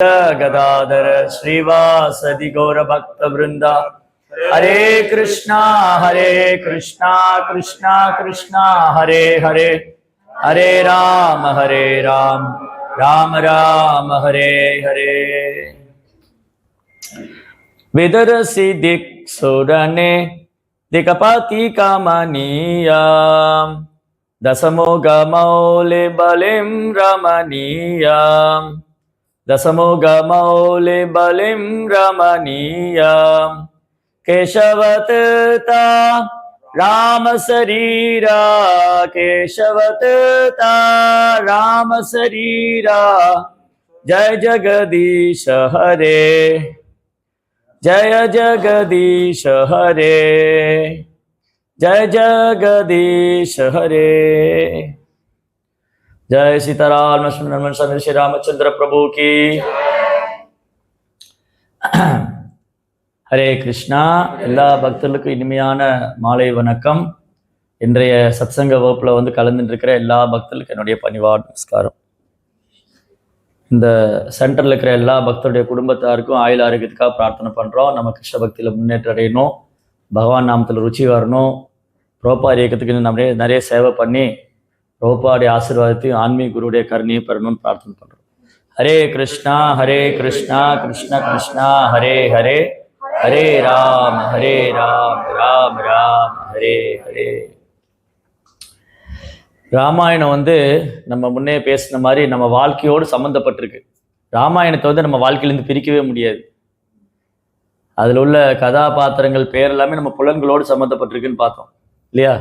गदाधर श्रीवासदि गौर भक्त वृंदा। हरे कृष्णा कृष्णा कृष्णा हरे हरे, हरे राम राम राम हरे हरे। विदरसि दिक्सुरने दिक्पति कमनीया, दशमुखमौलि बलिं रमणीया, दशमुखमौलि बलिं रमणीया। केशवतता राम शरीरा, केशवतता राम शरीरा। जय जगदीश हरे, जय जगदीश हरे, जय जगदीश हरे। जय सीताराम लक्ष्मण समेत श्री रामचंद्र प्रभु की। ஹரே கிருஷ்ணா. எல்லா பக்தர்களுக்கும் இனிமையான மாலை வணக்கம். இன்றைய சத்சங்க வகுப்புல கலந்துட்டு இருக்கிற எல்லா பக்தர்களுக்கும் என்னுடைய பணிவான நமஸ்காரம். இந்த சென்டர்ல இருக்கிற எல்லா பக்தருடைய குடும்பத்தாருக்கும் ஆயுள் ஆரோக்கியத்துக்காக பிரார்த்தனை பண்றோம். நம்ம கிருஷ்ண பக்தியில முன்னேற்றம் அடையணும், பகவான் நாமத்துல ருச்சி வரணும், ரோபார் இயக்கத்துக்கு நம்ம நிறைய சேவை பண்ணி ரோபாடைய ஆசீர்வாதத்தையும் ஆன்மீக குருடைய கருணையும் பெறணும்னு பிரார்த்தனை பண்றோம். ஹரே கிருஷ்ணா கிருஷ்ணா கிருஷ்ணா ஹரே ஹரே, ஹரே ராம் ராம் ராம் ஹரே ஹரே. ராமாயணம் நம்ம முன்னே பேசின மாதிரி நம்ம வாழ்க்கையோடு சம்மந்தப்பட்டிருக்கு. ராமாயணத்தை நம்ம வாழ்க்கையிலேருந்து பிரிக்கவே முடியாது. அதில் உள்ள கதாபாத்திரங்கள் பேர் எல்லாமே நம்ம புலன்களோடு சம்மந்தப்பட்டிருக்குன்னு பார்த்தோம் இல்லையா?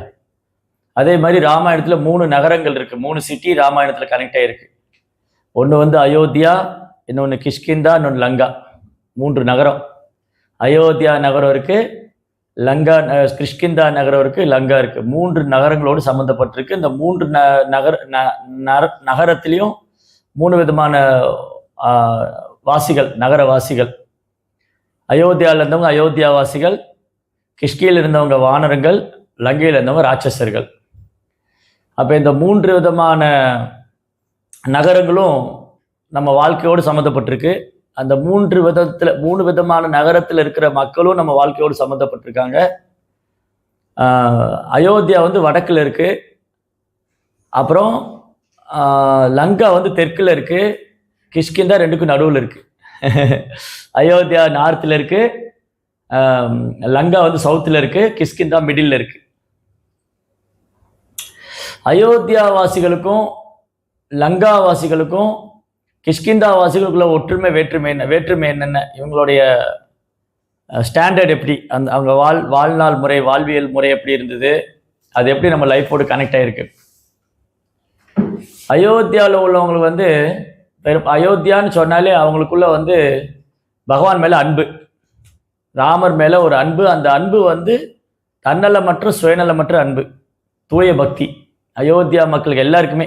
அதே மாதிரி ராமாயணத்தில் 3 நகரங்கள் இருக்கு, 3 சிட்டி ராமாயணத்தில் கனெக்ட் ஆயிருக்கு. ஒன்று அயோத்தியா, இன்னொன்று கிஷ்கிந்தா, இன்னொன்று லங்கா. 3 நகரம். அயோத்தியா நகரம் இருக்கு, லங்கா கிஷ்கிந்தா நகரம் இருக்கு, லங்கா இருக்கு. 3 நகரங்களோடு சம்மந்தப்பட்டிருக்கு. இந்த 3 நகரத்திலையும் 3 விதமான வாசிகள், நகரவாசிகள். அயோத்தியாவில் இருந்தவங்க அயோத்தியாவாசிகள், கிஷ்கியில் இருந்தவங்க வானரங்கள், லங்கையில் இருந்தவங்க ராட்சசர்கள். அப்போ இந்த 3 விதமான நகரங்களும் நம்ம வாழ்க்கையோடு சம்மந்தப்பட்டிருக்கு. அந்த 3 விதமான நகரத்தில் இருக்கிற மக்களும் நம்ம வாழ்க்கையோடு சம்மந்தப்பட்டிருக்காங்க. அயோத்தியா வடக்கில் இருக்கு, அப்புறம் லங்கா தெற்கில் இருக்கு, கிஷ்கிந்தா 2க்கும் நடுவில் இருக்கு. அயோத்தியா நார்த்தில் இருக்கு, லங்கா சவுத்தில் இருக்கு, கிஷ்கிந்தா மிடில் இருக்கு. அயோத்தியா வாசிகளுக்கும் லங்கா வாசிகளுக்கும் கிஷ்கிந்தா வாசிகளுக்குள்ள ஒற்றுமை வேற்றுமை என்னென்ன, இவங்களுடைய ஸ்டாண்டர்ட் எப்படி, அவங்க வாழ்நாள் முறை, வாழ்வியல் முறை எப்படி இருந்தது, அது எப்படி நம்ம லைஃபோடு கனெக்ட் ஆகிருக்கு. அயோத்தியாவில் உள்ளவங்களுக்கு அயோத்தியான்னு சொன்னாலே அவங்களுக்குள்ள பகவான் மேலே அன்பு, ராமர் மேலே ஒரு அன்பு. அந்த அன்பு தன்னலமற்ற சுயநலமற்ற அன்பு, தூய பக்தி. அயோத்தியா மக்களுக்கு எல்லாருக்குமே,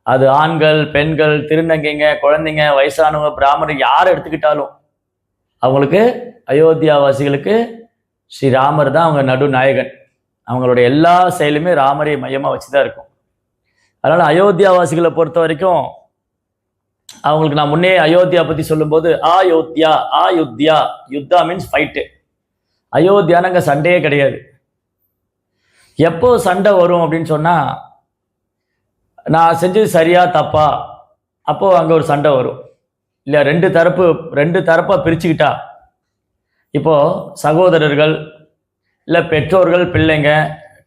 அது ஆண்கள், பெண்கள், திருநங்கைங்க, குழந்தைங்க, வயசானவங்க, பிராமணர், யாரை எடுத்துக்கிட்டாலும் அவங்களுக்கு, அயோத்தியாவாசிகளுக்கு ஸ்ரீராமர் தான் அவங்க நடுநாயகன். அவங்களுடைய எல்லா செயலுமே ராமரை மையமாக வச்சு தான் இருக்கும். அதனால் அயோத்தியாவாசிகளை பொறுத்த வரைக்கும் அவங்களுக்கு நான் முன்னே அயோத்தியா பற்றி சொல்லும்போது ஆயுத்யா யுத்தா மீன்ஸ் ஃபைட்டு. அயோத்தியான்னு அங்கே சண்டையே கிடையாது. எப்போ சண்டை வரும் அப்படின்னு சொன்னால், நான் செஞ்சது சரியா தப்பா, அப்போது அங்கே ஒரு சண்டை வரும் இல்லையா? ரெண்டு தரப்பாக பிரிச்சுக்கிட்டா, இப்போது சகோதரர்கள் இல்லை பெற்றோர்கள் பிள்ளைங்க,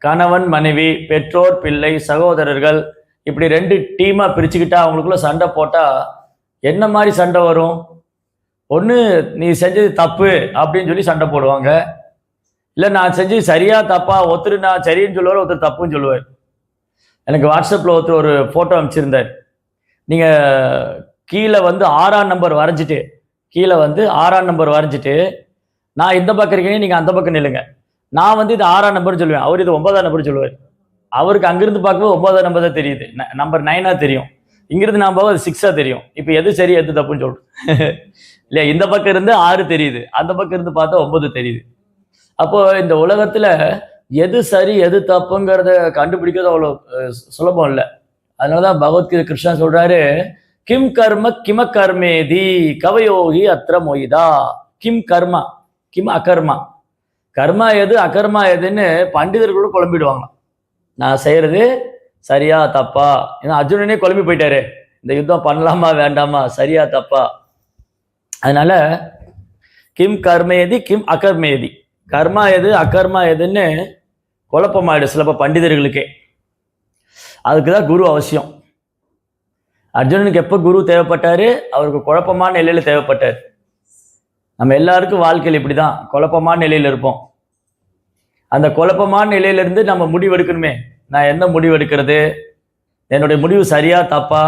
கணவன் மனைவி, பெற்றோர் பிள்ளை, சகோதரர்கள், இப்படி 2 டீமாக பிரிச்சுக்கிட்டா அவங்களுக்குள்ள சண்டை போட்டால் என்ன மாதிரி சண்டை வரும்? ஒன்று நீ செஞ்சது தப்பு அப்படின்னு சொல்லி சண்டை போடுவாங்க, இல்லை நான் செஞ்சது சரியா தப்பா, ஒருத்தர் நான் சரின்னு சொல்லுவார், ஒருத்தர் தப்புன்னு சொல்லுவார். எனக்கு வாட்ஸ்அப்பில் ஒருத்தர் ஒரு ஃபோட்டோ அனுப்பிச்சிருந்தார். நீங்கள் கீழே 6ஆம் நம்பர் வரைஞ்சிட்டு, கீழே 6ஆம் நம்பர் வரைஞ்சிட்டு, நான் இந்த பக்கம் இருக்கேன், நீங்கள் அந்த பக்கம் நில்லுங்க. நான் இது 6ஆம் நம்பர்னு சொல்லுவேன், அவர் இது 9ஆம் நம்பர் சொல்லுவார். அவருக்கு அங்கிருந்து பார்க்கும்போது 9ஆம் நம்பர் தான் தெரியுது, நம்பர் 9ஆக தெரியும். இங்கிருந்து நான் பார்க்க அது 6ஆக தெரியும். இப்போ எது சரி எது தப்புன்னு சொல்லிட்டு இல்லையா? இந்த பக்கம் இருந்து 6 தெரியுது, அந்த பக்கம் இருந்து பார்த்தா 9 தெரியுது. அப்போ இந்த உலகத்துல எது சரி எது தப்புங்கிறத கண்டுபிடிக்கிறது அவ்வளோ சுலபம் இல்லை. அதனாலதான் பகவத்கீதை கிருஷ்ணா சொல்றாரு, கிம் கர்ம கிம கர்மேதி கவயோகி அத்திர மொய்தா. கிம் கர்மா கிம் அகர்மா, கர்மா எது அகர்மா எதுன்னு பண்டிதர்களும் குழம்பிடுவாங்க. நான் செய்யறது சரியா தப்பா? ஏன்னா அர்ஜுனனே குழம்பி போயிட்டாரு, இந்த யுத்தம் பண்ணலாமா வேண்டாமா, சரியா தப்பா. அதனால கிம் கர்மேதி கிம் அகர்மேதி, கர்மா எது அகர்மா எதுன்னு குழப்பமாயிடும் சில பண்டிதர்களுக்கே. அதுக்குதான் குரு அவசியம். அர்ஜுனனுக்கு எப்போ குரு தேவைப்பட்டாரு? அவருக்கு குழப்பமான நிலையில தேவைப்பட்டார். நம்ம எல்லாருக்கும் வாழ்க்கையில் இப்படிதான் குழப்பமான நிலையில இருப்போம். அந்த குழப்பமான நிலையிலிருந்து நம்ம முடிவு எடுக்கணுமே. நான் என்ன முடிவு எடுக்கிறது? என்னுடைய முடிவு சரியா தப்பா?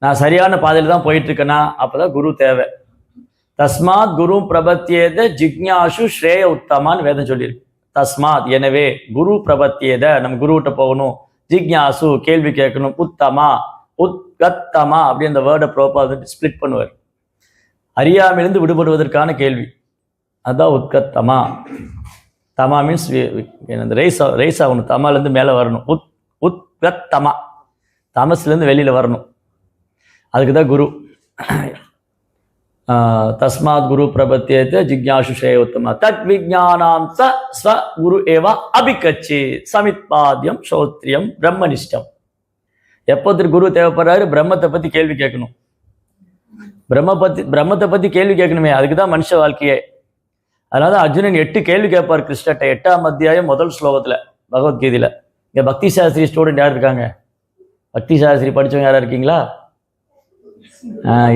நான் சரியான பாதையில் தான் போயிட்டு இருக்கேனா? அப்பதான் குரு தேவை. தஸ்மாத் குரு பிரபத்தியேத ஜிக்ஞாசு ஸ்ரேய உத்தமான்னு வேதம் சொல்லியிருக்கு. தஸ்மாத் எனவே, குரு பிரபத்தியேத நம்ம குருவிட்ட போகணும், ஜிக்ஞாசு கேள்வி கேட்கணும், உத்தமா உத்கத்தமா அப்படி அந்த வேர்டை ப்ரோப்பா ஸ்பிளிட் பண்ணுவார். அறியாமையிலிருந்து விடுபடுவதற்கான கேள்வி, அதுதான் உத்கத்தமா. தமா மீன்ஸ் ரைஸ் ஆகணும், தமாலேருந்து மேலே வரணும். உத்கத்தமா, தமஸ்லேருந்து வெளியில் வரணும். அதுக்கு தான் குரு. தஸ்மாத் குரு பிரபத்தியேத ஜிக்ஞாசு ஸ்ரேய உத்தமா தத் விஜானாம் ச ஸ்வ குரு ஏவா அபிகச்சி சமித்பாத்யம் ஸ்ரோத்ரியம் பிரம்மனிஷ்டம். எப்போது குரு தேவைப்படுறாரு? பிரம்மத்தை பற்றி கேள்வி கேட்கணும். பிரம்மத்தை பற்றி கேள்வி கேட்கணுமே, அதுக்கு தான் மனுஷ வாழ்க்கையே. அதனால தான் அர்ஜுனன் 8 கேள்வி கேட்பார் கிருஷ்ணர்ட்ட. 8ஆம் அத்தியாயம் முதல் ஸ்லோகத்தில் பகவத்கீதையில். இங்கே பக்தி சாஸ்திரி ஸ்டூடெண்ட் யார் இருக்காங்க? பக்தி சாஸ்திரி படித்தவங்க யாரா இருக்கீங்களா?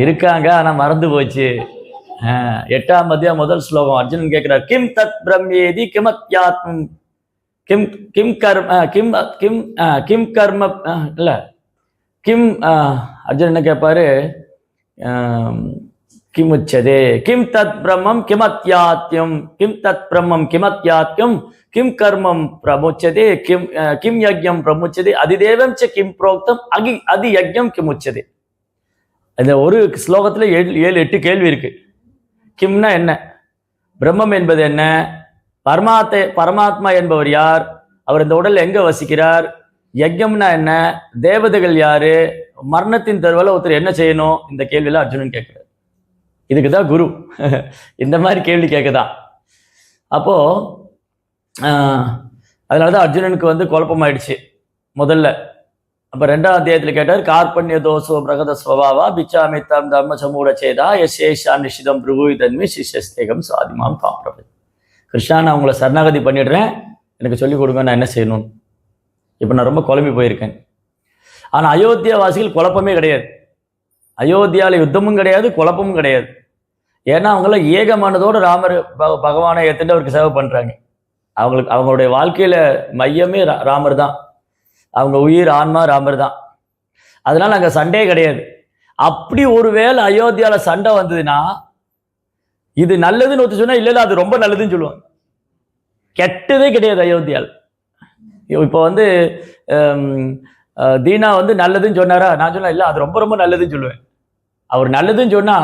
இருக்காங்க, ஆனால் மறந்து போச்சு. 8ஆம் அத்தியாயம் முதல் ஸ்லோகம் அர்ஜுனன் கேட்கிறார், கிம் தத் பிரம்மேதி கிமத்யாத்மம் கிம் கிம் கர்ம கிம் கிம் கிம் கர்ம இல்லை கிம். அர்ஜுனன் என்ன கேட்பாரு? கிம் உச்சதே கிம் தத் பிரம்மம் கிமத்யாத்யம் கிம் தத் பிரம்மம் கிமத்யாத்யம் கிம் கர்மம் பிரமுச்சதே கிம் கிம் யஜ்யம் பிரமுச்சதே அதிதேவம் ச கிம் புரோக்தம் அதி யஜ்யம் கிம் உச்சதே. இந்த ஒரு ஸ்லோகத்துல 7-8 கேள்வி இருக்கு. கிம்னா என்ன? பிரம்மம் என்பது என்ன? பரமாத்மா என்பவர் யார்? அவர் இந்த உடல் எங்க வசிக்கிறார்? யஜ்யம்னா என்ன? தேவதைகள் யாரு? மரணத்தின் தருவால ஒருத்தர் என்ன செய்யணும்? இந்த கேள்வியெல்லாம் அர்ஜுனன் கேட்கிறார். இதுக்குதான் குரு இந்த மாதிரி கேள்வி கேட்குதான். அப்போ அதனாலதான் அர்ஜுனனுக்கு வந்து குழப்பமாயிடுச்சு முதல்ல. அப்ப 2ஆம் அத்தியாயத்தில் கேட்டார், கார்பண்ய தோசோ பிரகத ஸ்வபாவா பிச்சாமித்தம் தர்ம சமூட சேதா எஸ்ஏஷா நிஷிதம் பிரபு தன்மை சிஷ்யஸ்தேகம் சாதிமாம் காப்பிரபு. கிருஷ்ணா, நான் உங்களை சரணாகதி பண்ணிடுறேன், எனக்கு சொல்லிக் கொடுங்க, நான் என்ன செய்யணும்? இப்போ நான் ரொம்ப குழம்பி போயிருக்கேன். ஆனால் அயோத்தியா வாசிகள் குழப்பமே கிடையாது. அயோத்தியாவில் யுத்தமும் கிடையாது, குழப்பமும் கிடையாது. ஏன்னா அவங்களாம் ஏகமானதோடு ராமர் பகவானை ஏற்றுட்டு அவருக்கு சேவை பண்ணுறாங்க. அவங்களுடைய வாழ்க்கையில மையமே ராமர் தான். அவங்க உயிர் ஆன்மா ராமர் தான். அதனால அங்கே சண்டையே கிடையாது. அப்படி ஒருவேளை அயோத்தியால சண்டை வந்ததுன்னா இது நல்லதுன்னு ஒத்து சொன்னா இல்லை அது ரொம்ப நல்லதுன்னு சொல்லுவாங்க. கெட்டதே கிடையாது அயோத்தியால். இப்போ வந்து தீனா வந்து நல்லதுன்னு சொன்னாரா? நான் சொன்னா இல்லை அது ரொம்ப ரொம்ப நல்லதுன்னு சொல்லுவேன். அவர் நல்லதுன்னு சொன்னா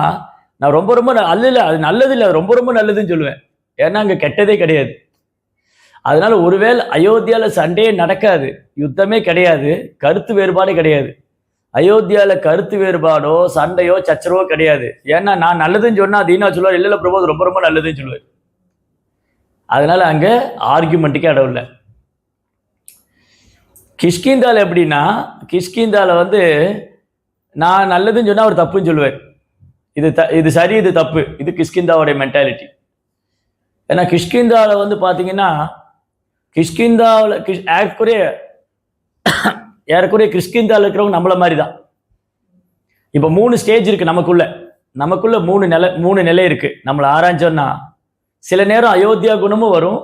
நான் ரொம்ப ரொம்ப அல்ல அது நல்லது இல்லை, அது ரொம்ப ரொம்ப நல்லதுன்னு சொல்லுவேன். ஏன்னா அங்கே கெட்டதே கிடையாது. அதனால ஒருவேளை அயோத்தியால சண்டையே நடக்காது, யுத்தமே கிடையாது, கருத்து வேறுபாடு கிடையாது. அயோத்தியால கருத்து வேறுபாடோ சண்டையோ சச்சரவோ கிடையாது. ஏன்னா நான் நல்லதுன்னு சொன்னா தீனா சொல்லுவார், இல்லை பிரபு அது ரொம்ப ரொம்ப நல்லதுன்னு சொல்லுவார். அதனால அங்க ஆர்கியூமெண்ட்டுக்கே இடம் இல்லை. கிஷ்கிந்தால எப்படின்னா, கிஷ்கிந்தால வந்து நான் நல்லதுன்னு சொன்னா அவர் தப்புன்னு சொல்லுவார். இது சரி, இது தப்பு. இது கிஷ்கிந்தாவுடைய மென்டாலிட்டி. ஏன்னா கிஷ்கிந்தால வந்து பாத்தீங்கன்னா, கிஷ்கிந்தாவில் ஏறக்குறைய கிஷ்கிந்தாவில் இருக்கிறவங்க நம்மள மாதிரி தான். இப்போ 3 ஸ்டேஜ் இருக்கு நமக்குள்ள 3 நிலை இருக்கு. நம்மளை ஆராய்ச்சோன்னா சில நேரம் அயோத்தியா குணமும் வரும்,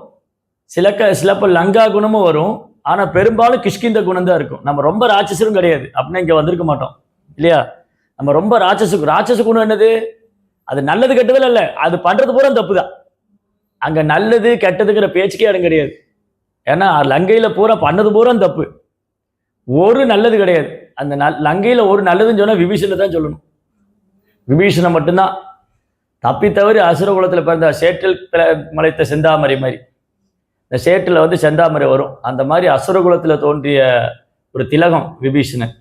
சிலப்ப லங்கா குணமும் வரும். ஆனா பெரும்பாலும் கிஷ்கிந்த குணம் தான் இருக்கும். நம்ம ரொம்ப ராட்சசரும் கிடையாது, அப்படின்னா இங்க வந்திருக்க மாட்டோம் இல்லையா? நம்ம ரொம்ப ராட்சச குணம் என்னது? அது நல்லது கெட்டதில் இல்லை, அது பண்றது பூரா தப்பு தான். அங்க நல்லது கெட்டதுங்கிற பேச்சுக்கே இடம் கிடையாது. ஏன்னா லங்கையில பூரா பண்ணது பூரா தப்பு, ஒரு நல்லது கிடையாது. அந்த லங்கையில ஒரு நல்லதுன்னு சொன்னா விபீஷனை தான் சொல்லணும். விபீஷனை மட்டும்தான் தப்பி தவறி அசுர குலத்துல பிறந்த சேற்றில் மலைத்த செந்தாமரை மாதிரி. இந்த சேற்றில் வந்து செந்தாமரை வரும், அந்த மாதிரி அசுர குலத்துல தோன்றிய ஒரு திலகம் விபீஷணன்.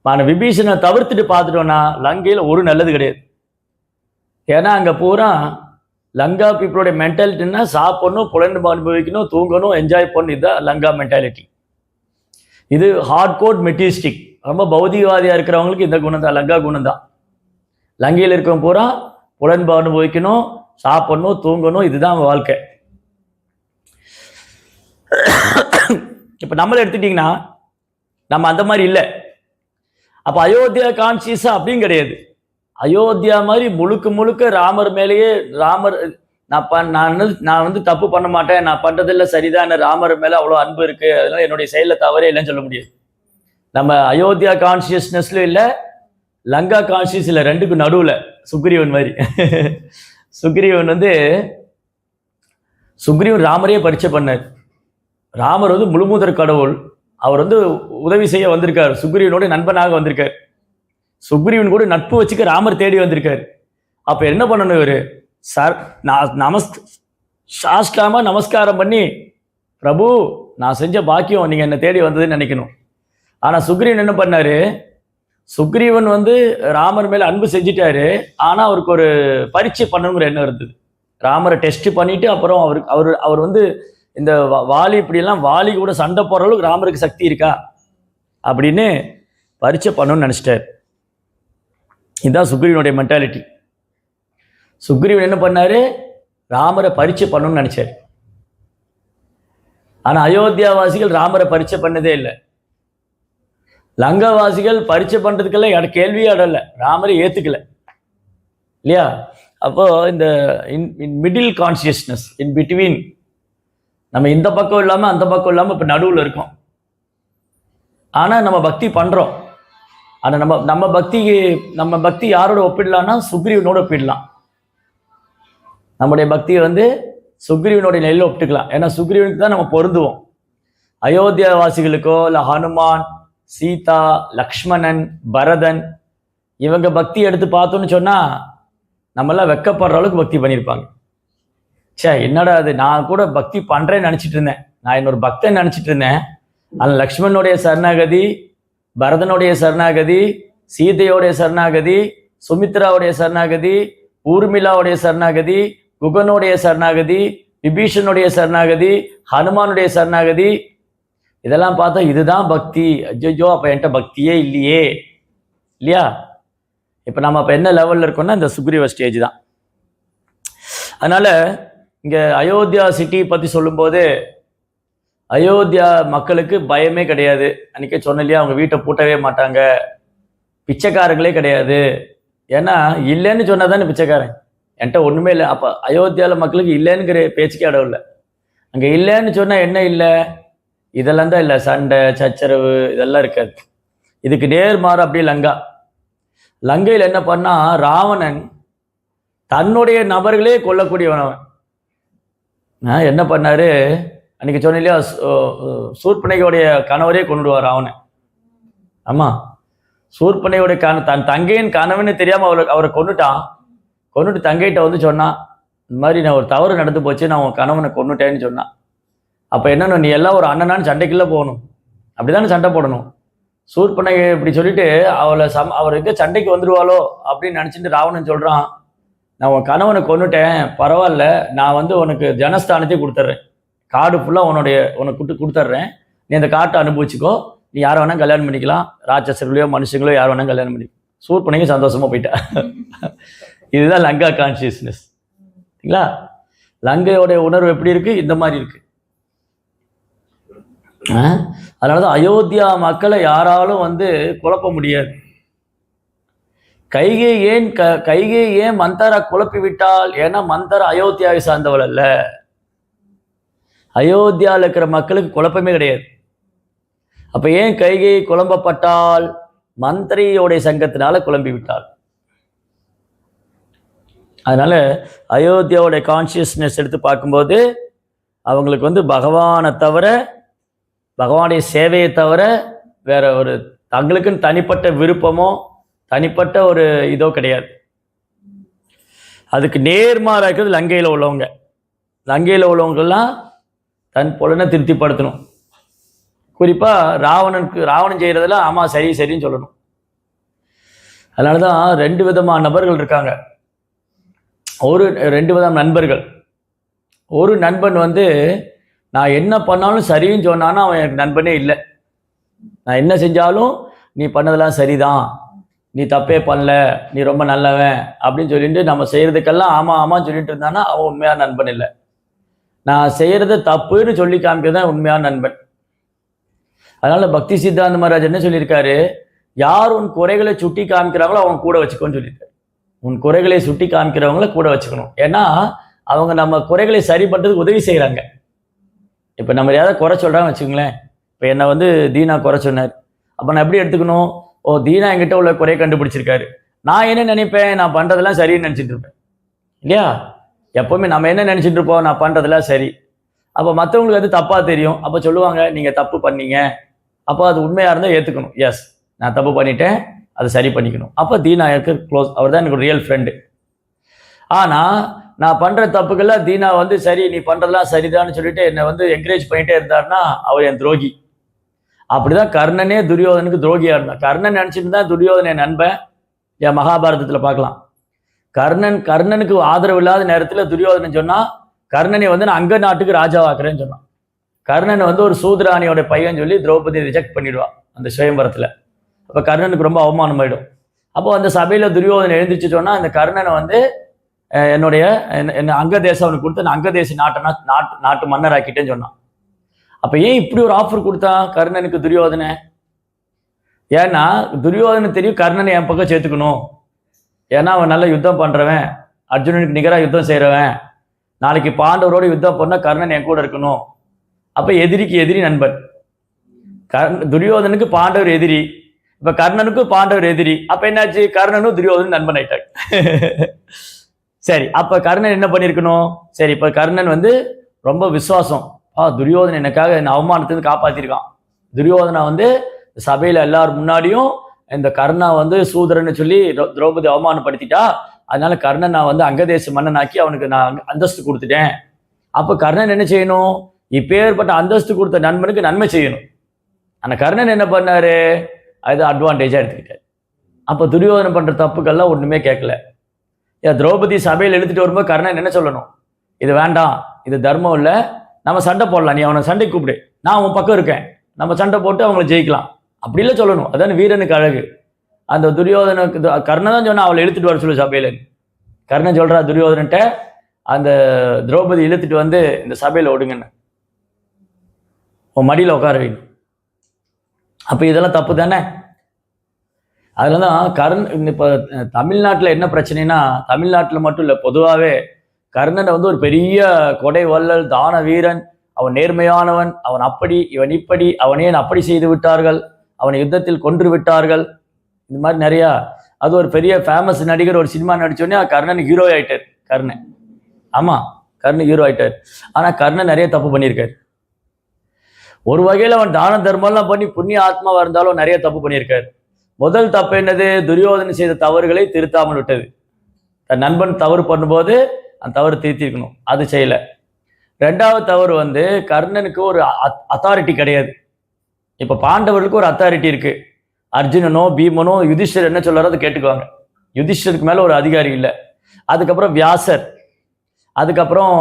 ஆனால் விபீஷனை தவிர்த்துட்டு பார்த்துட்டோன்னா லங்கையில் ஒரு நல்லது கிடையாது. ஏன்னா அங்கே பூரா லங்கா பீப்புளோடைய மென்டாலிட்டின்னா சாப்பிடணும், புலன்பு அனுபவிக்கணும், தூங்கணும், என்ஜாய் பண்ணணும். இதுதான் லங்கா மென்டாலிட்டி. இது ஹார்ட் கோட் மெட்டீரிஸ்டிக், ரொம்ப பௌதிகவாதியாக இருக்கிறவங்களுக்கு இந்த குணம் தான், லங்கா குணம் தான். லங்கையில் இருக்கவங்க பூரா புலன்பு அனுபவிக்கணும், சாப்பிடணும், தூங்கணும், இதுதான் வாழ்க்கை. இப்போ நம்மளை எடுத்துட்டிங்கன்னா நம்ம அந்த மாதிரி இல்லை. அப்போ அயோத்தியா கான்சியஸா அப்படின்னு கிடையாது. அயோத்தியா மாதிரி முழுக்க முழுக்க ராமர் மேலேயே நான் வந்து தப்பு பண்ண மாட்டேன், நான் பண்றதில்லை சரிதான், ராமர் மேலே அவ்வளோ அன்பு இருக்கு, அதனால என்னுடைய செயலில் தவறே இல்லைன்னு சொல்ல முடியாது. நம்ம அயோத்தியா கான்சியஸ்னஸ்ல இல்லை, லங்கா கான்சியஸ் இல்லை, ரெண்டுக்கும் நடுவில் சுக்ரீவன் மாதிரி. சுக்ரீவன் வந்து சுக்ரீவன் ராமரையே பரிச்சை பண்ணார். ராமர் வந்து முழுமுதற் கடவுள், அவர் வந்து உதவி செய்ய வந்திருக்கார், சுக்ரீவனோட நண்பனாக வந்திருக்கார். சுக்ரீவன் கூட நட்பு வச்சுக்க ராமர் தேடி வந்திருக்காரு. அப்ப என்ன பண்ணணும் இவரு? சாஷ்டாம நமஸ்காரம் பண்ணி, பிரபு நான் செஞ்ச பாக்கியம் நீங்க என்ன தேடி வந்ததுன்னு நினைக்கணும். ஆனா சுக்ரீவன் என்ன பண்ணாரு? சுக்ரீவன் வந்து ராமர் மேல அன்பு செஞ்சிட்டாரு, ஆனா அவருக்கு ஒரு பரீட்சை பண்ணணுங்கிற எண்ணம் இருந்தது. ராமரை டெஸ்ட் பண்ணிட்டு அப்புறம் அவர் வந்து இந்த வாலி இப்படியெல்லாம் வாலி கூட சண்டை போடுற அளவுக்கு ராமருக்கு சக்தி இருக்கா அப்படின்னு பரீட்சை பண்ணணும்னு நினைச்சிட்டாரு. இதுதான் சுக்ரீவனுடைய மென்டாலிட்டி. சுக்ரீவன் என்ன பண்ணாரு? ராமரை பரீட்சை பண்ணணும்னு நினைச்சாரு. ஆனா அயோத்தியாவாசிகள் ராமரை பரீட்சை பண்ணதே இல்லை. லங்காவாசிகள் பரீட்சை பண்றதுக்கெல்லாம் கேள்வியே அடல, ராமரை ஏத்துக்கல இல்லையா? அப்போ இந்த மிடில் கான்சியஸ்னஸ், இன் பிட்வீன், நம்ம இந்த பக்கம் இல்லாம அந்த பக்கம் இல்லாம இப்ப நடுவில் இருக்கோம். ஆனா நம்ம பக்தி பண்றோம். ஆனா நம்ம பக்தி யாரோட ஒப்பிடலாம்னா சுக்ரீவனோட ஒப்பிடலாம். நம்முடைய பக்தியை வந்து சுக்ரீவனுடைய நெல்ல ஒப்பிட்டுக்கலாம். ஏன்னா சுக்ரீவனுக்கு தான் நம்ம பொருந்துவோம். அயோத்தியா வாசிகளுக்கோ இல்லை ஹனுமான், சீதா, லக்ஷ்மணன், பரதன் இவங்க பக்தி எடுத்து பார்த்தோன்னு சொன்னா நம்மெல்லாம் வெக்கப்படுற அளவுக்கு பக்தி பண்ணியிருப்பாங்க. சே என்னடா அது, நான் கூட பக்தி பண்றேன்னு நினைச்சிட்டு இருந்தேன், நான் இன்னொரு பக்தன் நினைச்சிட்டு இருந்தேன். அந்த லக்ஷ்மணனுடைய சரணாகதி, பரதனுடைய சரணாகதி, சீதையோடைய சரணாகதி, சுமித்ராவுடைய சரணாகதி, ஊர்மிளாவுடைய சரணாகதி, குகனுடைய சரணாகதி, விபீஷனுடைய சரணாகதி, ஹனுமானுடைய சரணாகதி, இதெல்லாம் பார்த்தா இதுதான் பக்தி. ஐயோ அப்ப என்கிட்ட பக்தியே இல்லையே இல்லையா? இப்ப நம்ம இப்ப என்ன லெவல்ல இருக்கோம்னா இந்த சுக்ரீவ ஸ்டேஜ் தான். அதனால இங்க அயோத்தியா சிட்டி பத்தி சொல்லும்போது அயோத்தியா மக்களுக்கு பயமே கிடையாது. அன்னைக்கே சொன்ன இல்லையா, அவங்க வீட்டை பூட்டவே மாட்டாங்க, பிச்சைக்காரங்களே கிடையாது. ஏன்னா இல்லைன்னு சொன்னாதானே பிச்சைக்காரன், என்கிட்ட ஒண்ணுமே இல்லை. அப்ப அயோத்தியால மக்களுக்கு இல்லைன்னுங்கிற பேச்சுக்கே இடம் இல்லை. அங்க இல்லைன்னு சொன்னா என்ன இல்லை, இதெல்லாம் தான் இல்லை, சண்டை சச்சரவு இதெல்லாம் இருக்காது. இதுக்கு நேர்மாறு அப்படி லங்கையில் என்ன பண்ணா, ராவணன் தன்னுடைய நபர்களே கொல்லக்கூடியவன். அவன் என்ன பண்ணாரு அன்னைக்கு சொன்ன இல்லையா, சூர்பனகையோடைய கணவரே கொண்டுடுவார் ராவணன். ஆமா, சூர்பனகையோடைய தன் தங்கையின் கணவன்னு தெரியாம அவரை கொண்டுட்டு தங்கைகிட்ட வந்து சொன்னான், இந்த மாதிரி நான் ஒரு தவறு நடந்து போச்சு, நான் உன் கணவனை கொண்டுட்டேன்னு சொன்னான். அப்ப என்னன்னு, நீ எல்லாம் ஒரு அண்ணனான்னு சண்டைக்குள்ள போகணும், அப்படிதானே சண்டை போடணும். சூர்பனகை இப்படி சொல்லிட்டு அவர் எங்க சண்டைக்கு வந்துடுவாளோ அப்படின்னு நினைச்சிட்டு ராவணன் சொல்றான், நான் உன் கணவனை கொண்டுட்டேன், பரவாயில்ல, நான் வந்து உனக்கு ஜனஸ்தானத்தை கொடுத்துட்றேன், காடு ஃபுல்லா உனக்கு கொடுத்துட்றேன், நீ அந்த காட்டை அனுபவிச்சுக்கோ, நீ யாரை வேணா கல்யாணம் பண்ணிக்கலாம், ராட்சசர்களையோ மனுஷங்களோ யார் வேணா கல்யாணம் பண்ணிக்கலாம். சூர்பனகை சந்தோஷமா போயிட்டா. இதுதான் லங்கா கான்சியஸ்னஸ். சரிங்களா? லங்கையோடைய உணர்வு எப்படி இருக்கு, இந்த மாதிரி இருக்கு. அதனாலதான் அயோத்தியா மக்களை யாராலும் வந்து குழப்ப முடியாது. கைகை ஏன் மந்தரா குழப்பி விட்டால்? ஏன்னா மந்தரா அயோத்தியாவை சார்ந்தவள் அல்ல. அயோத்தியாவில் இருக்கிற மக்களுக்கு குழப்பமே கிடையாது. அப்ப ஏன் கைகை குழம்பப்பட்டால்? மந்திரியோடைய சங்கத்தினால குழம்பி விட்டாள். அதனால அயோத்தியாவுடைய கான்சியஸ்னஸ் எடுத்து பார்க்கும்போது அவங்களுக்கு வந்து பகவானை தவிர, பகவானுடைய சேவையை தவிர வேற ஒரு தங்களுக்குன்னு தனிப்பட்ட விருப்பமோ தனிப்பட்ட ஒரு இதோ கிடையாது. அதுக்கு நேர்மாறாக இருக்கிறது லங்கையில் உள்ளவங்க. லங்கையில் உள்ளவங்கெல்லாம் தன் பொலனை திருப்திப்படுத்தணும். குறிப்பா ராவணன் செய்யறதெல்லாம் ஆமா சரி சரின்னு சொல்லணும். அதனால தான் 2 விதமான நபர்கள் இருக்காங்க. ஒரு 2 விதமான நண்பர்கள். ஒரு நண்பன் வந்து நான் என்ன பண்ணாலும் சரின்னு சொன்னான்னா அவன் எனக்கு நண்பனே இல்லை. நான் என்ன செஞ்சாலும் நீ பண்ணதெல்லாம் சரிதான், நீ தப்பே பண்ணல, நீ ரொம்ப நல்லவன் அப்படின்னு சொல்லிட்டு நம்ம செய்யறதுக்கெல்லாம் ஆமா ஆமான்னு சொல்லிட்டு இருந்தானா அவன் உண்மையான நண்பன் இல்லை. நான் செய்யறது தப்புன்னு சொல்லி காமிக்கிறது தான் உண்மையான நண்பன். அதனால பக்தி சித்தாந்த மகாராஜ் என்ன சொல்லியிருக்காரு, யார் உன் குறைகளை சுட்டி காமிக்கிறாங்களோ அவங்க கூட வச்சுக்கோன்னு சொல்லியிருக்காரு. உன் குறைகளை சுட்டி காமிக்கிறவங்கள கூட வச்சுக்கணும். ஏன்னா அவங்க நம்ம குறைகளை சரி பண்றதுக்கு உதவி செய்யறாங்க. இப்ப நம்ம ஏதாவது குறை சொல்றாங்கன்னு வச்சுக்கோங்களேன். இப்ப என்ன வந்து தீனா குறை சொன்னார், அப்ப நான் எப்படி எடுத்துக்கணும்? ஓ, தீனா என்கிட்ட உள்ள குறையை கண்டுபிடிச்சிருக்காரு, நான் என்ன நினைப்பேன், நான் பண்றதெல்லாம் சரின்னு நினைச்சிட்டு இருப்பேன் இல்லையா? எப்பவுமே நம்ம என்ன நினைச்சிட்டு இருப்போம், நான் பண்றதெல்லாம் சரி. அப்ப மற்றவங்களுக்கு அது தப்பா தெரியும். அப்ப சொல்லுவாங்க நீங்க தப்பு பண்ணீங்க. அப்போ அது உண்மையா இருந்தால் ஏத்துக்கணும். எஸ், நான் தப்பு பண்ணிட்டேன், அதை சரி பண்ணிக்கணும். அப்போ தீனா எனக்கு க்ளோஸ், அவர் தான் எனக்கு ரியல் ஃப்ரெண்டு. ஆனா நான் பண்ற தப்புக்கெல்லாம் தீனா வந்து சரி நீ பண்றதெல்லாம் சரிதான்னு சொல்லிட்டு என்னை வந்து என்கரேஜ் பண்ணிட்டே இருந்தாருன்னா அவர் என் துரோகி. அப்படிதான் கர்ணனே துரியோதனுக்கு துரோகியா இருந்தான். கர்ணன் நினைச்சிட்டு தான் துரியோதனை நண்பன். என் மகாபாரதத்துல பார்க்கலாம். கர்ணனுக்கு ஆதரவு இல்லாத நேரத்துல துரியோதனன் சொன்னா கர்ணனை வந்து நான் அங்க நாட்டுக்கு ராஜாவாக்குறேன்னு சொன்னான். கர்ணன் வந்து ஒரு சூத்ராணியோட பையன் சொல்லி திரௌபதியை ரிஜெக்ட் பண்ணிடுவான் அந்த சுயம்பரத்துல. அப்ப கர்ணனுக்கு ரொம்ப அவமானம் ஆயிடும். அப்போ அந்த சபையில துரியோதனை எழுந்திரிச்சு சொன்னா அந்த கர்ணனை வந்து என்னுடைய என்ன அங்க தேசம் அவனுக்கு கொடுத்து நான் அங்க தேசி நாட்டு மன்னர் ஆக்கிட்டேன்னு சொன்னான். அப்ப ஏன் இப்படி ஒரு ஆஃபர் கொடுத்தான் கர்ணனுக்கு துரியோதனை? ஏன்னா துரியோதனை தெரியும் கர்ணனை என் பக்கம் சேர்த்துக்கணும். ஏன்னா அவன் நல்ல யுத்தம் பண்றவன், அர்ஜுனனுக்கு நிகராக யுத்தம் செய்யறவன். நாளைக்கு பாண்டவரோட யுத்தம் பண்ணா கர்ணன் என் கூட இருக்கணும். அப்ப எதிரிக்கு எதிரி நண்பன். துரியோதனுக்கு பாண்டவர் எதிரி, இப்ப கர்ணனுக்கு பாண்டவர் எதிரி. அப்ப என்னாச்சு, கர்ணனும் துரியோதனும் நண்பன் ஆயிட்டாங்க. சரி, அப்ப கர்ணன் என்ன பண்ணிருக்கணும்? சரி, இப்ப கர்ணன் வந்து ரொம்ப விசுவாசம். துரியோதனை எனக்காக என்ன அவமானத்திலிருந்து காப்பாத்திருக்கான். துரியோதனை வந்து சபையில எல்லாரும் முன்னாடியும் இந்த கர்ணா வந்து சூதரன்னு சொல்லி திரௌபதி அவமானப்படுத்திட்டா, அதனால கர்ணன் நான் வந்து அங்கதேச மன்னனாக்கி அவனுக்கு நான் அந்தஸ்து கொடுத்துட்டேன். அப்ப கர்ணன் என்ன செய்யணும்? இப்பேற்பட்ட அந்தஸ்து கொடுத்த நண்பனுக்கு நன்மை செய்யணும். ஆனா கர்ணன் என்ன பண்ணாரு, அது அட்வான்டேஜா எடுத்துக்கிட்டாரு. அப்ப துரியோதனை பண்ற தப்புக்கெல்லாம் ஒண்ணுமே கேட்கல. திரௌபதி சபையில் எடுத்துட்டு வரும்போது கர்ணன் என்ன சொல்லணும்? இது வேண்டாம், இது தர்மம் இல்லை, நம்ம சண்டை போடலாம், நீ அவனை சண்டை கூப்பிடு, நான் உன் பக்கம் இருக்கேன், நம்ம சண்டை போட்டு அவங்களை ஜெயிக்கலாம், அப்படி இல்லை சொல்லணும். அதான் வீரனுக்கு அழகு. அந்த துரியோதனுக்கு கர்ணன் தான் சொன்னா அவளை இழுத்துட்டு வர சொல்லு சபையில. கர்ணன் சொல்றா துரியோதன்ட்ட, அந்த திரௌபதி இழுத்துட்டு வந்து இந்த சபையில ஒடுங்கன்னு உன் மடியில உட்கார வைக்கணும். அப்ப இதெல்லாம் தப்பு தானே? அதுலதான் இப்ப தமிழ்நாட்டில் என்ன பிரச்சனைனா, தமிழ்நாட்டில் மட்டும் இல்லை, பொதுவாகவே கர்ணனை வந்து ஒரு பெரிய கொடை வள்ளல், தான வீரன், அவன் நேர்மையானவன், அவன் அப்படி இவன் இப்படி, அவனே அப்படி செய்து விட்டார்கள், அவனை யுத்தத்தில் கொன்று விட்டார்கள், இந்த மாதிரி நிறையா. அது ஒரு பெரிய ஃபேமஸ் நடிகர் ஒரு சினிமா நடிச்சோடனே கர்ணன் ஹீரோ ஆயிட்டார். கர்ணன், ஆமா, கர்ணன் ஹீரோ ஆயிட்டார். ஆனா கர்ணன் நிறைய தப்பு பண்ணியிருக்காரு. ஒரு வகையில் அவன் தான தர்மம்லாம் பண்ணி புண்ணிய ஆத்மாவா இருந்தாலும் நிறைய தப்பு பண்ணியிருக்காரு. முதல் தப்பு என்னது? துரியோதனை செய்த தவறுகளை திருத்தாமல் விட்டது. தன் நண்பன் தவறு பண்ணும்போது அந்த தவறு திருத்திருக்கணும், அது செய்யல. ரெண்டாவது தவறு வந்து கர்ணனுக்கு ஒரு அத்தாரிட்டி கிடையாது. இப்ப பாண்டவர்களுக்கு ஒரு அத்தாரிட்டி இருக்கு. அர்ஜுனனோ பீமனோ யுதிஷ்டர் என்ன சொல்றாரோ அதை கேட்டுக்குவாங்க. யுதிஷ்டருக்கு மேல ஒரு அதிகாரி இல்லை. அதுக்கப்புறம் வியாசர், அதுக்கப்புறம்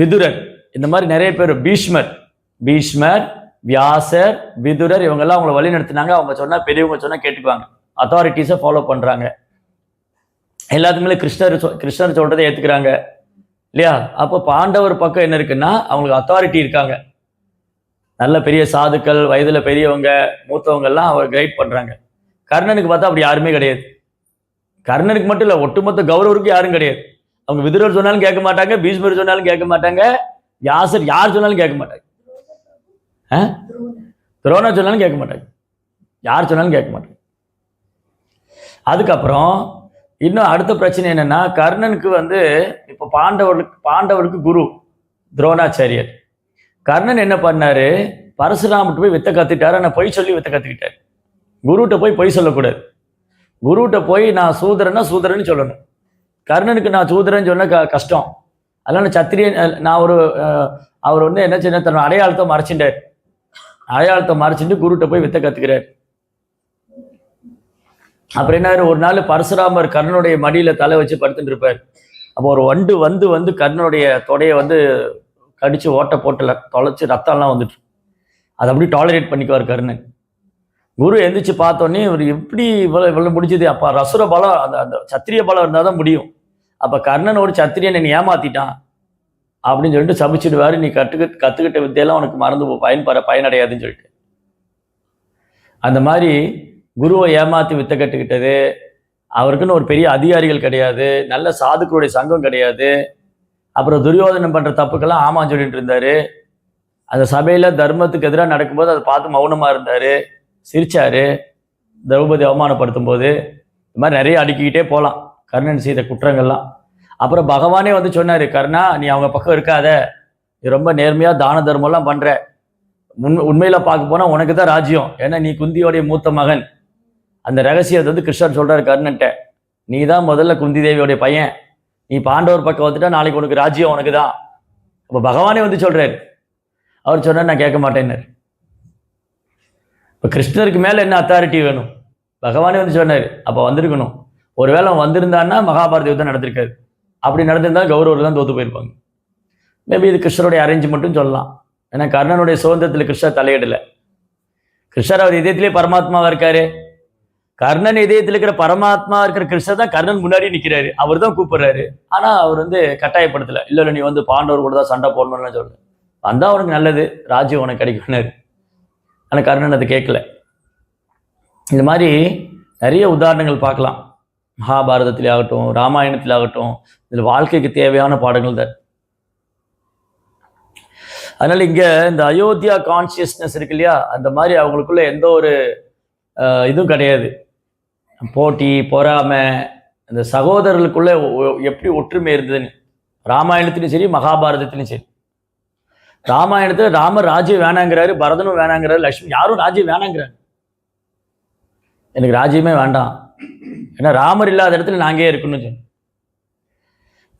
விதுரர், இந்த மாதிரி நிறைய பேர், பீஷ்மர், வியாசர், விதுரர், இவங்கெல்லாம் அவங்களை வழி நடத்தினாங்க. அவங்க சொன்னா பெரியவங்க சொன்னா கேட்டுக்குவாங்க, அத்தாரிட்டிஸை ஃபாலோ பண்றாங்க. எல்லாத்துக்குமே கிருஷ்ணர் சொல்றதை ஏத்துக்கிறாங்க இல்லையா? அப்போ பாண்டவர் பக்கம் என்ன இருக்குன்னா அவங்களுக்கு அத்தாரிட்டி இருக்காங்க. நல்ல பெரிய சாதுக்கள், வயதுல பெரியவங்க, மூத்தவங்க எல்லாம் அவர் கைட் பண்றாங்க. கர்ணனுக்கு பார்த்தா அப்படி யாருமே கிடையாது. கர்ணனுக்கு மட்டும் இல்ல, ஒட்டுமொத்த கௌரவருக்கு யாரும் கிடையாது. அவங்க விதுரர் சொன்னாலும் கேட்க மாட்டாங்க, பீஷ்மர் சொன்னாலும் கேட்க மாட்டாங்க, வியாசர் யார் சொன்னாலும் கேட்க மாட்டாங்க, துரோணர் சொன்னாலும் கேட்க மாட்டாங்க, யார் சொன்னாலும் கேட்க மாட்டாங்க. அதுக்கப்புறம் இன்னும் அடுத்த பிரச்சனை என்னன்னா, கர்ணனுக்கு வந்து இப்போ பாண்டவருக்கு குரு துரோணாச்சாரியர். கர்ணன் என்ன பண்ணாரு, பரசுராமட்டு போய் வித்தை கத்துட்டாரு. ஆனால் பொய் சொல்லி வித்தை கத்துக்கிட்டாரு. குருகிட்ட போய் பொய் சொல்லக்கூடாது. குருகிட்ட போய் நான் சூதரன்னு சொல்லணும். கர்ணனுக்கு நான் சூதரன்னு சொன்ன கஷ்டம். அதனால சத்திரியன் நான் அவர் வந்து என்ன செய்ய, தன்னோட அடையாளத்தை மறைச்சிட்டார். அடையாளத்தை மறைச்சிட்டு குருகிட்ட போய் வித்தை கத்துக்கிறார். அப்புறம் என்ன, ஒரு நாள் பரசுராமர் கர்ணனுடைய மடியில தலை வச்சு படுத்துட்டு இருப்பார். அப்போ ஒரு வண்டு வந்து கர்ணனுடைய தொடையை வந்து கடிச்சு ஓட்ட போட்டு தொலைச்சு ரத்தம்லாம் வந்துட்டு அதை அப்படி டாலரேட் பண்ணிக்குவார் கர்ணன். குரு எந்திரிச்சு பார்த்தோன்னே இவர் எப்படி இவ்வளவு முடிஞ்சது? அப்ப ரசுர பலம், அந்த அந்த சத்திரிய பலம் இருந்தால் தான் முடியும். அப்ப கர்ணன் ஒரு சத்திரியன் என்னை ஏமாத்திட்டான் அப்படின்னு சொல்லிட்டு சபிச்சிடுவாரு. நீ கத்துக்கிட்ட வித்தையெல்லாம் உனக்கு மறந்து பயனடையாதுன்னு சொல்லிட்டு. அந்த மாதிரி குருவை ஏமாத்தி வித்தை கட்டுக்கிட்டது, அவருக்குன்னு ஒரு பெரிய அதிகாரிகள் கிடையாது, நல்ல சாதுக்களுடைய சங்கம் கிடையாது. அப்புறம் துரியோதனம் பண்ற தப்புக்கெல்லாம் ஆமான்னு சொல்லிட்டு இருந்தாரு. அந்த சபையில தர்மத்துக்கு எதிராக நடக்கும்போது அதை பார்த்து மௌனமா இருந்தாரு, சிரிச்சாரு. திரௌபதி அவமானப்படுத்தும் போது இந்த மாதிரி நிறைய அடுக்கிக்கிட்டே போகலாம் கர்ணன் செய்த குற்றங்கள்லாம். அப்புறம் பகவானே வந்து சொன்னாரு, கர்ணா நீ அவங்க பக்கம் இருக்காத, நீ ரொம்ப நேர்மையா தான தர்மம்லாம் பண்ற, உண்மையில பார்க்க போனா உனக்கு தான் ராஜ்யம், ஏன்னா நீ குந்தியோடைய மூத்த மகன். அந்த ரகசியத்தை வந்து கிருஷ்ணர் சொல்றாரு கர்ணன்ட்ட, நீ தான் முதல்ல குந்தி தேவியோடைய பையன், நீ பாண்டவர் பக்கம் வந்துட்டா நாளைக்கு உனக்கு ராஜ்யம் உனக்கு தான். அப்போ பகவானே வந்து சொல்றாரு. அவர் சொன்னார் நான் கேட்க மாட்டேன்னாரு. இப்போ கிருஷ்ணருக்கு மேல என்ன அத்தாரிட்டி வேணும்? பகவானே வந்து சொன்னார். அப்போ வந்திருக்கணும். ஒருவேளை அவன் வந்திருந்தான்னா மகாபாரத யுத்தம் நடந்திருக்காது. அப்படி நடந்திருந்தா கௌரவர் தான் தோத்து போயிருப்பாங்க. மேபி இது கிருஷ்ணருடைய அரேஞ்ச்மெண்ட்டும் சொல்லலாம். ஏன்னா கர்ணனுடைய சுதந்திரத்தில் கிருஷ்ணர் தலையிடல. கிருஷ்ணர் அவர் இதயத்திலே பரமாத்மாவா இருக்காரு. கர்ணன் இதயத்தில் இருக்கிற பரமாத்மா இருக்கிற கிருஷ்ணர் தான் கர்ணன் முன்னாடி நிற்கிறாரு. அவர் தான் கூப்பிடுறாரு. ஆனா அவர் வந்து கட்டாயப்படுத்தல. இல்லை நீ வந்து பாண்டவர் கூட தான் சண்டை போடணும்னு சொல்ற, வந்தா உனக்கு நல்லது, ராஜ்யம் உனக்கு கிடைக்கும்னாரு. ஆனால் கர்ணன் அதை கேட்கல. இந்த மாதிரி நிறைய உதாரணங்கள் பார்க்கலாம். மகாபாரதத்திலே ஆகட்டும், ராமாயணத்தில் ஆகட்டும், இதில் வாழ்க்கைக்கு தேவையான பாடங்கள் தான். அதனால இங்க இந்த அயோத்தியா கான்சியஸ்னஸ் இருக்கு இல்லையா, அந்த மாதிரி அவங்களுக்குள்ள எந்த ஒரு இதுவும் கிடையாது. போட்டி பொறாமை, இந்த சகோதரர்களுக்குள்ள எப்படி ஒற்றுமை இருந்ததுன்னு ராமாயணத்திலும் சரி மகாபாரதத்திலும் சரி. ராமாயணத்துல ராமர் ராஜ்யம் வேணாங்கிறாரு, பரதனும் வேணாங்கிறாரு, லட்சுமி யாரும் ராஜ்யம் வேணாங்கிறாரு. எனக்கு ராஜ்யமே வேண்டாம், ஏன்னா ராமர் இல்லாத இடத்துல நாங்கே இருக்கணும்னு சொன்ன.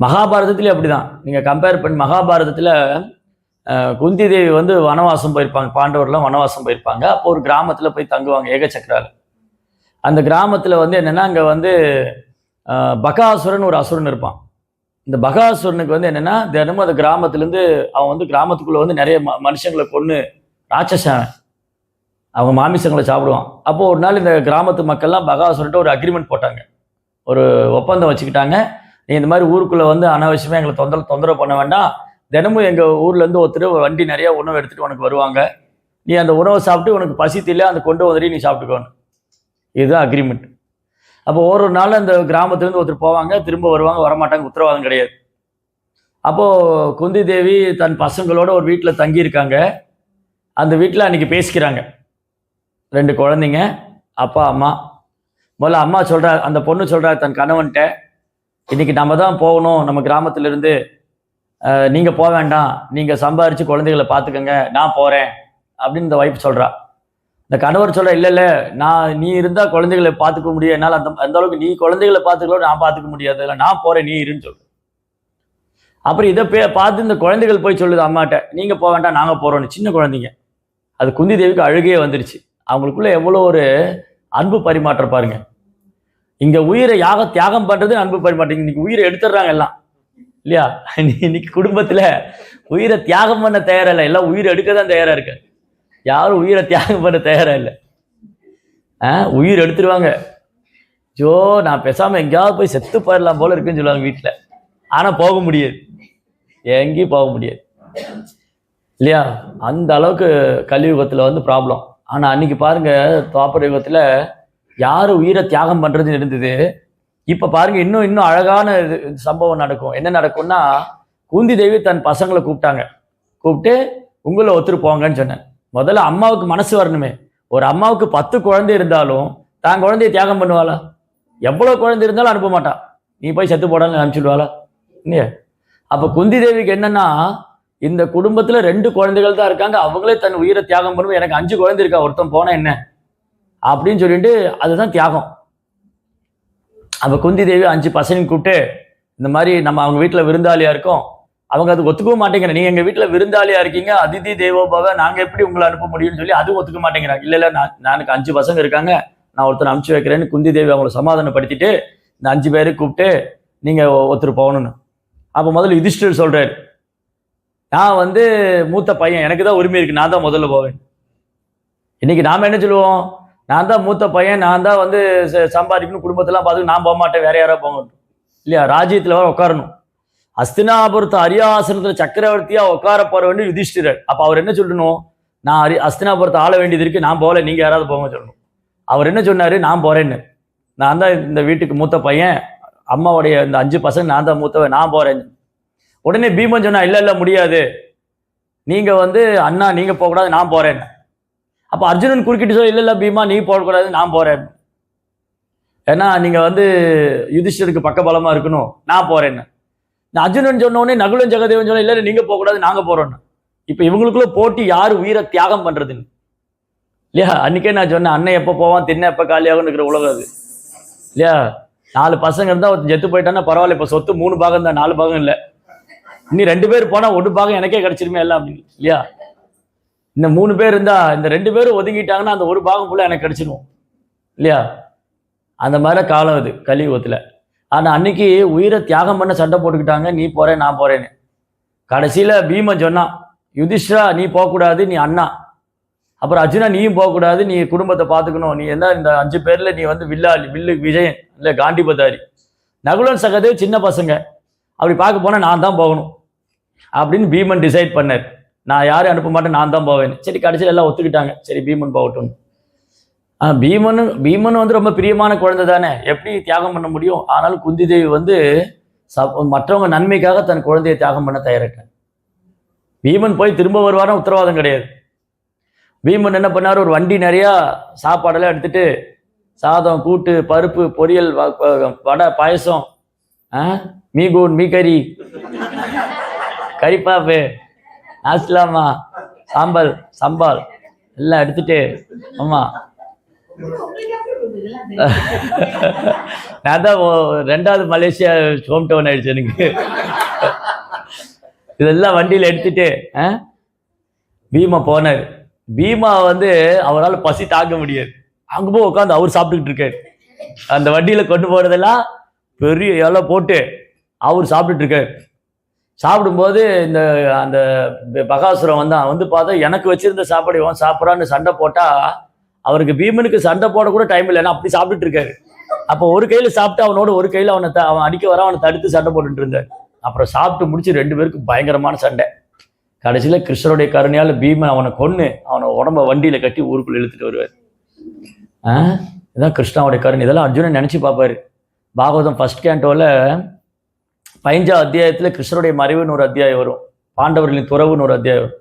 மகாபாரதத்திலே அப்படிதான். நீங்க கம்பேர் பண்ணி மகாபாரதத்துல குந்தி தேவி வந்து வனவாசம் போயிருப்பாங்க, பாண்டவர்லாம் வனவாசம் போயிருப்பாங்க. அப்போ ஒரு கிராமத்துல போய் தங்குவாங்க ஏகச்சக்கரால. அந்த கிராமத்துல வந்து என்னன்னா, அங்க வந்து பகாசுரன் ஒரு அசுரன் இருப்பான். இந்த பகாசுரனுக்கு வந்து என்னன்னா, தினமும் அந்த கிராமத்திலேருந்து அவன் வந்து கிராமத்துக்குள்ள வந்து நிறைய மனுஷங்களை கொன்று ராட்சசன், அவங்க மாமிசங்களை சாப்பிடுவான். அப்போ ஒரு நாள் இந்த கிராமத்து மக்கள்லாம் பகாசுரன்ட்டு ஒரு அக்ரிமெண்ட் போட்டாங்க, ஒரு ஒப்பந்தம் வச்சுக்கிட்டாங்க. நீ இந்த மாதிரி ஊருக்குள்ள வந்து அனாவசியமா எங்களை தொந்தரவு பண்ண வேண்டாம், தினமும் எங்க ஊர்ல இருந்து ஒருத்தர் வண்டி நிறைய உணவு எடுத்துட்டு உனக்கு வருவாங்க, நீ அந்த உணவை சாப்பிட்டு உனக்கு பசி தெரியல அந்த கொண்டு வந்துட்டு நீ சாப்பிட்டுக்கோன்னு. இதுதான் அக்ரிமெண்ட். அப்போ ஒரு நாள் அந்த கிராமத்துலேருந்து ஒருத்தர் போவாங்க, திரும்ப வருவாங்க, வரமாட்டாங்க, உத்தரவாதம் கிடையாது. அப்போ குந்தி தேவி தன் பசங்களோட ஒரு வீட்டில் தங்கி இருக்காங்க. அந்த வீட்டில் அன்னைக்கு பேசிக்கிறாங்க 2 குழந்தைங்க, அப்பா அம்மா. முதல்ல அம்மா சொல்றா, அந்த பொண்ணு சொல்றா தன் கணவன்கிட்ட, இன்னைக்கு நம்ம தான் போகணும் நம்ம கிராமத்திலிருந்து, நீங்க போக வேண்டாம், நீங்க சம்பாரிச்சு குழந்தைகளை பார்த்துக்கங்க, நான் போறேன் அப்படின்னு இந்த வைஃப் சொல்றா. இந்த கணவர் சொல்ற, இல்ல நீ இருந்தா குழந்தைகளை பார்த்துக்க முடியும், என்னால் அந்த அளவுக்கு நீ குழந்தைகளை பார்த்துக்கலாம், நான் பார்த்துக்க முடியாது, இல்லை நான் போறேன் நீ இருன்னு சொல்லு. அப்புறம் இதை பார்த்து இந்த குழந்தைகள் போய் சொல்லுது அம்மாட்ட, நீங்க போக வேண்டாம் நாங்க போறோம்னு. சின்ன குழந்தைங்க. அது குந்தி தேவிக்கு அழுகையே வந்துருச்சு. அவங்களுக்குள்ள எவ்வளோ ஒரு அன்பு பரிமாற்றம் பாருங்க. இங்க உயிரை தியாகம் பண்றது அன்பு பரிமாற்றம். இன்னைக்கு உயிரை எடுத்துடுறாங்க எல்லாம் இல்லையா? இன்னைக்கு குடும்பத்துல உயிரை தியாகம் பண்ண தயாரா இல்லை, எல்லாம் உயிரை எடுக்க தான் தயாரா இருக்கு. யாரும் உயிரை தியாகம் பண்ண தயாரா இல்லை. உயிர் எடுத்துருவாங்க. ஜோ நான் பேசாம எங்கேயாவது போய் செத்து போயிடலாம் போல இருக்குன்னு சொல்லுவாங்க வீட்டில். ஆனா போக முடியாது, எங்கேயும் போக முடியாது இல்லையா? அந்த அளவுக்கு கலியுகத்துல வந்து ப்ராப்ளம். ஆனா அன்னைக்கு பாருங்க, துவாபர யுகத்துல யாரு உயிரை தியாகம் பண்றதுன்னு இருந்தது. இப்ப பாருங்க, இன்னும் அழகான சம்பவம் நடக்கும். என்ன நடக்கும்னா, குந்தி தேவி தன் பசங்களை கூப்பிட்டு உங்களை ஒத்துரு போங்கன்னு சொன்னேன். முதல்ல அம்மாவுக்கு மனசு வரணுமே. ஒரு அம்மாவுக்கு 10 குழந்தை இருந்தாலும் தான் குழந்தைய தியாகம் பண்ணுவாளா? எவ்வளவு குழந்தை இருந்தாலும் அனுப்ப மாட்டா. நீ போய் செத்து போடான்னு அனுப்பிச்சுடுவாளா? இல்லையா? அப்ப குந்தி தேவிக்கு என்னன்னா, இந்த குடும்பத்துல 2 குழந்தைகள் தான் இருக்காங்க, அவங்களே தன் உயிரை தியாகம் பண்ணுவோம். எனக்கு 5 குழந்தை இருக்கா, ஒருத்தன் போனா என்ன அப்படின்னு சொல்லிட்டு அதுதான் தியாகம். அப்ப குந்தி தேவி 5 பசங்க கூப்பிட்டு, இந்த மாதிரி நம்ம அவங்க வீட்டுல விருந்தாளியா இருக்கோம், அவங்க அது ஒத்துக்கவும் மாட்டேங்கிறாங்க. நீங்க எங்க வீட்டுல விருந்தாளியா இருக்கீங்க, அதிதி தேவோபவ, நாங்க எப்படி உங்களை அனுப்ப முடியும்னு சொல்லி அதுவும் ஒத்துக்க மாட்டேங்கிறாங்க. இல்ல நான் எனக்கு 5 பசங்க இருக்காங்க, நான் ஒருத்தர் அனுப்பிச்சு வைக்கிறேன்னு குந்தி தேவி அவங்களை சமாதானப்படுத்திட்டு இந்த 5 பேரை கூப்பிட்டு நீங்கள் ஒருத்தர் போகணும்னு. அப்போ முதல்ல யுதிஷ்டர் சொல்கிறார், நான் வந்து மூத்த பையன், எனக்கு தான் உரிமை இருக்குது, நான் தான் முதல்ல போவேன். இன்னைக்கு நாம் என்ன சொல்லுவோம், நான் தான் மூத்த பையன், நான் தான் வந்து சம்பாதிக்கணும், குடும்பத்தெல்லாம் பார்த்து நான் போக மாட்டேன், வேற யாராவது போங்க இல்லையா? ராஜ்யத்தில் வர உட்காரணும். அஸ்தினாபுரத்து அரியாசனத்தில் சக்கரவர்த்தியாக உட்கார போற வேண்டிய யுதிஷ்டிரர். அப்போ அவர் என்ன சொல்லணும், நான் அஸ்தினாபுரத்தை ஆள வேண்டியது இருக்கு, நான் போகல, நீங்கள் யாராவது போங்க சொல்லணும். அவர் என்ன சொன்னார், நான் போகிறேன்னு, நான் தான் இந்த வீட்டுக்கு மூத்த பையன், அம்மாவுடைய இந்த 5 பசங்க நான் தான் மூத்தவன், நான் போகிறேன்னு. உடனே பீமன் சொன்னா, இல்லை முடியாது, நீங்கள் வந்து அண்ணா நீங்கள் போகக்கூடாது, நான் போகிறேன்னு. அப்போ அர்ஜுனன் குறுக்கிட்டு சொல்லி, இல்லை பீமா நீ போகக்கூடாது, நான் போகிறேன், ஏன்னா நீங்கள் வந்து யுதிஷ்டருக்கு பக்கபலமாக இருக்கணும், நான் போகிறேன்னு. அர்ஜுனன் சொன்ன உடனே நகுலன் ஜெகதேவன் சொன்ன, இல்லை நீங்கள் போகக்கூடாது, நாங்கள் போகிறோன்னு. இப்போ இவங்களுக்குள்ள போட்டி யார் உயிரை தியாகம் பண்ணுறதுன்னு இல்லையா? அன்றைக்கே நான் சொன்னேன், அண்ணன் எப்போ போவான் தின்ன எப்போ காலியாகும்னு இருக்கிற உலகம் அது இல்லையா? 4 பசங்க இருந்தால் ஒருத்தர் செத்து போயிட்டான்னா பரவாயில்ல, இப்போ சொத்து 3 பாகம் தான், 4 பாகம் இல்லை. இன்னும் 2 பேர் போனால் 1 பாகம் எனக்கே கிடைச்சிருமே எல்லாம் அப்படின்னு இல்லையா? இந்த 3 பேர் இருந்தால் இந்த 2 பேரும் ஒதுங்கிட்டாங்கன்னா அந்த 1 பாகம் ஃபுல்லாக எனக்கு கிடைச்சிடும் இல்லையா? அந்த மாதிரி காலம் இது கலியுகத்தில். ஆனால் அன்னைக்கு உயிரை தியாகம் பண்ண சண்டை போட்டுக்கிட்டாங்க, நீ போகிறேன் நான் போகிறேன்னு. கடைசியில் பீமன் சொன்னான், யுதிஷ்டா நீ போகக்கூடாது, நீ அண்ணா. அப்புறம் அர்ஜுனா நீயும் போகக்கூடாது, நீ குடும்பத்தை பார்த்துக்கணும், நீ என்ன இந்த 5 பேரில் நீ வந்து வில்லு விஜயன் இல்லை காண்டிபதாரி. நகுலன் சகதேவ் சின்ன பசங்க, அப்படி பார்க்க போனால் நான் தான் போகணும் அப்படின்னு பீமன் டிசைட் பண்ணார். நான் யாரும் அனுப்ப மாட்டேன், நான் தான் போவேன். சரி, கடைசியில் எல்லாம் ஒத்துக்கிட்டாங்க, சரி பீமன் போகட்டும். பீமன் வந்து ரொம்ப பிரியமான குழந்தை தானே, எப்படி தியாகம் பண்ண முடியும்? ஆனாலும் குந்தி தேவி வந்து மற்றவங்க நன்மைக்காக தன் குழந்தையை தியாகம் பண்ண தயாரிட்டார். பீமன் போய் திரும்ப வருவான உத்தரவாதம் கிடையாது. பீமன் என்ன பண்ணார், ஒரு வண்டி நிறையா சாப்பாடெல்லாம் எடுத்துட்டு, சாதம் கூட்டு பருப்பு பொரியல் வடை பாயசம் மீகூன் மீகறி கறிப்பாப்பு நாஸ்லாமா சம்பால் எல்லாம் எடுத்துட்டு, ஆமா நான் தான் 2வது மலேசியா ஹோம் டவுன் ஆயிடுச்சு எனக்கு. இதெல்லாம் வண்டியில் எடுத்துட்டு பீமா போனார். பீமா வந்து அவரால் பசி தாங்க முடியாது, அங்கே போய் உட்காந்து அவர் சாப்பிட்டுக்கிட்டு இருக்காரு. அந்த வண்டியில் கொண்டு போகிறதெல்லாம் பெரிய இலை போட்டு அவர் சாப்பிட்டுட்டு இருக்காரு. சாப்பிடும்போது இந்த அந்த பகாசுரம் வந்து பார்த்தா எனக்கு வச்சிருந்த சாப்பாடு இவன் சாப்பிட்றான்னு சண்டை போட்டால் அவருக்கு பீமனுக்கு சண்டை போட கூட டைம் இல்லைன்னா அப்படி சாப்பிட்டுட்டு இருக்காரு. அப்போ ஒரு கையில் சாப்பிட்டு அவனோட ஒரு கையில் அவன் அடிக்க வர அவனை தடுத்து சண்டை போட்டுட்டு இருந்தார். அப்புறம் சாப்பிட்டு முடிச்சு 2 பேருக்கும் பயங்கரமான சண்டை. கடைசியில் கிருஷ்ணருடைய கருணையால் பீமன் அவனை கொன்று அவனை உடம்ப வண்டியில் கட்டி ஊருக்குள்ள இழுத்துட்டு வருவார். இதுதான் கிருஷ்ணாவுடைய கருணை. இதெல்லாம் அர்ஜுனன் நினச்சி பார்ப்பாரு. பாகவதம் 1st கேண்டோவில் 15ஆம் அத்தியாயத்தில் கிருஷ்ணருடைய மறைவுன்னு ஒரு அத்தியாயம் வரும், பாண்டவர்களின் துறவுன்னு ஒரு அத்தியாயம் வரும்.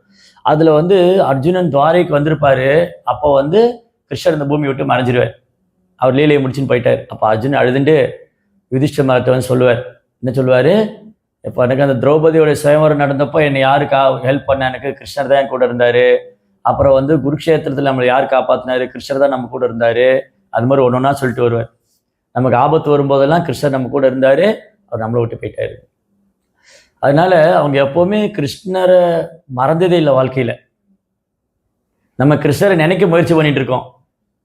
அதில் வந்து அர்ஜுனன் துவாரைக்கு வந்திருப்பாரு. அப்போ வந்து கிருஷ்ணர் இந்த பூமி விட்டு மறைஞ்சிருவார், அவர் லீலையை முடிச்சுன்னு போயிட்டார். அப்போ அர்ஜுனன் அழுதுண்டு யுதிஷ்டர் மரத்தை வந்து சொல்லுவார். என்ன சொல்லுவார், இப்போ எனக்கு அந்த திரௌபதியோட சுயவரம் நடந்தப்போ என்னை யாருக்கா ஹெல்ப் பண்ண, எனக்கு கிருஷ்ணர் தான் என் கூட இருந்தார். அப்புறம் வந்து குருக்ஷேத்திரத்தில் நம்மளை யார் காப்பாற்றினாரு, கிருஷ்ணர் தான் நம்ம கூட இருந்தார். அது மாதிரி ஒன்று ஒன்றா சொல்லிட்டு வருவார். நமக்கு ஆபத்து வரும்போதெல்லாம் கிருஷ்ணர் நம்ம கூட இருந்தார், அவர் நம்மளை விட்டு போயிட்டாரு. அதனால அவங்க எப்போவுமே கிருஷ்ணரை மறந்ததே இல்லை வாழ்க்கையில். நம்ம கிருஷ்ணரை நினைக்க முயற்சி பண்ணிட்டு இருக்கோம்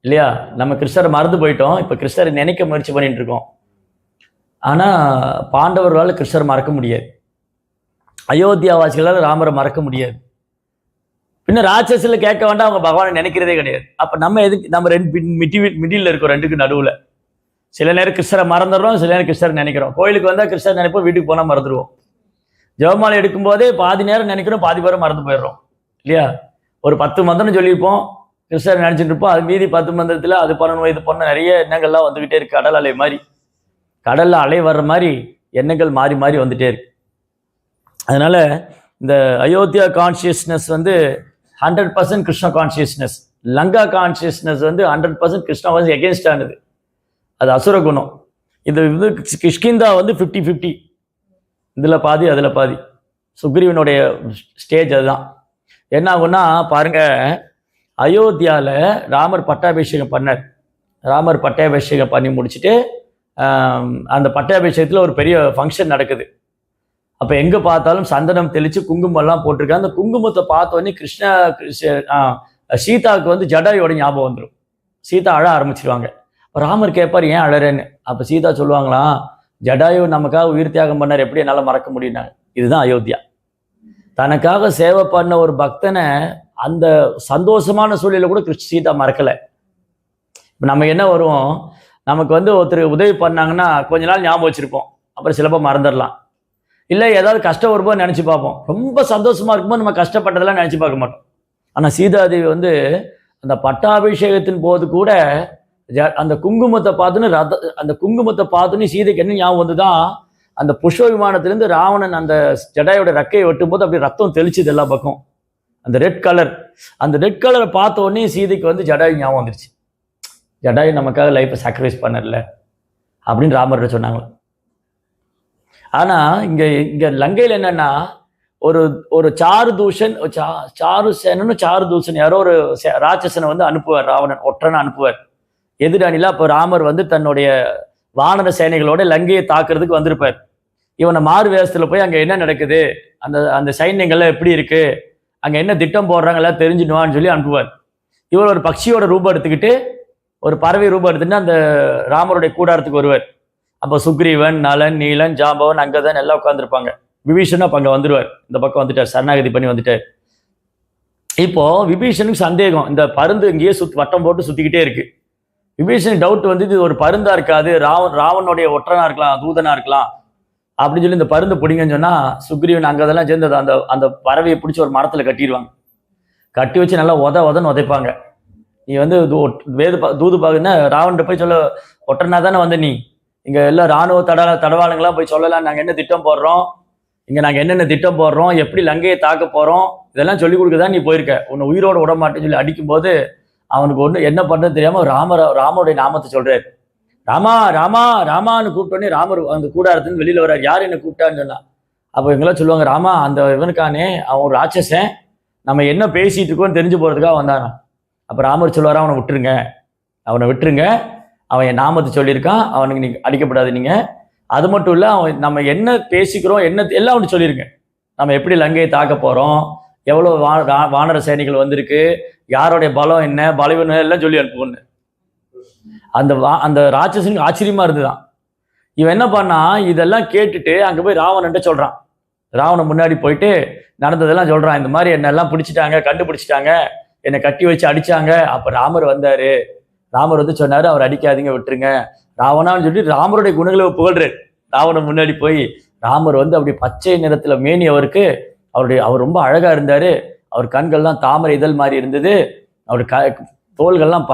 இல்லையா? நம்ம கிருஷ்ணரை மறந்து போயிட்டோம், இப்போ கிருஷ்ணரை நினைக்க முயற்சி பண்ணிட்டு இருக்கோம். ஆனால் பாண்டவர்களால் கிருஷ்ணரை மறக்க முடியாது, அயோத்தியாவாசிகளால் ராமரை மறக்க முடியாது. பின்ன ராட்சசில் கேட்க வேண்டாம், அவங்க பகவானை நினைக்கிறதே கிடையாது. அப்போ நம்ம எதுக்கு, நம்ம 2 மிடில் இருக்கோம், 2க்கு நடுவில். சில நேரம் கிருஷ்ணரை மறந்துடுறோம், சில நேரம் கிருஷ்ணரை நினைக்கிறோம். கோயிலுக்கு வந்தால் கிருஷ்ணர் நினைப்போம், வீட்டுக்கு போனால் மறந்துடுவோம். ஜெபமாலை எடுக்கும்போதே பாதி நேரம் நினைக்கிறோம், பாதி பேரை மறந்து போயிடுறோம் இல்லையா? ஒரு 10 மந்திரம் சொல்லியிருப்போம், கிருஷ்ணர் நினச்சிட்டு இருப்போம். அது மீதி 10 மந்திரத்தில் அது பண்ணணும் இது பண்ண நிறைய எண்ணங்கள்லாம் வந்துக்கிட்டே இருக்கு. கடல் அலை மாதிரி, கடலில் அலை வர்ற மாதிரி எண்ணங்கள் மாறி மாறி வந்துட்டே இருக்கு. அதனால இந்த அயோத்தியா கான்சியஸ்னஸ் வந்து 100% கிருஷ்ண கான்சியஸ்னஸ். லங்கா கான்சியஸ்னஸ் வந்து 100% கிருஷ்ணா வந்து எகென்ஸ்ட் ஆனது, அது அசுர குணம். இது கிஷ்கிந்தா வந்து 50-50, இதில் பாதி அதில் பாதி. சுக்ரீவனுடைய ஸ்டேஜ் அதுதான். என்ன ஆகுன்னா பாருங்க, அயோத்தியாவில் ராமர் பட்டாபிஷேகம் பண்ணார். ராமர் பட்டாபிஷேகம் பண்ணி முடிச்சுட்டு அந்த பட்டாபிஷேகத்தில் ஒரு பெரிய ஃபங்க்ஷன் நடக்குது. அப்போ எங்கே பார்த்தாலும் சந்தனம் தெளித்து குங்குமம்லாம் போட்டிருக்காங்க. அந்த குங்குமத்தை பார்த்தோன்னே சீதாவுக்கு வந்து ஜடாயோட ஞாபகம் வந்துடும். சீதா அழ ஆரம்பிச்சிருவாங்க. ராமர் கேட்பார், ஏன் அழறேன்னு. அப்போ சீதா சொல்லுவாங்களாம், ஜடாயு நமக்காக உயிர் தியாகம் பண்ணார், எப்படி என்னால் மறக்க முடியும்னாங்க. இதுதான் அயோத்தியா. தனக்காக சேவை பண்ண ஒரு பக்தனை அந்த சந்தோஷமான சூழலில் கூட சீதா மறக்கலை. இப்போ நம்ம என்ன வருவோம், நமக்கு வந்து ஒருத்தர் உதவி பண்ணாங்கன்னா கொஞ்ச நாள் ஞாபகம் வச்சுருப்போம், அப்புறம் சிலப்போ மறந்துடலாம். இல்லை ஏதாவது கஷ்டம் வரும்போது நினச்சி பார்ப்போம். ரொம்ப சந்தோஷமாக இருக்கும்போது நம்ம கஷ்டப்பட்டதெல்லாம் நினச்சி பார்க்க மாட்டோம். ஆனால் சீதாதேவி வந்து அந்த பட்டாபிஷேகத்தின் போது கூட அந்த குங்குமத்தை பார்த்துன்னு அந்த குங்குமத்தை பார்த்துன்னு சீதைக்கு என்ன ஞாபகம் வந்து தான், அந்த புஷ்ப விமானத்திலேருந்து ராவணன் அந்த ஜடாயோட ரெக்கையை வெட்டும் போது அப்படி ரத்தம் தெளிச்சுது எல்லா பக்கம். அந்த ரெட் கலர், அந்த ரெட் கலரை பார்த்த உடனே சீதைக்கு வந்து ஜடாயு ஞாபகம் வந்துருச்சு. ஜடாயு நமக்காக லைஃப்பை சாக்ரிஃபைஸ் பண்ணல அப்படின்னு ராமர்கிட்ட சொன்னாங்க. ஆனால் இங்கே லங்கையில் என்னன்னா, ஒரு சாருதூஷன் சாருதூஷன் யாரோ ஒரு ராட்சசனை வந்து அனுப்புவார். ராவணன் ஒற்றனை அனுப்புவார் எதிரணியில். அப்போ ராமர் வந்து தன்னுடைய வானர சேனைகளோட லங்கையை தாக்குறதுக்கு வந்திருப்பார். இவனை மாறு வேஷத்தில் போய் அங்கே என்ன நடக்குது, அந்த சைன்யங்கள்லாம் எப்படி இருக்கு, அங்கே என்ன திட்டம் போடுறாங்க எல்லாம் தெரிஞ்சுடுவான்னு சொல்லி அனுப்புவார். இவர் ஒரு பக்ஷியோட ரூபம் எடுத்துக்கிட்டு, ஒரு பறவை ரூபம் எடுத்துட்டு அந்த ராமருடைய கூடாரத்துக்கு வருவார். அப்போ சுக்ரீவன், நலன், நீலன், ஜாம்பவன், அங்கதான் எல்லாம் உட்காந்துருப்பாங்க. விபீஷனும் அப்போ அங்கே வந்துடுவார். இந்த பக்கம் வந்துட்டார், சரணாகதி பண்ணி வந்துட்டார். இப்போ விபீஷனுக்கு சந்தேகம், இந்த பருந்து இங்கேயே வட்டம் போட்டு சுத்திக்கிட்டே இருக்கு. விபீஷனுக்கு டவுட் வந்து இது ஒரு பருந்தா இருக்காது, ராவனுடைய ஒற்றனா இருக்கலாம், தூதனா இருக்கலாம் அப்படின்னு சொல்லி இந்த பருந்து பிடிங்கன்னு சொன்னா, சுக்ரீவன் அங்கதெல்லாம் சேர்ந்து அந்த பறவையை பிடிச்சி ஒரு மரத்துல கட்டிடுவாங்க. கட்டி வச்சு நல்லா உதன்னு உதைப்பாங்க. நீ வந்து தூது பாக்குன்னா ராவன்கிட்ட போய் சொல்ல, ஒற்றனா தானே வந்து நீ இங்க எல்லாம் ராணுவ தடவாளங்களாம் போய் சொல்லலாம், நாங்க என்ன திட்டம் போடுறோம், இங்க நாங்க என்னென்ன திட்டம் போடுறோம், எப்படி லங்கையை தாக்க போறோம், இதெல்லாம் சொல்லிக் கொடுக்கதான் நீ போயிருக்க, உன்னை உயிரோட விட மாட்டேன்னு சொல்லி அடிக்கும் போது அவனுக்கு ஒண்ணு என்ன பண்றது தெரியாம ராமருடைய நாமத்தை சொல்றாரு. ராமா ராமா ராமான்னு கூப்பிட்டோன்னே ராமர் அந்த கூடாரத்துன்னு வெளியில வர்றாரு. யார் என்ன கூப்பிட்டான்னு சொன்னா, அப்போ இவங்களாம் சொல்லுவாங்க, ராமா அந்த இவனுக்கானே அவன் ஒரு ராட்சசன், நம்ம என்ன பேசிட்டு இருக்கோம்னு தெரிஞ்சு போறதுக்காக வந்தானா. அப்ப ராமர் சொல்லுவாரா, அவனை விட்டுருங்க, அவன் என் நாமத்தை சொல்லியிருக்கான், அவனுக்கு நீங்க அடிக்கப்படாது. நீங்க அது மட்டும் இல்ல, அவன் நம்ம என்ன பேசிக்கிறோம் என்ன எல்லாம் அவனுக்கு சொல்லிருங்க. நம்ம எப்படி லங்கையை தாக்க போறோம், எவ்வளவு வானர சேனைகள் வந்திருக்கு, யாருடைய பலம் என்ன பலவீனம் எல்லாம் சொல்லி அனுப்புன்னு. அந்த ராட்சசனுக்கு ஆச்சரியமா இருந்துதான். இவன் என்ன பண்ணா, இதெல்லாம் கேட்டுட்டு அங்க போய் ராவணன்ட்ட சொல்றான். ராவணன் முன்னாடி போயிட்டு நடந்ததெல்லாம் சொல்றான். இந்த மாதிரி என்ன எல்லாம் பிடிச்சிட்டாங்க, கண்டுபிடிச்சிட்டாங்க, என்னை கட்டி வச்சு அடிச்சாங்க. அப்ப ராமர் வந்தாரு. ராமர் வந்து சொன்னாரு, அவர் அடிக்காதீங்க, விட்டுருங்க ராவணான்னு சொல்லி ராமருடைய குணங்களை புகழ்றாரு. ராவணன் முன்னாடி போய் ராமர் வந்து அப்படி பச்சை நிறத்துல மேனி அவருக்கு, அவர் ரொம்ப அழகா இருந்தாரு, அவர் கண்கள்லாம் தாமரை இதழ் மாதிரி இருந்தது, அவருடைய தோள்கள்லாம்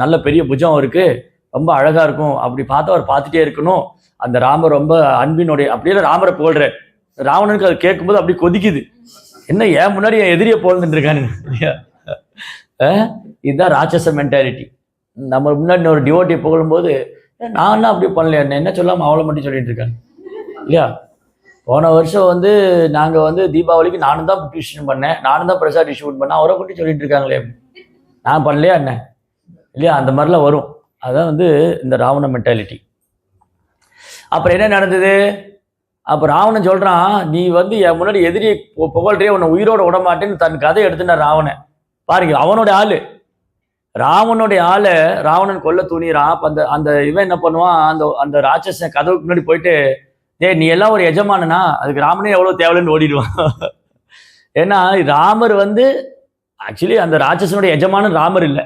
நல்ல பெரிய புஜம் அவருக்கு, ரொம்ப அழகா இருக்கும், அப்படி பார்த்து அவர் பார்த்துட்டே இருக்கணும். அந்த ராமர் ரொம்ப அன்பினுடைய அப்படியே ராமரை புகழ்றாரு. ராவணனுக்கு அது கேட்கும்போது அப்படி கொதிக்குது, என்ன ஏன் முன்னாடி என் எதிரியை புகழ்ந்துட்டு இருக்கான்னு. இதுதான் ராட்சச மென்டாலிட்டி. நம்ம முன்னாடி ஒரு டிவோட்டியை புகழும்போது, நான் அப்படி பண்ணலையா, என்ன சொல்லாம அவளை மட்டும் சொல்லிட்டு இருக்காங்க இல்லையா. போன வருஷம் வந்து நாங்கள் வந்து தீபாவளிக்கு நானும் தான் டிஸ்ட்ரிபியூஷன் பண்ணேன், நானும் தான் பிரசாத் டிஸ்ட்ரிபியூட் பண்ணேன், அவரை மட்டும் சொல்லிட்டு இருக்காங்களே, நான் பண்ணலையா என்ன இல்லையா. அந்த மாதிரிலாம் வரும். அதான் வந்து இந்த ராவண மென்டாலிட்டி. அப்புறம் என்ன நடந்தது, அப்போ ராவணன் சொல்றான், நீ வந்து என் முன்னாடி எதிரியை புகழ்றே, உன்னை உயிரோட விட மாட்டேன்னு தன் கதை எடுத்துனா ராவணன். பாருங்க, அவனோட ஆளு, ராவனுடைய ஆளை ராவணன் கொல்ல துணிறான். அப்ப அந்த இவன் என்ன பண்ணுவான், அந்த ராட்சசன் கதவுக்கு முன்னாடி போயிட்டு, நீ எல்லாம் ஒரு எஜமானனா, அதுக்கு ராமனே எவ்வளவு தேவைன்னு ஓடிடுவான். ஏன்னா ராமர் வந்து ஆக்சுவலி அந்த ராட்சசனுடைய எஜமானன் ராமர் இல்லை.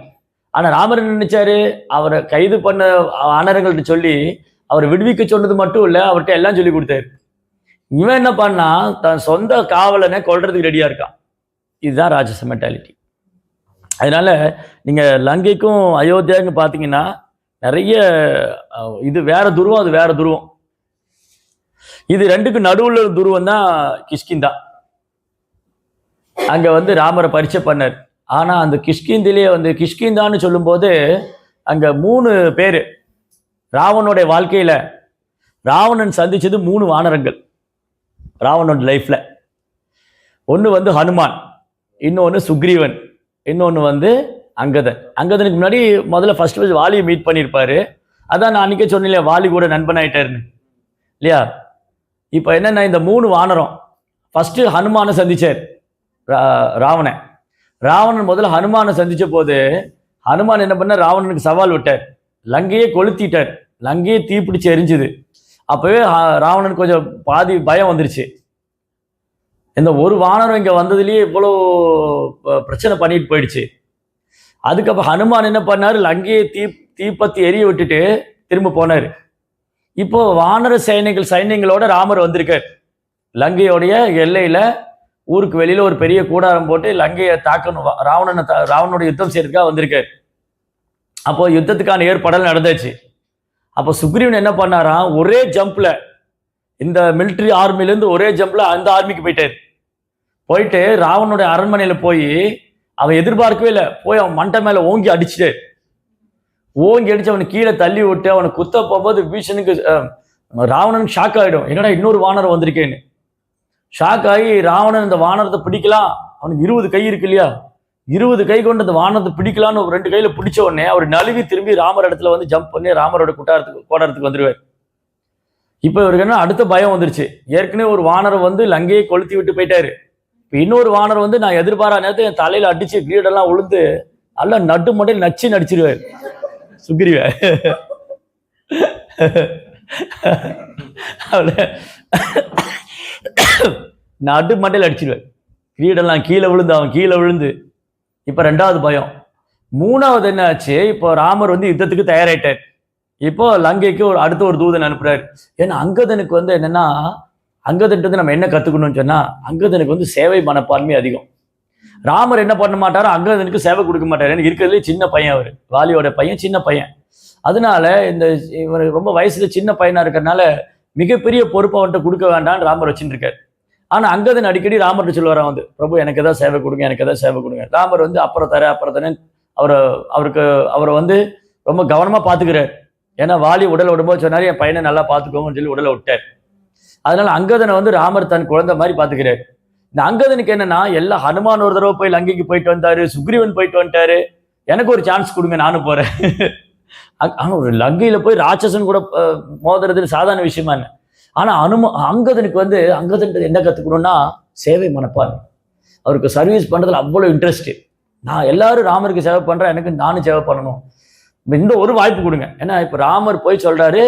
ஆனா ராமர் என்ன நினைச்சாரு, அவரை கைது பண்ண வானரங்கள்ட்ட சொல்லி அவரை விடுவிக்க சொன்னது மட்டும் இல்லை, அவர்கிட்ட எல்லாம் சொல்லி கொடுத்தாரு. இவன் என்ன பண்ணா, தன் சொந்த காவலனை கொல்றதுக்கு ரெடியா இருக்கான். இதுதான் ராட்சச மென்டாலிட்டி. அதனால நீங்க லங்கைக்கும் அயோத்தியாவுக்கும் பார்த்தீங்கன்னா நிறைய இது வேற துருவம், அது வேற துருவம். இது ரெண்டுக்கு நடுவுள்ள துருவம் தான் கிஷ்கிந்தா. அங்க வந்து ராமரை பரிச்சை பண்ணார். ஆனா அந்த கிஷ்கிந்திலேயே வந்து கிஷ்கிந்தான்னு சொல்லும் போது அங்க 3 பேரு. ராவனுடைய வாழ்க்கையில ராவணன் சந்திச்சது 3 வானரங்கள் ராவனோட லைஃப்ல. ஒன்று வந்து ஹனுமான், இன்னொன்று சுக்ரீவன், இன்னொன்று வந்து அங்கதன். அங்கதனுக்கு முன்னாடி முதல்ல ஃபர்ஸ்ட் வாலியை மீட் பண்ணியிருப்பாரு. அதான் நான் அன்றைக்கே சொன்னேன் இல்லையா, வாலி கூட நண்பன் ஆயிட்டாருன்னு இல்லையா. இப்போ என்னென்ன, இந்த 3 வானரம் ஃபர்ஸ்ட் ஹனுமானை சந்திச்சார் ராவணன். ராவணன் முதல்ல ஹனுமானை சந்திச்ச போது ஹனுமான் என்ன பண்ண, ராவணனுக்கு சவால் விட்டார், லங்கையே கொளுத்திட்டார், லங்கையே தீப்பிடிச்சு எரிஞ்சுது. அப்பவே ராவணனுக்கு கொஞ்சம் பாதி பயம் வந்துருச்சு. இந்த ஒரு வானரம் இங்க வந்ததுலயே இவ்வளோ பிரச்சனை பண்ணிட்டு போயிடுச்சு. அதுக்கப்புறம் ஹனுமான் என்ன பண்ணாரு, லங்கையை தீப்பத்தி எரிய விட்டுட்டு திரும்ப போனாரு. இப்போ வானர சைன்யங்களோட ராமர் வந்திருக்கார். லங்கையோடைய எல்லையில ஊருக்கு வெளியில ஒரு பெரிய கூடாரம் போட்டு லங்கையை தாக்கணும், ராவணனோட யுத்தம் செய்யறதுக்காக வந்திருக்காரு. அப்போ யுத்தத்துக்கான ஏற்பாடுகள் நடந்துச்சு. அப்போ சுக்ரீவன் என்ன பண்ணாராம், ஒரே ஜம்ப்ல இந்த மிலிட்டரி ஆர்மிலேருந்து ஒரே ஜம்ப்ல அந்த ஆர்மிக்கு போயிட்டு ராவனுடைய அரண்மனையில போய் அவன் எதிர்பார்க்கவே இல்லை, போய் அவன் மண்டை மேல ஓங்கி அடிச்சு அவனை கீழே தள்ளி விட்டு அவனை குத்த போகும்போது பீஷனுக்கு ராவணனுக்கு ஷாக் ஆகிடும், என்னடா இன்னொரு வானரம் வந்திருக்கேன்னு ஷாக் ஆகி ராவணன் இந்த வானரத்தை பிடிக்கலாம், அவனுக்கு 20 கை இருக்கு இல்லையா, 20 கை கொண்டு அந்த வானரத்தை பிடிக்கலான்னு 2 கையில பிடிச்ச உடனே அவர் நழுவி திரும்பி ராமர் இடத்துல வந்து ஜம்ப் பண்ணி ராமரோட கோடாரத்துக்கு வந்துருவார். இப்போ இவருக்கு என்ன அடுத்த பயம் வந்துருச்சு, ஏற்கனவே ஒரு வானரம் வந்து லங்கையை கொளுத்தி விட்டு போயிட்டாரு, இப்போ இன்னொரு வானரம் வந்து நான் எதிர்பாரா நேரத்தை என் தலையில அடிச்சு கிரீடெல்லாம் உளுந்து நல்லா நட்டு மண்டையில் நச்சு நடிச்சிருவார் சுக்ரீவ. நடு மண்டையில் அடிச்சிருவார், கிரீடெல்லாம் கீழே விழுந்து. இப்போ 2வது பயம். 3வது என்ன ஆச்சு, இப்போ ராமர் வந்து யுத்தத்துக்கு தயாராயிட்டார். இப்போ லங்கைக்கு அடுத்த ஒரு தூதன் அனுப்புறாரு. ஏன்னா அங்கதனுக்கு வந்து என்னன்னா, அங்கதன்ட்டு நம்ம என்ன கத்துக்கணும்னு சொன்னா, அங்கதனுக்கு வந்து சேவை மனப்பான்மை அதிகம். ராமர் என்ன பண்ண மாட்டாரோ அங்கதனுக்கு சேவை கொடுக்க மாட்டார், ஏன்னா இருக்கிறதுலே சின்ன பையன், அவர் வாலியோட பையன், சின்ன பையன். அதனால இவர் ரொம்ப வயசுல சின்ன பையனா இருக்கிறதுனால மிகப்பெரிய பொறுப்பை அவன்கிட்ட கொடுக்க வேண்டாம்னு ராமர் வச்சுட்டு இருக்காரு. ஆனா அங்கதன் அடிக்கடி ராமர்கிட்ட சொல்லுவாராம் வந்து, பிரபு எனக்கு ஏதாவது சேவை கொடுங்க, எனக்கு ஏதாவது சேவை கொடுங்க. ராமர் வந்து அப்புறம் தரேன் அவரை வந்து ரொம்ப கவனமா பாத்துக்கிறார். ஏன்னா வாலி உடலை விடும்போது சொன்னாரு, என் பையனை நல்லா பாத்துக்கோங்கன்னு சொல்லி உடலை விட்டார். அதனால அங்கதனை வந்து ராமர் தன் குழந்தை மாதிரி பாத்துக்கிறார். இந்த அங்கதனுக்கு என்னன்னா, எல்லாம் ஹனுமான் ஒரு தடவை போய் லங்கைக்கு போயிட்டு வந்தாரு, சுக்ரீவன் போயிட்டு வந்துட்டாரு, எனக்கு ஒரு சான்ஸ் கொடுங்க, நானும் போறேன். ஆனா ஒரு லங்கையில போய் ராட்சசன் கூட மோதுறதுன்னு சாதாரண விஷயமா என்ன. ஆனா அங்கதனுக்கு வந்து அங்கதன் என்ன கத்துக்கணும்னா சேவை மனப்பான்மை. அவருக்கு சர்வீஸ் பண்றதுல அவ்வளவு இன்ட்ரெஸ்ட். நான் எல்லாரும் ராமருக்கு சேவை பண்றேன், எனக்கு நானும் சேவை பண்ணணும், இந்த ஒரு வாய்ப்பு கொடுங்க. ஏன்னா இப்ப ராமர் போய் சொல்றாரு,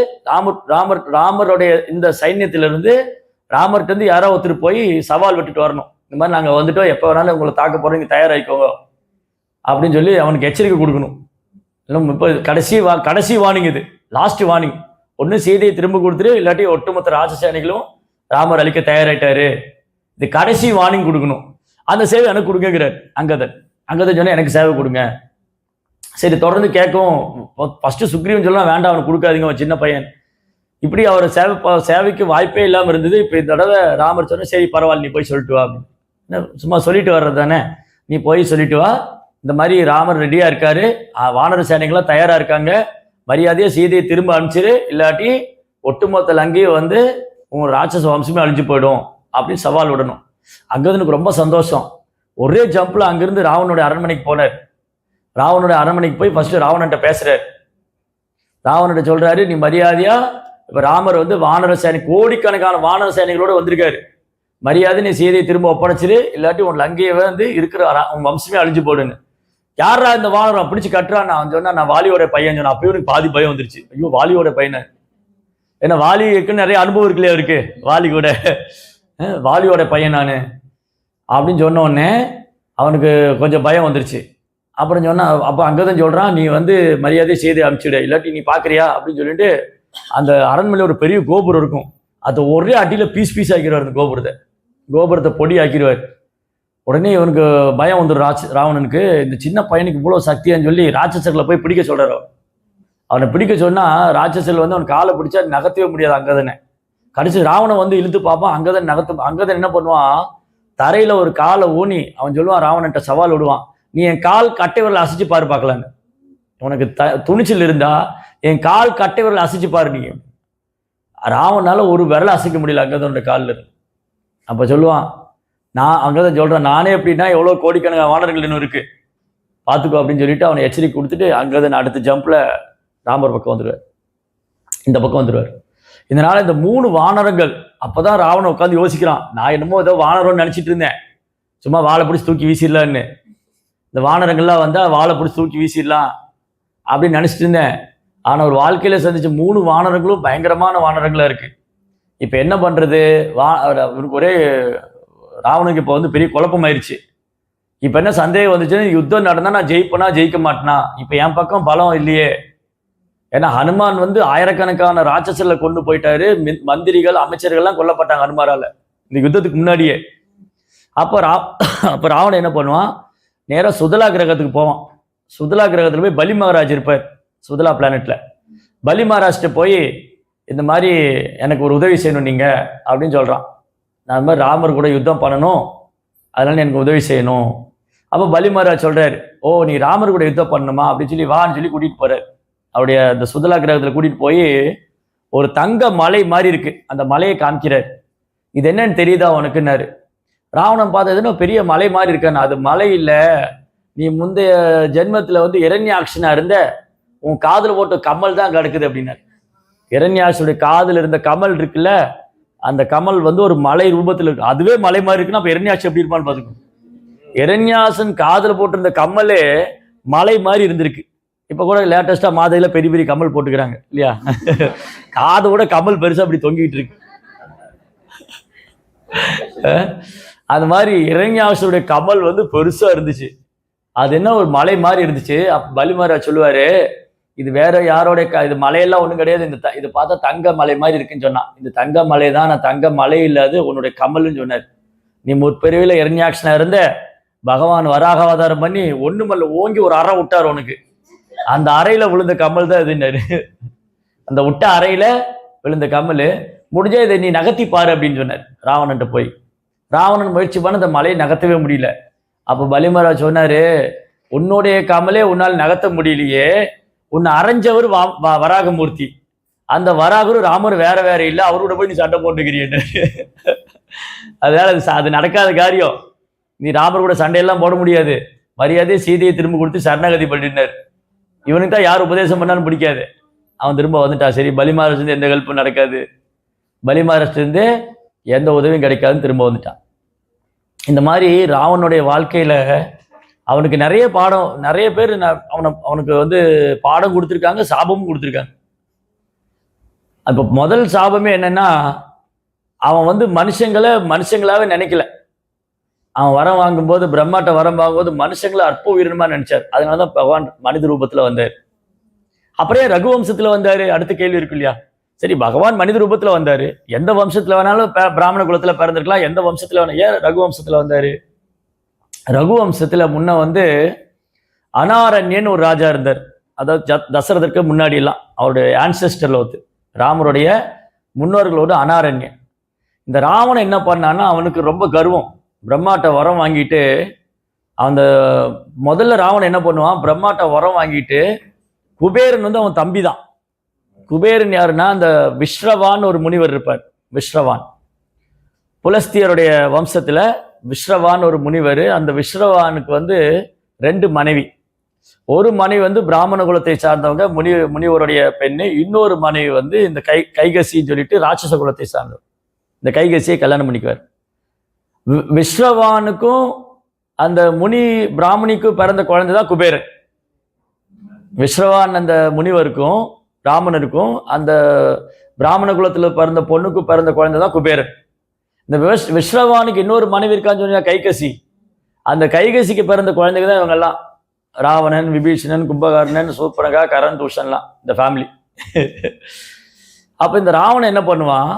ராமருடைய இந்த சைன்யத்திலிருந்து ராமர்கிட்ட இருந்து யாரோ ஒருத்தர் போய் சவால் விட்டுட்டு வரணும், இந்த மாதிரி நாங்க வந்துட்டோம், எப்ப வேணாலும் உங்களை தாக்க போறோம், நீங்க தயாராகிக்கோங்க அப்படின்னு சொல்லி அவனுக்கு எச்சரிக்கை கொடுக்கணும். இப்போ கடைசி வார்னிங், இது லாஸ்ட் வார்னிங். ஒன்னு சீதையை திரும்ப கொடுத்துரு, இல்லாட்டி ஒட்டுமொத்த ராஜசேனைகளும் ராமர் அழிக்க தயாராயிட்டாரு, இது கடைசி வார்னிங் கொடுக்கணும். அந்த சேவை எனக்கு கொடுங்கிறார் அங்கதன் சொன்னா எனக்கு சேவை கொடுங்க. சரி தொடர்ந்து கேட்கும். ஃபர்ஸ்ட் சுக்ரீவன் சொல்லலாம், வேண்டாம் அவனுக்கு கொடுக்காதீங்க, அவன் சின்ன பையன். இப்படி அவர் சேவைக்கு வாய்ப்பே இல்லாமல் இருந்தது. இப்போ இந்த தடவை ராமர் சொன்ன, சரி பரவாயில்ல நீ போய் சொல்லிட்டு வா அப்படின்னு. சும்மா சொல்லிட்டு வர்றது தானே, நீ போய் சொல்லிட்டு வா, இந்த மாதிரி ராமர் ரெடியா இருக்காரு, வானர சேனைகள்லாம் தயாரா இருக்காங்க, மரியாதையா சீதையை திரும்ப அனுப்பிச்சிரு, இல்லாட்டி ஒட்டுமொத்த லங்கையை வந்து உங்க ராட்சச வம்சமே அழிஞ்சு போயிடும் அப்படின்னு சவால் விடணும். அங்கதனுக்கு ரொம்ப சந்தோஷம். ஒரே ஜம்ப்ல அங்கிருந்து ராவனுடைய அரண்மனைக்கு போனார். ராவனுடைய அரண்மனைக்கு போய் ஃபர்ஸ்ட் ராவணன்ட்ட பேசுறாரு. ராவணன்ட்ட சொல்றாரு, நீ மரியாதையா இப்ப ராமர் வந்து வானர சேனை, கோடிக்கணக்கான வானர சேனைகளோட வந்திருக்காரு, மரியாதை நீ சீதையை திரும்ப ஒப்படைச்சிரு, இல்லாட்டி உன் லங்கையை வந்து இருக்கிற உன் வம்சமே அழிஞ்சு போடுன்னு. யாரா இந்த வானரம் பிடிச்சு கட்டுறான்னு அவன் சொன்னா, நான் வாலியோட பையன் சொன்னா. அப்பயும் எனக்கு பாதி பயம் வந்துருச்சு, ஐயோ வாலியோட பையனை, ஏன்னா வாலிக்கு நிறைய அனுபவம் இருக்குல்லையா இருக்கு, வாலி கூட வாலியோட பையன் நானு அப்படின்னு சொன்ன உடனே அவனுக்கு கொஞ்சம் பயம் வந்துருச்சு. அப்புறம் சொன்னா, அப்ப அங்கதான் சொல்றான், நீ வந்து மரியாதை செய்தி அனுப்பிச்சுடு, இல்லாட்டி நீ பாக்குறியா அப்படின்னு சொல்லிட்டு அந்த அரண்மனையில ஒரு பெரிய கோபுரம் இருக்கும், அதை ஒரே அடியில பீஸ் ஆக்கிடுவார். அந்த கோபுரத்தை பொடி ஆக்கிடுவார். உடனே இவனுக்கு பயம் வந்துடும் ராவணனுக்கு, இந்த சின்ன பையனுக்கு இவ்வளவு சக்தியான்னு சொல்லி ராட்சசர்களை போய் பிடிக்க சொல்றாரு. அவனை பிடிக்க சொன்னா ராட்சசர்கள் வந்து அவன் காலை பிடிச்சா நகர்த்தவே முடியாது அங்கதனை. கடைசி ராவணன் வந்து இழுத்து பார்ப்பான், அங்கதன் என்ன பண்ணுவான், தரையில ஒரு காலை ஊனி அவன் சொல்லுவான், ராவணன்ட்ட சவால் விடுவான், நீ என் கால் கட்டை விரலை அசைச்சு பாரு பார்க்கலான்னு, உனக்கு துணிச்சல் இருந்தா என் கால் கட்டை விரலை அசைச்சு பாரு. நீ ராவனால ஒரு விரலை அசைக்க முடியல அங்கதனுடைய காலில் இருந்து. அப்ப சொல்லுவான், நான் அங்கதான் சொல்றேன், நானே எப்படின்னா எவ்வளவு கோடிக்கணக்கான வானர்கள் இன்னும் இருக்கு பாத்துக்கோ அப்படின்னு சொல்லிட்டு அவனை எச்சரிக்கை கொடுத்துட்டு அங்கதான் அடுத்த ஜம்ப்ல ராமர் பக்கம் வந்துடுவார், இந்த பக்கம் வந்துடுவார். இதனால இந்த 3 வானரங்கள், அப்பதான் ராவணன் உட்காந்து யோசிக்கிறான், நான் என்னமோ ஏதோ வானரம்னு நினைச்சிட்டு இருந்தேன், சும்மா வாழை பிடிச்சி தூக்கி வீசிடலான்னு. இந்த வானரங்கள்லாம் வந்தால் வாழை பிடிச்சி தூக்கி வீசிடலாம் அப்படின்னு நினச்சிட்டு இருந்தேன். ஆனால் ஒரு வாழ்க்கையில் சந்திச்ச 3 வானரங்களும் பயங்கரமான வானரங்களாக இருக்குது. இப்போ என்ன பண்ணுறது? அவருக்கு ஒரே ராவனுக்கு இப்போ வந்து பெரிய குழப்பமாயிருச்சு. இப்போ என்ன சந்தேகம் வந்துச்சுன்னா, யுத்தம் நடந்தால் நான் ஜெயிப்பேனா ஜெயிக்க மாட்டேனா? இப்போ என் பக்கம் பலம் இல்லையே. ஏன்னா ஹனுமான் வந்து ஆயிரக்கணக்கான ராட்சசர்களை கொண்டு போயிட்டாரு. மந்திரிகள் அமைச்சர்கள்லாம் கொல்லப்பட்டாங்க ஹனுமாரால் இந்த யுத்தத்துக்கு முன்னாடியே. அப்போ ராவணன் என்ன பண்ணுவான், நேராக சுதலா கிரகத்துக்கு போவான். சுதலா கிரகத்தில் போய் பலி மகாராஜ் இருப்பார். சுதலா பிளானெட்டில் பலி மகாராஜ்கிட்ட போய் இந்த மாதிரி எனக்கு ஒரு உதவி செய்யணும் நீங்கள் அப்படின்னு சொல்கிறான். நான் இந்த மாதிரி ராமர் கூட யுத்தம் பண்ணணும், அதனால எனக்கு உதவி செய்யணும். அப்போ பலி மகாராஜ் சொல்கிறார், ஓ நீ ராமர் கூட யுத்தம் பண்ணணுமா அப்படின்னு சொல்லி வான்னு சொல்லி கூட்டிகிட்டு போகிறார். அவருடைய அந்த சுதலா கிரகத்தில் கூட்டிகிட்டு போய் ஒரு தங்க மலை மாதிரி இருக்குது, அந்த மலையை காமிக்கிறார். இது என்னன்னு தெரியுதா உனக்குன்னாரு. ராவணன் பார்த்ததுன்னா பெரிய மலை மாதிரி இருக்கான்னு. அது மலை இல்லை, நீ முந்தைய ஜென்மத்தில் வந்து இரண்யாக்ஷனாக இருந்த உன் காதில் போட்ட கமல் தான் கிடக்குது அப்படின்னாரு. இரண்யாக்ஷனுடைய காதில் இருந்த கமல் இருக்குல்ல, அந்த கமல் வந்து ஒரு மலை ரூபத்தில் இருக்கு. அதுவே மலை மாதிரி இருக்குன்னா அப்போ இரண்யாக்ஷன் எப்படி இருப்பான்னு பார்த்துக்கணும். இரண்யாசன் காதில் போட்டிருந்த கமலே மலை மாதிரி இருந்திருக்கு. இப்போ கூட லேட்டஸ்டாக மாதையில் பெரிய பெரிய கமல் போட்டுக்கிறாங்க இல்லையா? காதோட கமல் பெருசாக அப்படி தொங்கிட்டு இருக்கு. அது மாதிரி இரண்யாசனுடைய கமல் வந்து பெருசாக இருந்துச்சு. அது என்ன ஒரு மலை மாதிரி இருந்துச்சு. பலி மகாராஜ் சொல்லுவாரு, இது வேற யாரோட இது மலையெல்லாம் ஒன்றும் கிடையாது, இது பார்த்தா தங்க மலை மாதிரி இருக்குன்னு சொன்னான். இந்த தங்க மலை தான், நான் தங்க மலை இல்லாது உன்னுடைய கமல்னு சொன்னார். நீ முற்பிரிவில் இரண்யாக்ஷனா இருந்த பகவான் வராக அவதாரம் பண்ணி ஒண்ணுமல்ல ஓங்கி ஒரு அறை விட்டார் உனக்கு, அந்த அறையில விழுந்த கமல் தான் இதுன்னாரு. அந்த விட்ட அறையில விழுந்த கமல், முடிஞ்சா இதை நீ நகர்த்தி பாரு அப்படின்னு சொன்னார் ராவணன்ட்ட போய். ராவணன் முயற்சி பண்ண அந்த மலையை நகர்த்தவே முடியல. அப்போ பலி மகாராஜ் சொன்னாரு, உன்னுடைய கமலே உன்னால் நகர்த்த முடியலையே, உன்னை அரைஞ்சவர் வராகமூர்த்தி, அந்த வராகரும் ராமர் வேற வேற இல்லை, அவரோட போய் நீ சண்டை போட்டுக்கிறீன்னு. அதனால அது நடக்காத காரியம். நீ ராமர் கூட சண்டையெல்லாம் போட முடியாது, மரியாதையை சீதையை திரும்ப கொடுத்து சரணகதி பண்ணினார். இவனுக்கு தான் யார் உபதேசம் பண்ணாலும் பிடிக்காது. அவன் திரும்ப வந்துட்டான். சரி, பலி மகாராஜ் எந்த ஹெல்ப்பும் நடக்காது, பலி மகாராஜ் எந்த உதவியும் கிடைக்காதுன்னு திரும்ப வந்துட்டான். இந்த மாதிரி ராவனுடைய வாழ்க்கையில அவனுக்கு நிறைய பாடம், நிறைய பேர் அவனுக்கு வந்து பாடம் கொடுத்துருக்காங்க, சாபமும் கொடுத்துருக்காங்க. அப்போ முதல் சாபமே என்னன்னா, அவன் வந்து மனுஷங்களாவே நினைக்கல. அவன் வரம் வாங்கும்போது, பிரம்மாட்ட வரம் வாங்கும்போது மனுஷங்களை அற்ப உயிரினமா நினைச்சார். அதனாலதான் பகவான் மனித ரூபத்துல வந்தார். அப்புறம் ரகுவம்சத்துல வந்தாரு. அடுத்த கேள்வி இருக்கு இல்லையா? சரி, பகவான் மனித ரூபத்துல வந்தாரு, எந்த வம்சத்துல வேணாலும் பிராமண குலத்துல பிறந்திருக்கலாம், எந்த வம்சத்துல வேணாலும், ஏன் ரகுவம்சத்துல வந்தாரு? ரகுவம்சத்துல முன்ன வந்து அனாரண்யன் ஒரு ராஜா இருந்தார். அதாவது தசரதற்கு முன்னாடி எல்லாம் அவருடைய ஆன்செஸ்டர்ல வந்து ராமருடைய முன்னோர்களோடு அனாரண்யன். இந்த ராவணன் என்ன பண்ணான்னா, அவனுக்கு ரொம்ப கர்வம். பிரம்மாட்ட வரம் வாங்கிட்டு, அந்த முதல்ல ராவணன் என்ன பண்ணுவான், பிரம்மாட்ட வரம் வாங்கிட்டு, குபேரன் வந்து அவன் தம்பி தான். குபேரன் யாருன்னா, அந்த விஸ்ரவான் ஒரு முனிவர் இருப்பார். விஸ்ரவான் புலஸ்தியருடைய வம்சத்துல விஸ்ரவான் ஒரு முனிவர். அந்த விஸ்ரவானுக்கு வந்து 2 மனைவி. ஒரு மனைவி வந்து பிராமண குலத்தை சார்ந்தவங்க, முனிவருடைய பெண்ணு. இன்னொரு மனைவி வந்து இந்த கைகசின்னு சொல்லிட்டு ராட்சச குலத்தை சார்ந்தவர். இந்த கைகசியை கல்யாணம் பண்ணிக்குவார். விஸ்ரவானுக்கும் அந்த பிராமணிக்கும் பிறந்த குழந்தை தான் குபேரன். விஸ்ரவான் அந்த முனிவருக்கும் பிராமணருக்கும் அந்த பிராமண குலத்துல பிறந்த பொண்ணுக்கும் பிறந்த குழந்தை தான் குபேரன். இந்த விஸ்ரவானுக்கு இன்னொரு மனைவி இருக்கான்னு சொன்னா கைகசி. அந்த கைகசிக்கு பிறந்த குழந்தைங்க தான் இவங்க எல்லாம், ராவணன், விபீஷணன், கும்பகர்ணன், சூர்பனகா, கரண், தூஷன்லாம் இந்த ஃபேமிலி. அப்ப இந்த ராவணன் என்ன பண்ணுவான்,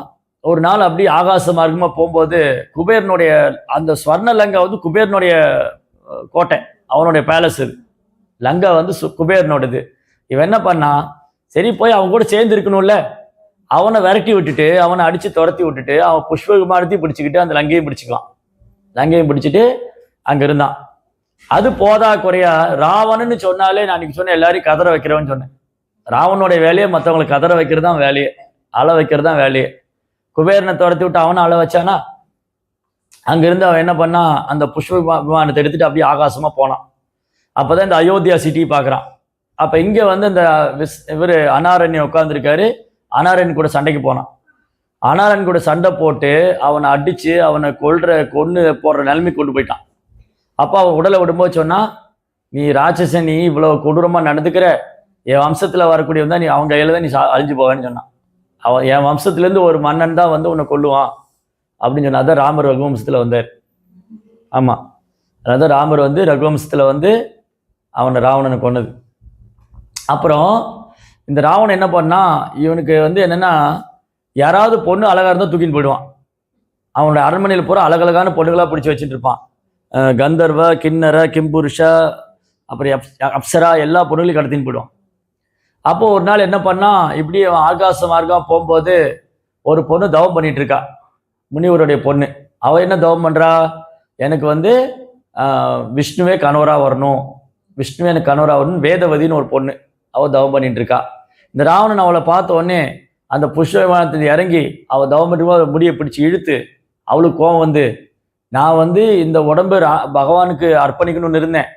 ஒரு நாள் அப்படி ஆகாச மார்க்கமா போகும்போது குபேரனுடைய அந்த ஸ்வர்ண லங்கா வந்து குபேரனுடைய கோட்டை, அவனுடைய பேலஸ். இது லங்கா வந்து குபேரனோடது. இவன் என்ன பண்ணா, சரி போய் அவன் கூட சேர்ந்து இருக்கணும்ல, அவனை விரட்டி விட்டுட்டு, அவனை அடிச்சு துரத்தி விட்டுட்டு, அவன் புஷ்ப விமானத்தையும் பிடிச்சிக்கிட்டு அந்த லங்கையும் பிடிச்சிக்கலாம். லங்கையும் பிடிச்சிட்டு அங்க இருந்தான். அது போதா குறையா ராவணன்னு சொன்னாலே, நான் இன்னைக்கு சொன்ன எல்லாரையும் கதற வைக்கிறவன்னு சொன்னேன். ராவனுடைய வேலையை மற்றவங்களை கதற வைக்கிறது தான் வேலையே, அழ வைக்கிறது தான் வேலையே. குபேரனை துரத்தி விட்டு அவனை அழ வச்சானா, அங்கிருந்து அவன் என்ன பண்ணான், அந்த புஷ்ப விமானத்தை எடுத்துட்டு அப்படியே ஆகாசமா போனான். அப்பதான் இந்த அயோத்தியா சிட்டி பார்க்குறான். அப்போ இங்கே வந்து இந்த இவர் அனாரண்யன் உட்காந்துருக்காரு. அனாரண்யன் கூட சண்டைக்கு போனான். அனாரண்யன் கூட சண்டை போட்டு அவனை அடித்து அவனை கொன்று போடுற நிலைமைக்கு கொண்டு போயிட்டான். அப்போ அவன் உடலை விடும்போது சொன்னால், நீ ராட்சசன், நீ இவ்வளவு கொடூரமா நடந்துக்கிற, என் வம்சத்துல வரக்கூடியவன் தான், நீ அவங்க கையில தான் நீ அழிஞ்சு போவேன்னு சொன்னான். அவன் என் வம்சத்துலேருந்து ஒரு மன்னன் தான் வந்து உன்னை கொல்லுவான் அப்படின்னு சொன்னா. அதான் ராமர் ரகுவம்சத்துல வந்தார். ஆமா, அதான் ராமர் வந்து ரகுவம்சத்துல வந்து அவனை ராவணனை கொன்னது. அப்புறம் இந்த ராவணன் என்ன பண்ணா, இவனுக்கு வந்து என்னன்னா, யாராவது பொண்ணு அழகா இருந்தால் தூக்கின்னு போயிடுவான். அவனோட அரண்மனையில் பூரா அழகழகான பொண்ணுகளாக பிடிச்சி வச்சுட்டு இருப்பான். கந்தர்வ, கிண்ணற, கிம்புருஷ, அப்புறம் அப்சரா எல்லா பொண்ணுகளையும் கடத்தின்னு போயிடுவான். அப்போ ஒரு நாள் என்ன பண்ணா, இப்படி ஆகாச மார்க்கம் போகும்போது ஒரு பொண்ணு தவம் பண்ணிட்டு இருக்கா, முனிவருடைய பொண்ணு. அவ என்ன தவம் பண்றா, எனக்கு வந்து விஷ்ணுவே கணவரா வரணும், விஷ்ணுவே எனக்கு கணவரா வரணும், வேதவதின்னு ஒரு பொண்ணு அவ தவம் பண்ணிட்டு இருக்கா. இந்த ராவணன் அவளை பார்த்த உடனே அந்த புஷ்ப விமானத்தில் இறங்கி அவள் தவம் பண்ணும்போது முடியை பிடிச்சி இழுத்து, அவளுக்கு கோவம் வந்து, நான் வந்து இந்த உடம்பு பகவானுக்கு அர்ப்பணிக்கணும்னு இருந்தேன்,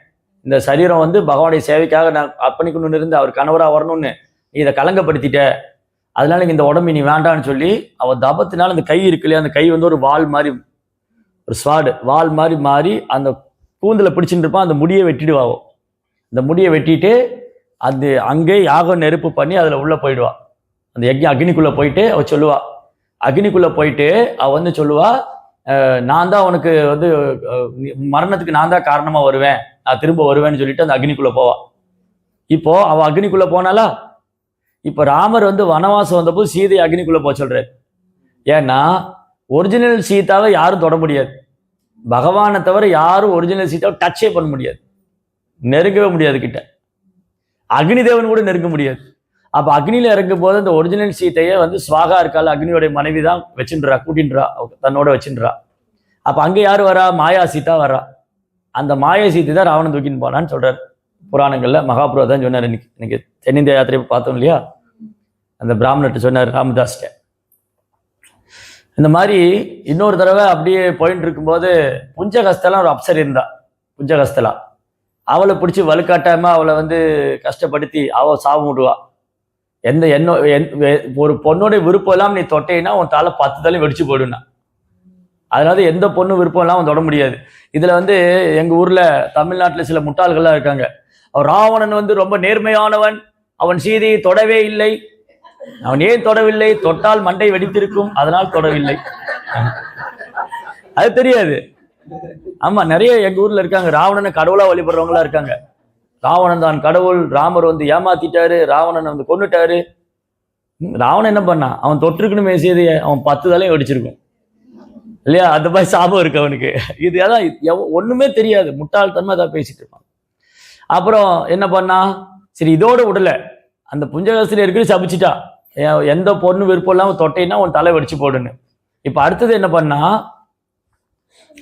இந்த சரீரம் வந்து பகவானுடைய சேவைக்காக நான் அர்ப்பணிக்கணும்னு இருந்தேன், அவர் கணவரா வரணும்னு நீ இதை கலங்கப்படுத்திட்ட, அதனால இந்த உடம்பு நீ வேண்டான்னு சொல்லி அவள் தபத்தினால அந்த கை இருக்கு இல்லையா, அந்த கை வந்து ஒரு வால் மாதிரி, ஒரு ஸ்வாடு வால் மாதிரி மாறி அந்த கூந்தில் பிடிச்சிட்டு இருப்பான். அந்த முடியை வெட்டிடுவாவோ, அந்த முடியை வெட்டிட்டு அது அங்கே யாகம் நெருப்பு பண்ணி அதில் உள்ளே போயிடுவா. அந்த யஜ்ஞம் அக்னிக்குள்ளே போயிட்டு அவள் சொல்லுவா, அக்னிக்குள்ளே போயிட்டு அவள் வந்து சொல்லுவா, நான் தான் உனக்கு வந்து மரணத்துக்கு நான் தான் காரணமாக வருவேன், நான் திரும்ப வருவேன்னு சொல்லிட்டு அந்த அக்னிக்குள்ளே போவா. இப்போ அவள் அக்னிக்குள்ளே போனாலா, இப்போ ராமர் வந்து வனவாசம் வந்தபோது சீதை அக்னிக்குள்ளே போக சொல்றாரு. ஏன்னா ஒரிஜினல் சீதாவை யாரும் தொட முடியாது, பகவானை தவிர யாரும் ஒரிஜினல் சீதாவை டச்சே பண்ண முடியாது, நெருங்கவே முடியாது கிட்ட. அக்னி தேவன் கூட நெருங்க முடியாது. அப்போ அக்னியில் இறங்கும் போது அந்த ஒரிஜினல் சீத்தையை வந்து ஸ்வாகா இருக்காள், அக்னியோடைய மனைவி தான் வச்சுன்றா, கூட்டின்றா, தன்னோட வச்சுன்றா. அப்போ அங்கே யார் வரா, மாயா சீதா வரா. அந்த மாயா சீத்தை தான் ராவணன் தூக்கின்னு போனான்னு சொல்றாரு புராணங்கள்ல. மகாபுரா தான் சொன்னார். இன்னைக்கு தென்னிந்திய யாத்திரை பார்த்தோம் இல்லையா, அந்த பிராமணர்கிட்ட சொன்னார் ராமதாஸ்ட. இந்த மாதிரி இன்னொரு தடவை அப்படியே போயிட்டு இருக்கும்போது புஞ்சகஸ்தலா ஒரு அப்சர் இருந்தா, புஞ்சகஸ்தலா. அவளை பிடிச்சி வலுக்காட்டாம அவளை வந்து கஷ்டப்படுத்தி அவள் சாபம் விடுவா. ஒரு பொண்ணோடைய விருப்பம் எல்லாம் நீ தொட்டேன்னா உன் தலை 10 தலை வெடிச்சு போயிடுனா. அதனால எந்த பொண்ணு விருப்பம் எல்லாம் அவன் தொட முடியாது. இதுல வந்து எங்க ஊர்ல தமிழ்நாட்டுல சில முட்டாள்கள்லாம் இருக்காங்க. ராவணன் வந்து ரொம்ப நேர்மையானவன், அவன் சீதையை தொடவே இல்லை. அவன் ஏன் தொடவில்லை, தொட்டால் மண்டை வெடித்திருக்கும், அதனால் தொடவில்லை. அது தெரியாது. ஆமா, நிறைய எங்க ஊர்ல இருக்காங்க, ராவணனை கடவுளா வழிபடுறவங்களா இருக்காங்க. ராவணன் தான் கடவுள், ராமர் வந்து ஏமாத்திட்டாரு, ராவணன் வந்து கொன்னுட்டாரு. ராவணன் என்ன பண்ணான், அவன் தொற்றுக்கணுமே சீதையை, அவன் 10 தலையும் வெடிச்சிருக்கும் இல்லையா, அந்த மாதிரி சாபம் இருக்கு அவனுக்கு. இது அதான் ஒண்ணுமே தெரியாது, முட்டாள்தன்மை தான் பேசிட்டு இருப்பான். அப்புறம் என்ன பண்ணா, சரி இதோட விடல, அந்த புஞ்சகஸ்தில இருக்கு சபிச்சுட்டா, எந்த பொண்ணு விருப்பம் இல்லாம தொட்டைன்னா உன் தலை வெடிச்சு போடுன்னு. இப்ப அடுத்தது என்ன பண்ணா,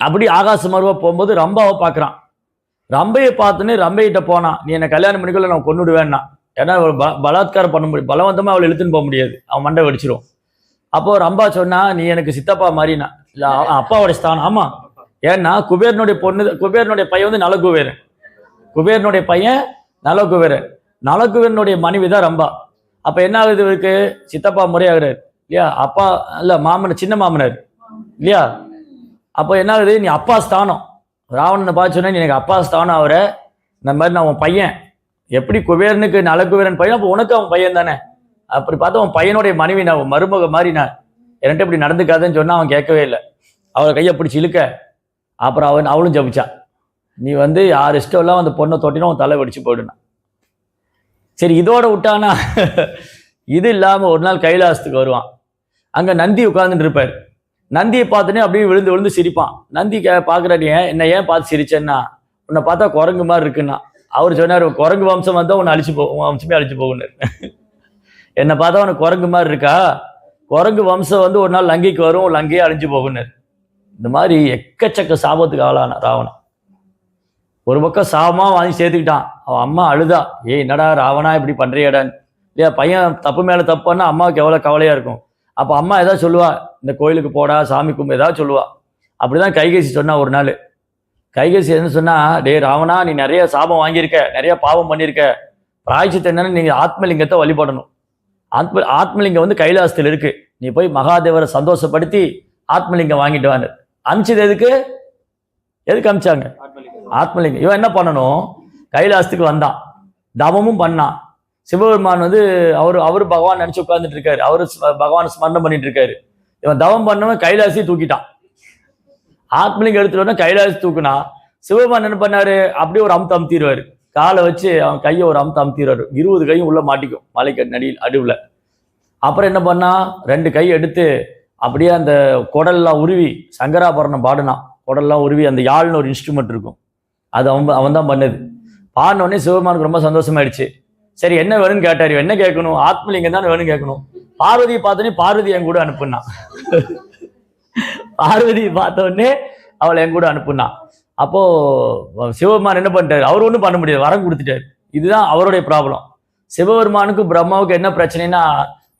அப்படி ஆகாச மருவா போகும்போது ரம்பாவை பார்க்குறான். ரம்பையை பார்த்துன்னு ரம்பையிட்ட போனான், நீ என்னை கல்யாணம் பண்ணிக்கல நான் கொன்னுடுவேன்னா. ஏன்னா பலாத்காரம் பண்ண முடியும், பலவந்தமாக அவளை இழுத்துன்னு போக முடியாது, அவன் மண்டை வெடிச்சிரும். அப்போ ரம்பா சொன்னா, நீ எனக்கு சித்தப்பா மாதிரினா. இல்லை அப்பாவோட ஸ்தானம். ஆமாம், ஏன்னா குபேரனுடைய பொண்ணு, குபேரனுடைய பையன் வந்து நலகுபேரன், குபேரனுடைய பையன் நலகுபேரன், நலகுபேரனுடைய மனைவி தான் ரம்பா. அப்போ என்ன ஆகுது, இவருக்கு சித்தப்பா முறையாகிறார் இல்லையா, அப்பா இல்லை மாமனார், சின்ன மாமனார் இல்லையா. அப்போ என்ன ஆகுது, நீ அப்பா ஸ்தானம், ராவணனை பார்த்து சொன்னா நீ எனக்கு அப்பா ஸ்தானம் அவரை, இந்த மாதிரி நான் உன் பையன், எப்படி குபேரனுக்கு நலகுபேரன் பையன், அப்போ உனக்கு அவன் பையன் தானே. அப்படி பார்த்தா அவன் பையனுடைய மனைவி நான், மருமக மாதிரி நான், என்கிட்ட இப்படி நடந்துக்காதுன்னு சொன்னா அவன் கேட்கவே இல்லை. அவளை கையை பிடிச்சி இழுக்க, அப்புறம் அவளும் ஜபிச்சா, நீ வந்து யார் இஷ்டம் இல்லாம அந்த பொண்ணை தொட்டினா அவன் தலை வெடிச்சு போயிடுனா. சரி இதோட விட்டானா, இது இல்லாம ஒரு நாள் கைலாசத்துக்கு வருவான். அங்க நந்தி உட்கார்ந்துட்டு இருப்பார். நந்தியை பார்த்துனே அப்படியே விழுந்து விழுந்து சிரிப்பான். நந்தி பார்க்குறாரு, என்ன ஏன் பார்த்து சிரிச்சேன்னா, உன்னை பார்த்தா குரங்கு மாதிரி இருக்குன்னா. அவர் சொன்னார், குரங்கு வம்சம் வந்தால் உன்னை அழிச்சு உன் வம்சமே அழிச்சு போகுன்னு. என்னை பார்த்தா உனக்கு குரங்கு மாதிரி இருக்கா, குரங்கு வம்சம் வந்து ஒரு நாள் லங்கைக்கு வரும், லங்கையே அழிஞ்சு போகுன்னு. இந்த மாதிரி எக்கச்சக்க சாபத்துக்கு ஆளான ராவணன். ஒரு பக்கம் சாபமாக வாங்கி சேர்த்துக்கிட்டான். அவன் அம்மா அழுதா, என்னடா ராவணா இப்படி பண்றியடான்னு. இல்லையா, பையன் தப்பு மேலே தப்புன்னா அம்மாவுக்கு எவ்வளோ கவலையா இருக்கும். அப்போ அம்மா ஏதாவது சொல்லுவா, இந்த கோயிலுக்கு போடா, சாமி கும்பு ஏதாவது சொல்லுவா. அப்படிதான் கைகேசி சொன்னா ஒரு நாள். கைகேசி என்ன சொன்னா, டே ராவணா, நீ நிறைய சாபம் வாங்கியிருக்க, நிறைய பாவம் பண்ணியிருக்க, பிராய்ச்சித்து என்னன்னு நீங்க ஆத்மலிங்கத்தை வழிபடணும். ஆத்மலிங்கம் வந்து கைலாசத்தில் இருக்கு, நீ போய் மகாதேவரை சந்தோஷப்படுத்தி ஆத்மலிங்கம் வாங்கிட்டு வாங்க. அமிச்சது எதுக்கு அமிச்சாங்க, ஆத்மலிங்கம். இவன் என்ன பண்ணணும், கைலாசத்துக்கு வந்தான், தவமும் பண்ணான். சிவபெருமான் வந்து அவரு பகவான் நினைச்சு உட்கார்ந்துட்டு இருக்காரு, அவரு பகவான் ஸ்மரணம் பண்ணிட்டு இருக்காரு. இவன் தவம் பண்ணவன் கைலாசி தூக்கிட்டான். ஆத்மலிங்கம் எடுத்துட்டு கைலாசி தூக்குனா சிவபெருமான் என்ன பண்ணாரு, அப்படியே ஒரு அமுத்திடுவாரு, காலை வச்சு அவன் கையை ஒரு அமுத்திடுவாரு. 20 கையும் உள்ள மாட்டிக்கும் மலைக்கு நடியில் அடுவுல. அப்புறம் என்ன பண்ணா, 2 கை எடுத்து அப்படியே அந்த குடல்லாம் உருவி சங்கராபரணம் பாடுனான். குடல்லாம் உருவி அந்த யாழ்னு ஒரு இன்ஸ்ட்ருமெண்ட் இருக்கும், அது அவன் தான் பண்ணது. பாடினோடனே சிவபெருமானுக்கு ரொம்ப சந்தோஷமாயிடுச்சு. சரி என்ன வேணும்னு கேட்டாரு. என்ன கேட்கணும், ஆத்மலிங்கம் தானே வேணும் கேட்கணும். பார்வதியை பார்த்தோன்னே பார்வதி என் கூட அனுப்புனான். பார்வதியை பார்த்தோடனே அவளை என் கூட அனுப்புனான். அப்போ சிவபெருமான் என்ன பண்ணிட்டாரு, அவர் ஒன்றும் பண்ண முடியாது, வரம் கொடுத்துட்டாரு. இதுதான் அவருடைய ப்ராப்ளம். சிவபெருமானுக்கு பிரம்மாவுக்கு என்ன பிரச்சனைனா,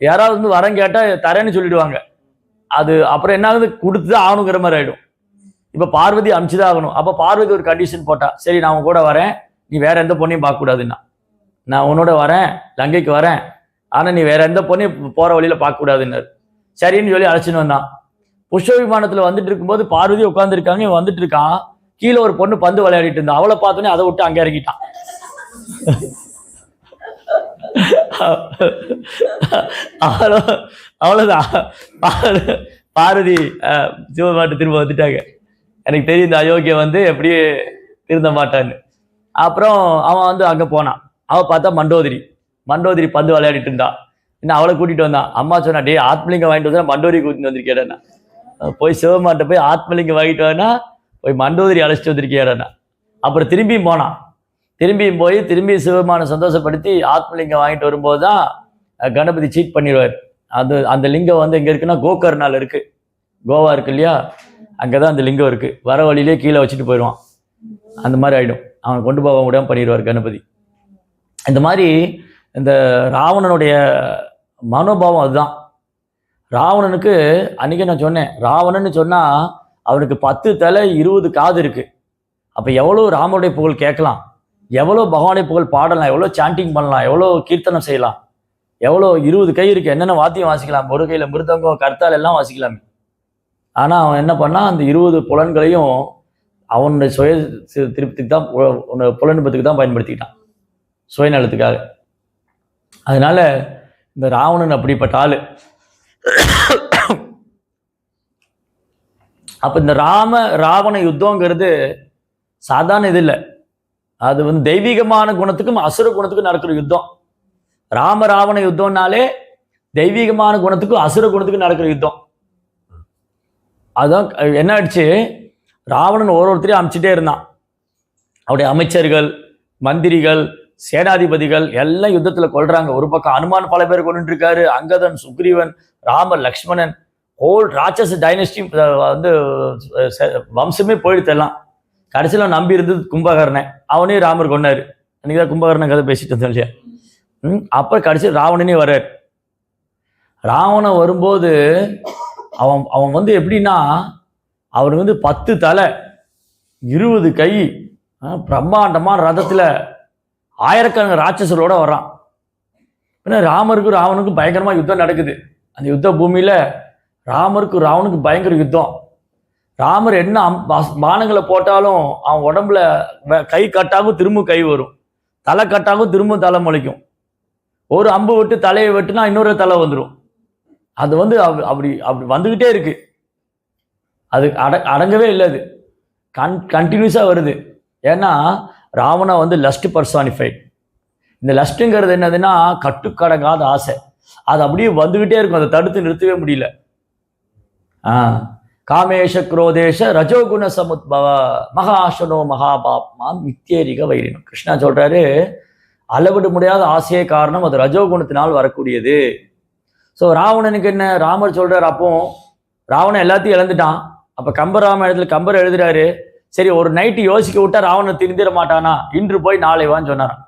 யாராவது வந்து வரம் கேட்டா தரேன்னு சொல்லிடுவாங்க. அது அப்புறம் என்ன ஆகுது, கொடுத்துதான் ஆகணுங்கிற மாதிரி ஆயிடும். இப்ப பார்வதி அனுப்பிச்சுதான் ஆகணும். அப்ப பார்வதி ஒரு கண்டிஷன் போட்டா, சரி நான் உன் கூட வரேன், நீ வேற எந்த பொண்ணையும் பார்க்க கூடாதுன்னா. நான் உன்னோட வரேன், லங்கைக்கு வரேன், ஆனா நீ வேற எந்த பொண்ணையும் போற வழியில பார்க்க கூடாதுன்னாரு. சரின்னு சொல்லி அழைச்சின்னு வந்தான். புஷ்ப விமானத்துல வந்துட்டு இருக்கும்போது பார்வதி உட்காந்துருக்காங்க, இவன் வந்துட்டு இருக்கான். கீழே ஒரு பொண்ணு பந்து விளையாடிட்டு இருந்தா, அவளை பார்த்தோன்னே அதை விட்டு அங்கே இறங்கிட்டான். அவ்வளவுதான். பார்வதி சிவபெருமான் திரும்ப வந்துட்டாங்க. எனக்கு தெரியும் இந்த அயோக்கியம் வந்து எப்படியே திருந்த மாட்டான்னு. அப்புறம் அவன் வந்து அங்க போனான். அவன் பார்த்தா மண்டோதரி பந்து விளையாடிட்டு இருந்தா. இன்னும் அவளை கூட்டிட்டு வந்தான். அம்மா சொன்னா, டே ஆத்மலிங்கம் வாங்கிட்டு வந்தா மண்டோதரி கூட்டிட்டு வந்திருக்கேடா. போய் சிவமாட்ட போய் ஆத்மலிங்கம் வாங்கிட்டு வானா, போய் மண்டோதரி அழைச்சிட்டு வந்திருக்கேடா. அப்புறம் திரும்பியும் போனான். திரும்பியும் போய் திரும்பி சிவபெருமானை சந்தோஷப்படுத்தி ஆத்மலிங்கம் வாங்கிட்டு வரும்போது தான் கணபதி சீட் பண்ணிடுவார். அந்த லிங்கம் வந்து எங்க இருக்குன்னா கோகர்ணால இருக்கு, கோவா இருக்கு இல்லையா, அங்கதான் அந்த லிங்கம் இருக்கு. வர வழியிலே கீழே வச்சுட்டு போயிடுவான். அந்த மாதிரி ஆயிடும், அவன் கொண்டு போக முடியாம பண்ணிடுவார் கணபதி. இந்த மாதிரி இந்த ராவணனுடைய மனோபாவம் அதுதான். ராவணனுக்கு அன்னைக்கு நான் சொன்னேன், ராவணன்னு சொன்னா அவனுக்கு 10 தலை 20 காது இருக்கு. அப்ப எவ்வளவு ராமனுடைய புகழ் கேட்கலாம், எவ்வளோ பகவானுடைய புகழ் பாடலாம், எவ்வளோ சாண்டிங் பண்ணலாம், எவ்வளோ கீர்த்தனம் செய்யலாம், எவ்வளோ 20 கை இருக்கு, என்னென்ன வாத்தியம் வாசிக்கலாம், ஒரு கையில மிருதங்கம் கர்த்தால் எல்லாம் வாசிக்கலாமே. ஆனா அவன் என்ன பண்ணா, அந்த 20 புலன்களையும் அவனுடைய சுய திருப்திக்கு தான், புலன்பத்துக்கு தான் பயன்படுத்திக்கிட்டான், சுயநலத்துக்காக. அதனால இந்த ராவணன் அப்படிப்பட்ட ஆளு. அப்ப இந்த ராவண யுத்தங்கிறது சாதாரண இது இல்லை. அது வந்து தெய்வீகமான குணத்துக்கும் அசுர குணத்துக்கும் நடக்கிற யுத்தம். ராவண யுத்தம்னாலே தெய்வீகமான குணத்துக்கும் அசுர குணத்துக்கும் நடக்கிற யுத்தம். அதான் என்ன ஆயிடுச்சு, ராவணன் ஒருத்தரையும் அமைச்சிட்டே இருந்தான். அவருடைய அமைச்சர்கள், மந்திரிகள், சேனாதிபதிகள் எல்லாம் யுத்தத்துல கொல்றாங்க. ஒரு பக்கம் அனுமான் பல பேர் கொண்டு இருக்காரு, அங்கதன், சுக்ரீவன், ராமர், லக்ஷ்மணன், ஹோல் ராட்சச டைனஸ்டி வந்து வம்சமே போயிடுத்து எல்லாம். கடைசியில் நம்பி இருந்தது கும்பகர்ணனை, அவனே ராமர் கொண்டாரு. அன்னைக்குதான் கும்பகர்ணன் கதை பேசிட்டு இருந்தோம் இல்லையா. அப்புறம் கடைசியில் ராவணனே வர்றார். ராவணன் வரும்போது அவன் வந்து எப்படின்னா, அவனுக்கு வந்து 10 தலை 20 கை, பிரம்மாண்டமான ரதத்துல ஆயிரக்கணக்கான ராட்சசரோட வர்றான். ஏன்னா ராமருக்கும் ராவனுக்கும் பயங்கரமா யுத்தம் நடக்குது. அந்த யுத்த பூமியில ராமருக்கும் ராவனுக்கும் பயங்கர யுத்தம். ராமர் என்ன பானங்களை போட்டாலும் அவன் உடம்புல கை கட்டாகும் திரும்ப கை வரும், தலை கட்டாகும் திரும்ப தலை முளைக்கும். ஒரு அம்பு விட்டு தலையை வெட்டுனா இன்னொரு தலை வந்துடும். அது வந்து அப்படி வந்துகிட்டே இருக்கு. அது அடங்கவே இல்லை. அது கண்டினியூஸா வருது. ஏன்னா ராவணா வந்து லஸ்ட் பர்சானிஃபைட். இந்த லஸ்ட்டுங்கிறது என்னதுன்னா கட்டுக்கடங்காத ஆசை. அது அப்படியே வந்துகிட்டே இருக்கும், அதை தடுத்து நிறுத்தவே முடியல. காமேஷ குரோதேஷ ரஜோகுண சமுத்பவ மகாசனோ மகாபாப்மா மித்யேரிக வைரினம். கிருஷ்ணா சொல்றாரு, அளவிட முடியாத ஆசையே காரணம், அது ரஜோகுணத்தினால் வரக்கூடியது. ஸோ ராவணனுக்கு என்ன, ராமர் சொல்றாரு, அப்போ ராவணன் எல்லாத்தையும் இழந்துட்டான். அப்ப கம்பராமாயணத்துல கம்பர் எழுதுறாரு, சரி ஒரு நைட்டு யோசிக்க விட்டா ராவணன் திருந்திர மாட்டானா, இன்று போய் நாளை வான்னு சொன்னாரான்.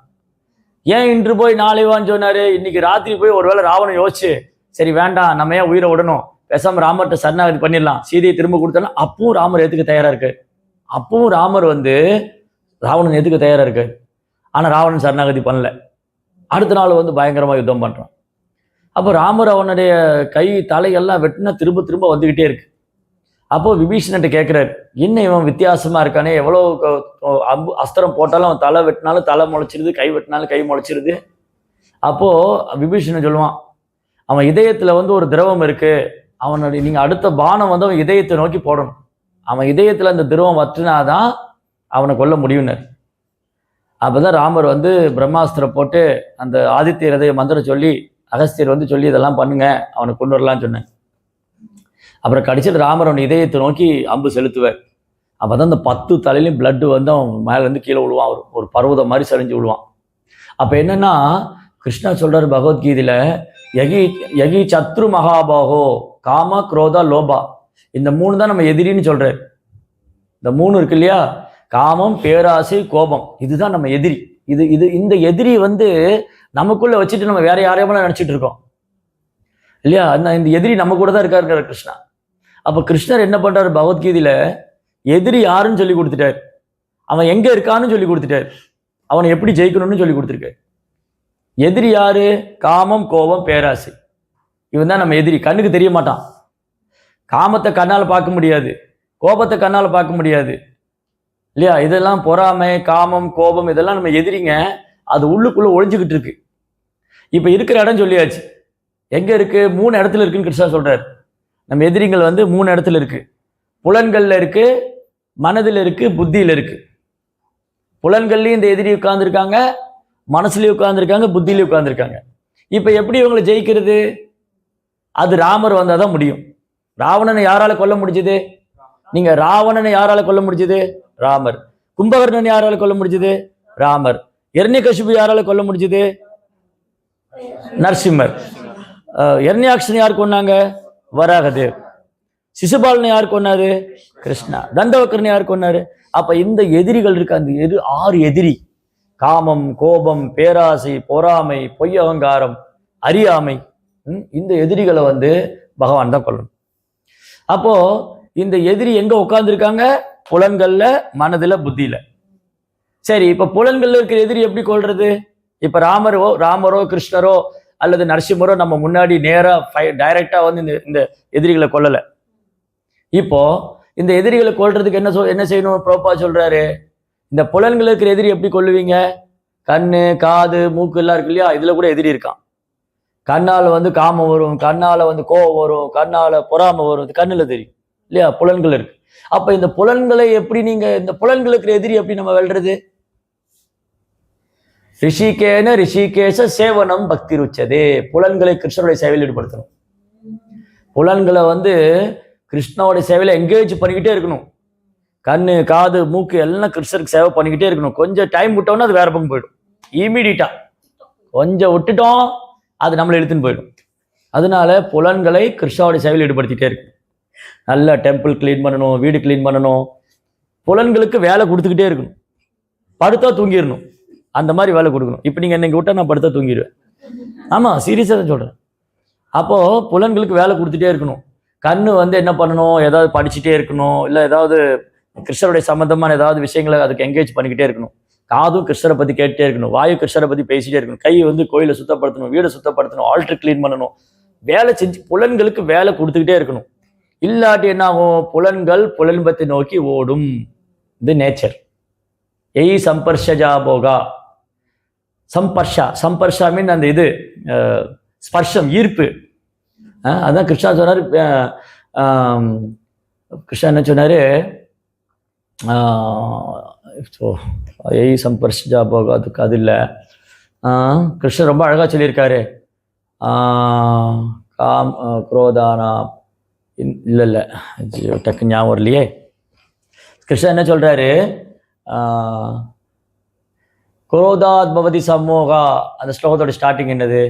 ஏன் இன்று போய் நாளை வான்னு சொன்னாரு? இன்னைக்கு ராத்திரி போய் ஒருவேளை ராவணன் யோசிச்சு, சரி வேண்டாம் நம்ம ஏன் உயிரை விடணும், பேசாம ராமர்கிட்ட சரணாகதி பண்ணிடலாம், சீதையை திரும்ப கொடுத்தா, அப்பவும் ராமர் ஏத்துக்க தயாரா இருக்கு. அப்பவும் ராமர் வந்து ராவணன் ஏத்துக்க தயாரா இருக்கு. ஆனா ராவணன் சரணாகதி பண்ணல. அடுத்த நாள் வந்து பயங்கரமா யுத்தம் பண்றான். அப்போ ராமர் அவனுடைய கை தலையெல்லாம் வெட்டினா திரும்ப திரும்ப வந்துகிட்டே இருக்கு. அப்போ விபீஷணன்ட்ட கேட்குறாரு, என்ன இவன் வித்தியாசமா இருக்கானே, எவ்வளோ அஸ்திரம் போட்டாலும் அவன் தலை வெட்டினாலும் தலை முளைச்சிருது, கை வெட்டினாலும் கை முளைச்சிருது. அப்போ விபீஷணன் சொல்லுவான், அவன் இதயத்துல வந்து ஒரு திரவம் இருக்கு, அவனுடைய நீங்க அடுத்த பானம் வந்து அவன் இதயத்தை நோக்கி போடணும், அவன் இதயத்துல அந்த திரவம் வற்றினாதான் அவனை கொல்ல முடியும்னர். அப்பதான் ராமர் வந்து பிரம்மாஸ்திரம் போட்டு அந்த ஆதித்ய ஹிருதய மந்திரம் சொல்லி அகஸ்தியர் வந்து சொல்லி இதெல்லாம் பண்ணுங்க அவனை கொண்டு வரலான்னு சொன்னேன். அப்புறம் கடைசியில் ராமர் அவன் இதயத்தை நோக்கி அம்பு செலுத்துவார். அப்பதான் அந்த 10 தலையிலையும் பிளட்டு வந்து அவன் மேலேருந்து கீழே விழுவான், ஒரு பர்வதம் மாதிரி சரிஞ்சு விழுவான். அப்போ என்னன்னா கிருஷ்ணா சொல்றாரு பகவத்கீதையில, யகி சத்ரு மகாபாகோ காம குரோதா லோபா, இந்த 3 தான் நம்ம எதிரின்னு சொல்றாரு. இந்த 3 இருக்கு இல்லையா, காமம் பேராசை கோபம், இதுதான் நம்ம எதிரி. இந்த எதிரி வந்து நமக்குள்ள வச்சுட்டு நம்ம வேற யாரையுமே நினைச்சிட்டு இருக்கோம் இல்லையா. இந்த எதிரி நம்ம கூட தான் இருக்காருங்கிற கிருஷ்ணா. அப்ப கிருஷ்ணர் என்ன பண்றாரு பகவத்கீதையில, எதிரி யாருன்னு சொல்லி கொடுத்துட்டாரு, அவன் எங்க இருக்கான்னு சொல்லி கொடுத்துட்டாரு, அவனை எப்படி ஜெயிக்கணும்னு சொல்லி கொடுத்துருக்காரு. எதிரி யாரு? காமம் கோபம் பேராசை, இவன் தான் நம்ம எதிரி. கண்ணுக்கு தெரிய மாட்டான், காமத்தை கண்ணால பார்க்க முடியாது, கோபத்தை கண்ணால பார்க்க முடியாது இல்லையா. இதெல்லாம் பொறாமை காமம் கோபம் இதெல்லாம் நம்ம எதிரிங்க, அது உள்ளுக்குள்ள ஒழிஞ்சுக்கிட்டு இருக்கு. இப்ப இருக்கிற இடம் சொல்லியாச்சு, எங்க இருக்கு? 3 இடத்துல இருக்குன்னு கிருஷ்ணா சொல்றாரு. நம்ம எதிரிகள் வந்து 3 இடத்துல இருக்கு, புலன்கள்ல இருக்கு, மனதில் இருக்கு, புத்தியில இருக்கு. புலன்கள்லயும் இந்த எதிரி உட்கார்ந்துருக்காங்க, மனசுலயும் உட்கார்ந்துருக்காங்க, புத்தியிலயும் உட்கார்ந்துருக்காங்க. இப்ப எப்படி இவங்களை ஜெயிக்கிறது? அது ராமர் வந்தாதான் முடியும். ராவணனை யாரால கொல்ல முடிஞ்சது? நீங்க ராவணனை யாரால கொல்ல முடிஞ்சது? ராமர். கும்பகர்ணன் யாரால கொல்ல முடிஞ்சது? ராமர். இரண்யகசிபு யாரால கொல்ல முடிஞ்சது? நரசிம்மர். இரண்யாக்ஷன் யார் கொன்னாங்க? வராகதேவ். சிசுபாலனை யார் கொன்னாரு? கிருஷ்ணா. தண்டவக்கரன் யார் கொன்னாரு? அப்ப இந்த எதிரிகள் இருக்கு, அந்த 6 எதிரி, காமம் கோபம் பேராசை பொறாமை பொய் அகங்காரம் அறியாமை, இந்த எதிரிகளை வந்து பகவான் தான் கொல்லணும். அப்போ இந்த எதிரி எங்க உட்கார்ந்துருக்காங்க? புலன்கள்ல, மனதுல, புத்தியில. சரி, இப்ப புலன்கள்ல இருக்கிற எதிரி எப்படி கொள்றது? இப்ப ராமரோ கிருஷ்ணரோ அல்லது நரசிம்மரோ நம்ம முன்னாடி நேரா டைரக்டா வந்து இந்த எதிரிகளை கொல்லல. இப்போ இந்த எதிரிகளை கொல்றதுக்கு என்ன செய்யணும்? பிரபுபா சொல்றாரு, இந்த புலன்கள் இருக்கிற எதிரி எப்படி கொல்லுவீங்க? கண்ணு காது மூக்கு எல்லாம் இருக்கு இல்லையா, இதுல கூட எதிரி இருக்கான். கண்ணால வந்து காமம் வரும், கண்ணால வந்து கோபம் வரும், கண்ணால பொறாமை வரும், இது கண்ணுல தெரியும் இல்லையா, புலன்கள் இருக்கு. அப்ப இந்த புலன்களை எப்படி நீங்க, இந்த புலன்கள் இருக்கிற எதிரி எப்படி நம்ம வெல்றது? ரிஷிகேஷ சேவனம் பக்தி ருச்சதே, புலன்களை கிருஷ்ணனுடைய சேவையில் ஈடுபடுத்தணும். புலன்களை வந்து கிருஷ்ணனுடைய சேவையில எங்கேஜ் பண்ணிக்கிட்டே இருக்கணும். கண்ணு காது மூக்கு எல்லாம் கிருஷ்ணருக்கு சேவை பண்ணிக்கிட்டே இருக்கணும். கொஞ்சம் டைம் விட்டோம்னா அது வேற பக்கம் போயிடும், இமீடியட்டா. கொஞ்சம் விட்டுட்டோம் அது நம்மளை இழுத்துன்னு போயிடும். அதனால புலன்களை கிருஷ்ணனுடைய சேவையில் ஈடுபடுத்திட்டே இருக்கு. நல்ல டெம்பிள் கிளீன் பண்ணணும், வீடு கிளீன் பண்ணணும், புலன்களுக்கு வேலை கொடுத்துக்கிட்டே இருக்கணும். படுத்தா தூங்கிடணும், அந்த மாதிரி வேலை கொடுக்கணும். இப்போ நீங்க என்னைக்கு விட்டா நான் படுத்தா தூங்கிடுவேன். ஆமா, சீரியஸா தான் சொல்றேன். அப்போ புலன்களுக்கு வேலை கொடுத்துட்டே இருக்கணும். கண்ணு வந்து என்ன பண்ணணும்? ஏதாவது படிச்சுட்டே இருக்கணும், இல்லை ஏதாவது கிருஷ்ணருடைய சம்பந்தமான ஏதாவது விஷயங்களை அதுக்கு என்கேஜ் பண்ணிக்கிட்டே இருக்கணும். காதும் கிருஷ்ணரை பத்தி கேட்டுட்டே இருக்கணும், வாயு கிருஷ்ணரை பத்தி பேசிட்டே இருக்கணும், கை வந்து கோயிலை சுத்தப்படுத்தணும், வீடை சுத்தப்படுத்தணும், ஆல்டர் கிளீன் பண்ணணும், வேலை செஞ்சு புலன்களுக்கு வேலை கொடுத்துக்கிட்டே இருக்கணும். இல்லாட்டி என்ன ஆகும்? புலன்கள் புலன்பத்தை நோக்கி ஓடும். இது நேச்சர். எய் சம்பர்ஷஜா போகா. சம்பர்ஷா மீன் அந்த இது ஸ்பர்ஷம், ஈர்ப்பு. அதான் கிருஷ்ணா சொன்னாரு. கிருஷ்ணா என்ன சொன்னாரு? எய் சம்பர்ஷஜா போகா, அதுக்கு அது இல்லை. கிருஷ்ணர் ரொம்ப அழகா சொல்லியிருக்காரு. குரோதானா இல்லை டக்கு ஞாபகம் இல்லையே. கிருஷ்ணன் என்ன சொல்றாரு? குரோதாத் பவதி சம்மோகா, அந்த ஸ்லோகத்தோட ஸ்டார்டிங் என்னது?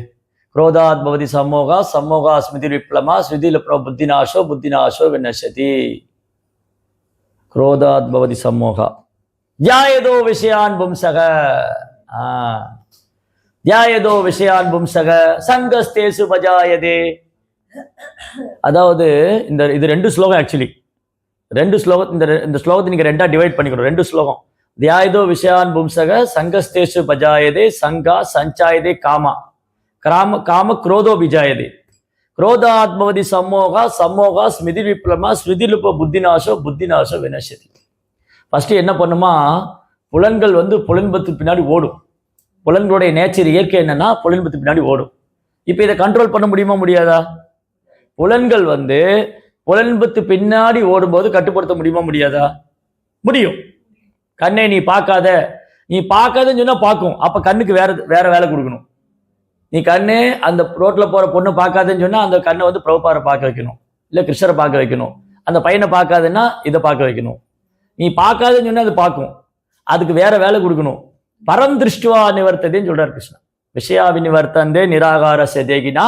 குரோதாத் பவதி சம்மோகா, சம்மோகா ஸ்மிருதி விப்ளமா, ஸ்மிருதி புத்திநாசோ, புத்திநாசோ விநசதி. குரோதாத் பவதி சம்மோகா தியாயதோ விஷயான் பும்சக, தியாயதோ விஷயான் பும்சக சங்கஸ்தேசு பஜாயதே. அதாவது இது 2 ஸ்லோகம். ஆக்சுவலி 2 ஸ்லோகம். இந்த ஸ்லோகத்தை நீங்க 2ஆ டிவைட் பண்ணிக்கணும். 2 ஸ்லோகம். தியாயதோ விஷயான் பும்சக சங்கஸ்தேசு பஜாயதே, சங்கா சஞ்சாயதே காமா, காம குரோதோ பிஜாயதே. குரோதாத்மவதி சம்மோகா சம்மோகா ஸ்மிருதி விப்ளமா ஸ்மிருதிலுப்ப புத்திநாசோ புத்திநாசோ வினசதி. ஃபர்ஸ்ட் என்ன பண்ணுமா, புலன்கள் வந்து புலன்பத்துக்கு பின்னாடி ஓடும். புலன்களுடைய நேச்சர் இயற்கை என்னன்னா புலன்பத்துக்கு பின்னாடி ஓடும். இப்போ இதை கண்ட்ரோல் பண்ண முடியுமா முடியாதா? புலன்கள் வந்து புலன்பத்து பின்னாடி ஓடும்போது கட்டுப்படுத்த முடியுமா முடியாதா? முடியும். கண்ணை நீ பார்க்காதன்னு சொன்னா பார்க்கும். அப்ப கண்ணுக்கு வேற வேலை கொடுக்கணும். நீ கண்ணு அந்த ரோட்ல போற பொண்ணு பார்க்காதுன்னு சொன்னா அந்த கண்ணை வந்து பிரபுபாரை பார்க்க வைக்கணும், இல்ல கிருஷ்ணரை பார்க்க வைக்கணும். அந்த பையனை பார்க்காதுன்னா இதை பார்க்க வைக்கணும். நீ பார்க்காதுன்னு சொன்னா அது பார்க்கும், அதுக்கு வேற வேலை கொடுக்கணும். பரம் திருஷ்டுவா நிவர்த்ததேன்னு சொல்றாரு கிருஷ்ணா. விஷயாவி நிவர்த்தந்தே நிராகார தேகினா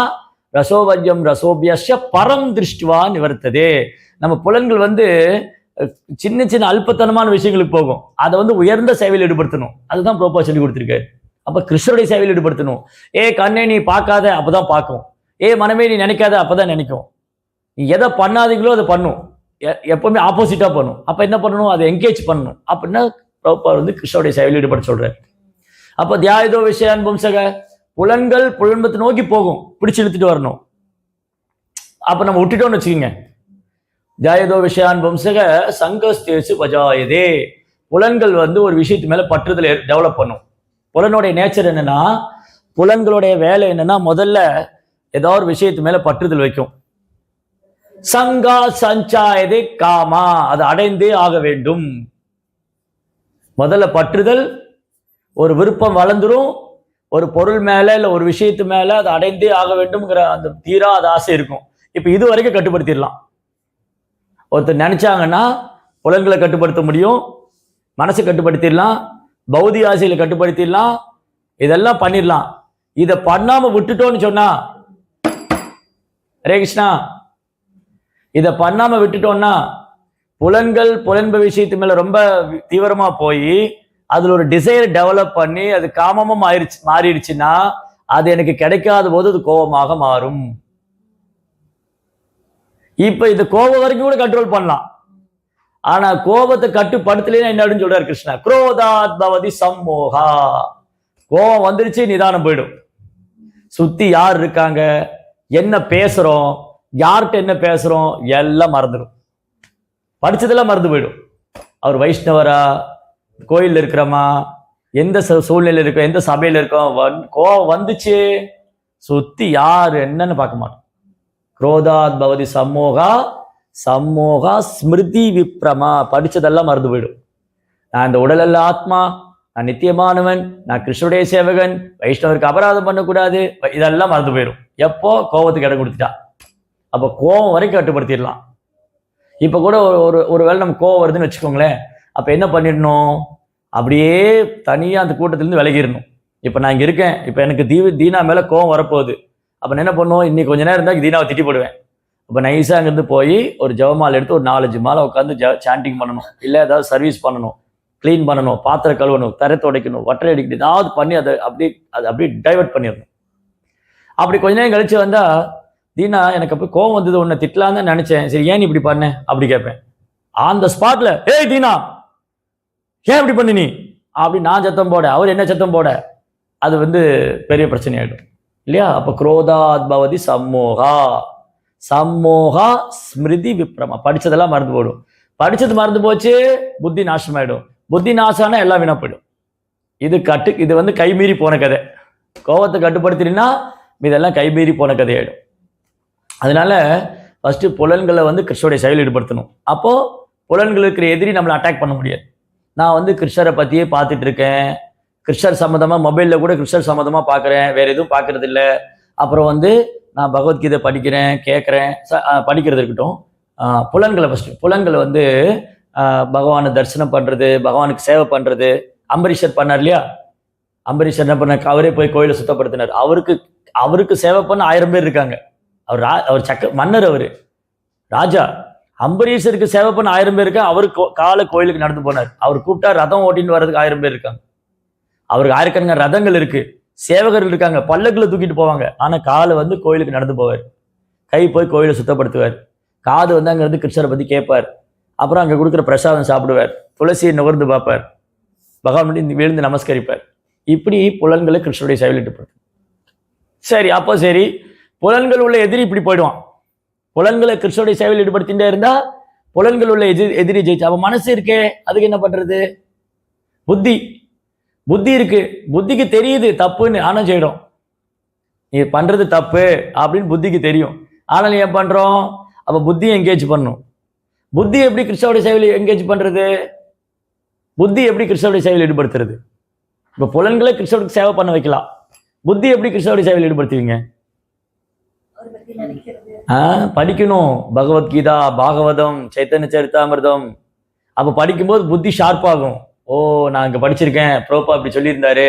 ரசோவஜம் ரசோபியஸ்ய பரம் திருஷ்டுவா நிவர்த்ததே. நம்ம புலன்கள் வந்து சின்ன சின்ன அல்பத்தனமான விஷயங்களுக்கு போகும், அதை வந்து உயர்ந்த சேவையில் ஈடுபடுத்தணும். அதுதான் பிரபுபா சொல்லி கொடுத்துருக்காரு. அப்ப கிருஷ்ணருடைய சேவையில் ஈடுபடுத்தணும். கண்ணே நீ பார்க்காத, அப்பதான் பார்க்கும். மனமே நீ நினைக்காத, அப்பதான் நினைக்கும். நீ எதை பண்ணாதீங்களோ அதை பண்ணும், எப்பவுமே ஆப்போசிட்டா பண்ணும். அப்ப என்ன பண்ணணும், அதை என்கேஜ் பண்ணணும். அப்படின்னா பிரபுபா வந்து கிருஷ்ணருடைய சேவையில் ஈடுபட சொல்றாரு. அப்ப தியாயதோ விஷயான் பும்சக, புலன்கள் புலன்பத்தை நோக்கி போகும், பிடிச்சு இழுத்துட்டு வரணும். அப்ப நம்ம விட்டுட்டோம்னு வச்சுக்கோங்க, தியாயதோ விஷயான் பும்சக சங்கஸ்தேசு பஜாயதே. புலன்கள் வந்து ஒரு விஷயத்து மேல பற்றுதல் டெவலப் பண்ணும். புலனுடைய நேச்சர் என்னன்னா, புலன்களுடைய வேலை என்னன்னா, முதல்ல ஏதாவது ஒரு விஷயத்து மேல பற்றுதல் வைக்கும். சங்கா சஞ்சாயதே காமா, அது அடைந்தே ஆக வேண்டும். முதல்ல பற்றுதல், ஒரு விருப்பம் வளர்ந்துரும். ஒரு பொருள் மேல இல்ல ஒரு விஷயத்து மேல அது அடைந்தே ஆக வேண்டும்ங்கிற அந்த தீராத ஆசை இருக்கும். இப்ப இது வரைக்கும் கட்டுப்படுத்திடலாம். ஒருத்தர் நினைச்சாங்கன்னா புலன்களை கட்டுப்படுத்த முடியும், மனசை கட்டுப்படுத்திடலாம், பௌதிக ஆசையில கட்டுப்படுத்திடலாம், இதெல்லாம் பண்ணிடலாம். இதை பண்ணாம விட்டுட்டோம்னு சொன்னா, ஹரே கிருஷ்ணா, இதை பண்ணாம விட்டுட்டோம்னா புலன்கள் புலன்ப விஷயத்து மேல ரொம்ப தீவிரமா போய் அதுல ஒரு டிசைர் டெவலப் பண்ணி அது காமமா மாறிடுச்சுன்னா அது எனக்கு கிடைக்காத போது அது கோபமாக மாறும். இப்ப இந்த கோபம் வரைக்கும் கூட கண்ட்ரோல் பண்ணலாம். ஆனா கோபத்தை கட்டுப்படுத்தலைன்னா என்ன சொல்றாரு கிருஷ்ணா, குரோதாத் பவதி சம்மோகா. கோபம் வந்துருச்சு, நிதானம் போயிடும். சுத்தி யார் இருக்காங்க, என்ன பேசுறோம், யார்கிட்ட என்ன பேசுறோம், எல்லாம் மறந்துடும். படிச்சதெல்லாம் மறந்து போயிடும். அவர் வைஷ்ணவரா, கோயில் இருக்கிறோமா, எந்த சூழ்நிலையில் இருக்கோம், எந்த சபையில் இருக்கோம், கோபம் வந்துச்சு, சுத்தி யாரு என்னன்னு பார்க்க மாட்டோம். குரோதாத் பவதி சம்மோகா சம்மோகா ஸ்மிருதி விப்ரமா. படிச்சதெல்லாம் மறந்து போயிடும். நான் இந்த உடலல்ல ஆத்மா, நான் நித்தியமானவன், நான் கிருஷ்ணனுடைய சேவகன், வைஷ்ணவருக்கு அபராதம் பண்ணக்கூடாது, இதெல்லாம் மறந்து போயிடும். எப்போ கோபத்துக்கு இடம் கொடுத்துட்டா. அப்போ கோபம் வரைக்கும் கட்டுப்படுத்திடலாம். இப்போ கூட ஒரு வேளை நம்ம கோபம் வருதுன்னு வச்சுக்கோங்களேன், அப்போ என்ன பண்ணிடணும், அப்படியே தனியாக அந்த கூட்டத்திலேருந்து விலகிடணும். இப்போ நான் இங்கே இருக்கேன், இப்போ எனக்கு தீனா மேலே கோபம் வரப்போகுது. அப்போ என்ன பண்ணுவோம், இன்னைக்கு கொஞ்ச நேரம் இருந்தால் தீனாவை திட்டி போடுவேன். அப்போ நைஸாக அங்கேருந்து போய் ஒரு ஜெபமாலை எடுத்து ஒரு 4-5 மாலை உட்காந்து சாண்டிங் பண்ணணும், இல்லை ஏதாவது சர்வீஸ் பண்ணணும், க்ளீன் பண்ணணும், பாத்திரம் கழுவணும், தரை துடைக்கணும், வட்டரை அடிக்கணும், ஏதாவது பண்ணி அதை அப்படியே டைவெர்ட் பண்ணிடணும். அப்படி கொஞ்ச நேரம் கழிச்சு வந்தா, தீனா எனக்கு அப்போ கோவம் வந்தது, உன்னை திட்டலாம் தான் நினைச்சேன், சரி ஏன் இப்படி பண்ண அப்படி கேட்பேன். ஆன் த ஸ்பாட்ல, ஏய் தீனா ஏன் இப்படி பண்ணி நீ அப்படி நான் சத்தம் போட, அவர் என்ன சத்தம் போட, அது பெரிய பிரச்சனை ஆயிடும் இல்லையா? அப்ப குரோதாத் பவதி சம்மோகா சம்மோகா ஸ்மிருதி விப்ரமா. படிச்சதெல்லாம் மறந்து போடும். படிச்சது மறந்து போச்சு, புத்தி நாசமாயிடும். புத்தி நாசம்னா எல்லாம் வீணா போயிடும். இது கைமீறி போன கதை. கோபத்தை கட்டுப்படுத்தினா இதெல்லாம் கைமீறி போன கதையாயிடும். அதனால ஃபர்ஸ்ட் புலன்களை கிருஷ்ணருடைய செயல் ஈடுபடுத்தணும். அப்போ புலன்களுக்கு எதிரி நம்மளை அட்டாக் பண்ண முடியாது. நான் கிருஷ்ணரை பத்தியே பார்த்துட்டு இருக்கேன், கிருஷ்ணர் சம்மந்தமா மொபைல்ல கூட கிருஷ்ணர் சம்மந்தமா பார்க்குறேன், வேற எதுவும் பார்க்கறது இல்லை. அப்புறம் நான் பகவத்கீதை படிக்கிறேன், கேட்குறேன், படிக்கிறது இருக்கட்டும். புலன்களை ஃபர்ஸ்ட் புலன்களை பகவானை தரிசனம் பண்றது, பகவானுக்கு சேவை பண்றது. அம்பரீஷர் பண்ணார் இல்லையா? அம்பரீஷர் என்ன பண்ண, அவரே போய் கோயிலை சுத்தப்படுத்தினார். அவருக்கு சேவை பண்ண 1000 பேர் இருக்காங்க. அவர் மன்னர், அவரு ராஜா. அம்பரீஷருக்கு சேவை பண்ண 1000 பேர் இருக்காங்க. அவரு காலை கோயிலுக்கு நடந்து போனார். அவர் கூப்பிட்டா ரதம் ஓட்டின்னு வர்றதுக்கு 1000 பேர் இருக்காங்க. அவருக்கு ஆயிரக்கணக்கான ரதங்கள் இருக்கு, சேவகர்கள் இருக்காங்க, பல்லக்குல தூக்கிட்டு போவாங்க. ஆனா காலை கோயிலுக்கு நடந்து போவார், கை போய் கோயிலை சுத்தப்படுத்துவார், காது அங்க இருந்து கிருஷ்ணரை பத்தி கேட்பார், அப்புறம் அங்க கொடுக்குற பிரசாதம் சாப்பிடுவார், துளசியை நுகர்ந்து பார்ப்பார், பகவான் விழுந்து நமஸ்கரிப்பார். இப்படி புலன்களை கிருஷ்ணருடைய செயலிட்டு. சரி, அப்போ சரி, புலன்கள் உள்ள எதிரி இப்படி போயிடுவான். புலன்களை கிருஷ்ணனுடைய சேவையில் ஈடுபடுத்திட்டே இருந்தா புலன்கள் உள்ள எதிரி ஜெயிச்சு. அப்ப மனசு இருக்கே, அதுக்கு என்ன பண்றது? புத்தி இருக்கு, புத்திக்கு தெரியுது தப்புன்னு, ஆனா செய்யறோம். நீ பண்றது தப்பு அப்படின்னு புத்திக்கு தெரியும், ஆனால் ஏன் பண்றோம்? அப்ப புத்தியை என்கேஜ் பண்ணும். புத்தி எப்படி கிருஷ்ணனுடைய சேவையில் என்கேஜ் பண்றது? புத்தி எப்படி கிருஷ்ணனுடைய சேவையில் ஈடுபடுத்துறது? இப்ப புலன்களை கிருஷ்ணனுக்கு சேவை பண்ண வைக்கலாம், புத்தி எப்படி கிருஷ்ணனுடைய சேவையில் ஈடுபடுத்துவீங்க? படிக்கணும், பகவத்கீதா, பாகவதம், சைத்தன்ய சரிதாமிர்தம். அப்ப படிக்கும்போது புத்தி ஷார்ப் ஆகும். ஓ, நான் இங்க படிச்சிருக்கேன், ப்ரோபா இப்படி சொல்லியிருந்தாரு,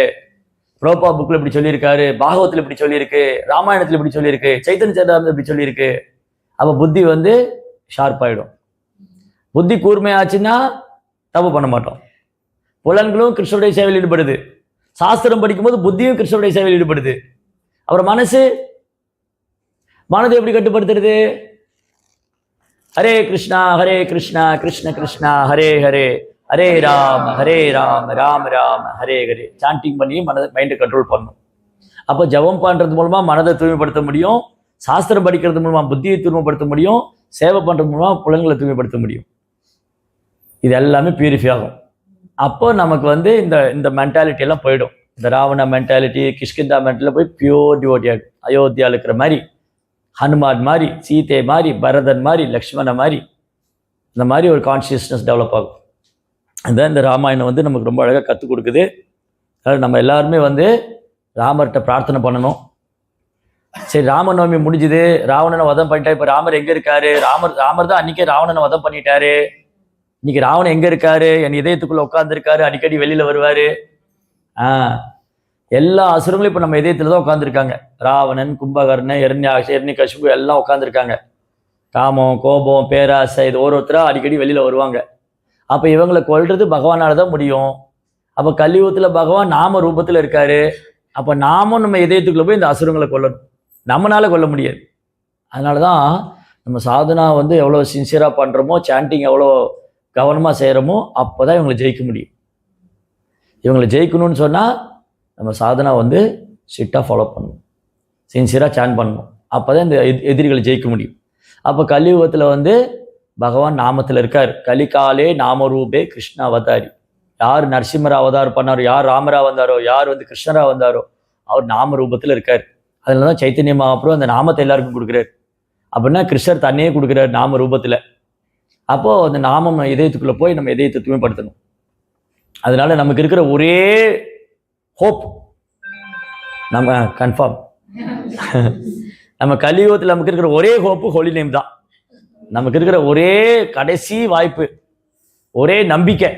ப்ரோபா புக்ல இப்படி சொல்லியிருக்காரு, பாகவத்துல இப்படி சொல்லியிருக்கு, ராமாயணத்துல இப்படி சொல்லியிருக்கு, சைத்தன்ய சரிதாமிர்தம் இப்படி சொல்லியிருக்கு. அப்ப புத்தி வந்து ஷார்ப் ஆயிடும். புத்தி கூர்மையாச்சுன்னா தப்பு பண்ண மாட்டோம். புலன்களும் கிருஷ்ணனுடைய சேவையில் ஈடுபடுது, சாஸ்திரம் படிக்கும்போது புத்தியும் கிருஷ்ணனுடைய சேவையில் ஈடுபடுது. அப்புறம் மனதை எப்படி கட்டுப்படுத்துறது? ஹரே கிருஷ்ணா கிருஷ்ண கிருஷ்ணா ஹரே ஹரே, ஹரே ராம் ராம் ராம் ஹரே ஹரே சாண்டிங் பண்ணி மைண்டை கண்ட்ரோல் பண்ணும். அப்போ ஜபம் பண்றது மூலமா மனதை தூய்மைப்படுத்த முடியும், சாஸ்திரம் படிக்கிறது மூலமா புத்தியை தூய்மைப்படுத்த முடியும், சேவை பண்றது மூலமா புலன்களை தூய்மைப்படுத்த முடியும். இது எல்லாமே பியூரிஃபை ஆகும். அப்போ நமக்கு வந்து இந்த மென்டாலிட்டி எல்லாம் போயிடும். இந்த ராவண மென்டாலிட்டி, கிஷ்கிந்தா மென்டாலிட்டி போய் பியூர் டிவோட்டி ஆகும். அயோத்தியாவில் இருக்கிற மாதிரி, ஹனுமான் மாதிரி, சீதை மாதிரி, பரதன் மாதிரி, லக்ஷ்மண மாதிரி, இந்த மாதிரி ஒரு கான்சியஸ்னஸ் டெவலப் ஆகும். அதுதான் இந்த ராமாயணம் வந்து நமக்கு ரொம்ப அழகாக கற்றுக் கொடுக்குது. அதாவது நம்ம எல்லாருமே வந்து ராமர்கிட்ட பிரார்த்தனை பண்ணணும். சரி, ராமநவமி முடிஞ்சுது, ராவணனை வதம் பண்ணிட்டா, இப்போ ராமர் எங்கே இருக்காரு? ராமர் தான் அன்றைக்கே ராவணனை வதம் பண்ணிட்டாரு. இன்னைக்கு ராவணன் எங்கே இருக்காரு? என் இதயத்துக்குள்ளே உட்காந்துருக்காரு, அடிக்கடி வெளியில் வருவார். எல்லா அசுரங்களும் இப்போ நம்ம இதயத்தில் தான் உட்காந்துருக்காங்க. ராவணன், கும்பகர்ணன், ஹிரண்யகசிபு எல்லாம் உட்காந்துருக்காங்க. காமம், கோபம், பேராசை, இது ஒருத்தராக அடிக்கடி வெளியில் வருவாங்க. அப்போ இவங்களை கொல்றது பகவானால தான் முடியும். அப்போ கலியுகத்தில் பகவான் நாம ரூபத்தில் இருக்காரு. அப்போ நாமும் நம்ம இதயத்துக்குள்ளே போய் இந்த அசுரங்களை கொல்லணும், நம்மளால கொல்ல முடியாது. அதனால தான் நம்ம சாதனா வந்து எவ்வளோ சின்சியராக பண்ணுறோமோ, சாண்டிங் எவ்வளோ கவனமாக செய்கிறோமோ, அப்போ தான் இவங்களை ஜெயிக்க முடியும். இவங்களை ஜெயிக்கணும்னு சொன்னால் நம்ம சாதனா வந்து ஸ்ட்ரிக்டாக ஃபாலோ பண்ணணும், சின்சியராக சாண்ட் பண்ணணும். அப்போ தான் இந்த எதிரிகளை ஜெயிக்க முடியும். அப்போ கலியுகத்தில் வந்து பகவான் நாமத்தில் இருக்கார். கலிகாலே நாமரூபே கிருஷ்ண அவதாரி. யார் நரசிம்மரா அவதாரம் பண்ணாரோ, யார் ராமரா வந்தாரோ, யார் வந்து கிருஷ்ணரா வந்தாரோ, அவர் நாம ரூபத்தில் இருக்கார். அதில் தான் சைத்தன்ய மகாபிரபு அந்த நாமத்தை எல்லாருக்கும் கொடுக்குறாரு. அப்படின்னா கிருஷ்ணர் தன்னையே கொடுக்குறாரு நாம ரூபத்தில். அப்போது அந்த நாமம் இதயத்துக்குள்ளே போய் நம்ம இதயத்தை தூய்மைப்படுத்தணும். அதனால நமக்கு இருக்கிற ஒரே ஹோப், நம்ம கன்ஃபார்ம் நம்ம கலியுகத்தில் நமக்கு இருக்கிற ஒரே ஹோப்பு ஹோலி நேம் தான். நமக்கு இருக்கிற ஒரே கடைசி வாய்ப்பு, ஒரே நம்பிக்கை,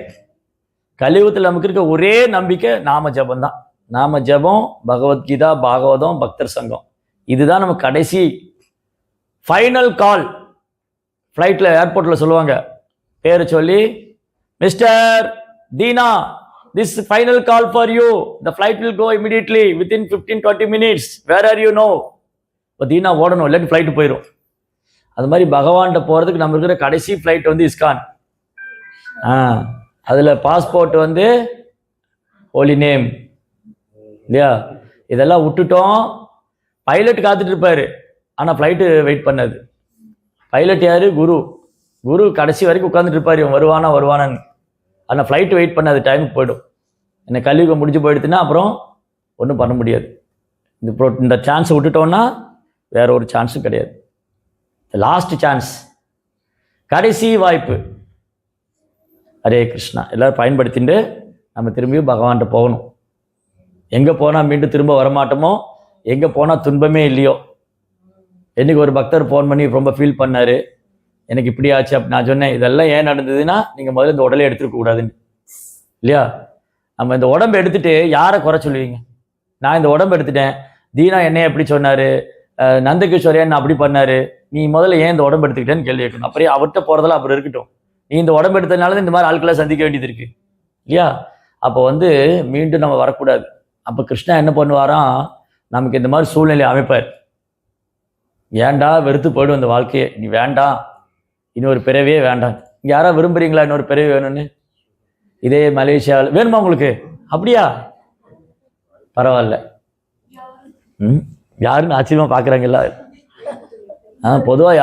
கலியுகத்தில் நமக்கு இருக்க ஒரே நம்பிக்கை நாம ஜபம் தான். நாம ஜபம், பகவத்கீதா, பாகவதம், பக்தர் சங்கம், இதுதான் நமக்கு கடைசி ஃபைனல் கால். ஃப்ளைட்டில் ஏர்போர்ட்டில் சொல்லுவாங்க, பேரை சொல்லி, mister Deena, this final call for you, the flight will go immediately within 15-20 minutes, where are you no. இப்போ தீனா ஓடணும், இல்லாட்டி ஃப்ளைட்டு போயிடும். அது மாதிரி பகவான்கிட்ட போகிறதுக்கு நம்ம இருக்கிற கடைசி ஃப்ளைட் வந்து இஸ்கான். அதில் பாஸ்போர்ட் வந்து ஹோலி நேம் இல்லையா? இதெல்லாம் விட்டுட்டோம். பைலட் காத்துட்டு இருப்பாரு, ஆனால் ஃப்ளைட்டு வெயிட் பண்ணாது. பைலட் யாரு? குரு கடைசி வரைக்கும் உட்காந்துட்டு இருப்பார், இவன் வருவானான்னு. ஆனால் ஃப்ளைட்டு வெயிட் பண்ணாது, டைமுக்கு போயிடும். என்ன கலியுகம் முடிஞ்சு போயிடுச்சுன்னா அப்புறம் ஒன்றும் பண்ண முடியாது. இந்த சான்ஸை விட்டுட்டோன்னா வேற ஒரு சான்ஸும் கிடையாது. லாஸ்ட் சான்ஸ், கடைசி வாய்ப்பு. ஹரே கிருஷ்ணா எல்லாரும் பயன்படுத்திட்டு நம்ம திரும்பியும் பகவான்கிட்ட போகணும். எங்கே போனால் மீண்டும் திரும்ப வரமாட்டோமோ, எங்கே போனால் துன்பமே இல்லையோ. என்னைக்கு ஒரு பக்தர் ஃபோன் பண்ணி ரொம்ப ஃபீல் பண்ணார், எனக்கு இப்படி ஆச்சு அப்படி. நான் சொன்னேன், இதெல்லாம் ஏன் நடந்ததுன்னா நீங்கள் முதல்ல இந்த உடலை எடுத்துருக்க கூடாதுன்னு இல்லையா? நம்ம இந்த உடம்பை எடுத்துட்டு யாரை குறை சொல்லுவீங்க? நான் இந்த உடம்பு எடுத்துட்டேன், தீனா என்னைய எப்படி சொன்னார், நந்தகிஷோர் என்ன அப்படி பண்ணார், நீ முதல்ல ஏன் இந்த உடம்பு எடுத்துக்கிட்டேன்னு கேள்வி கேட்கணும். அப்படியே அவர்கிட்ட போகிறதெல்லாம் அப்புறம் இருக்கட்டும், நீ இந்த உடம்பு எடுத்ததுனால இந்த மாதிரி ஆட்களை சந்திக்க வேண்டியது இருக்கு இல்லையா? அப்போ வந்து மீண்டும் நம்ம வரக்கூடாது. அப்போ கிருஷ்ணா என்ன பண்ணுவாராம், நமக்கு இந்த மாதிரி சூழ்நிலை அமைப்பார். ஏண்டா வெறுத்து போயிடும் இந்த வாழ்க்கையை, நீ வேண்டாம், இன்னொரு பிறவியே வேண்டாம். யாராவது விரும்புறீங்களா இன்னொரு பிறவி வேணும்னு? இதே மலேசியாவில் வேணுமா உங்களுக்கு? அப்படியா? பரவாயில்ல. யாருன்னு ஆச்சரியமா பார்க்குறாங்க எல்லாரும். பொதுவாக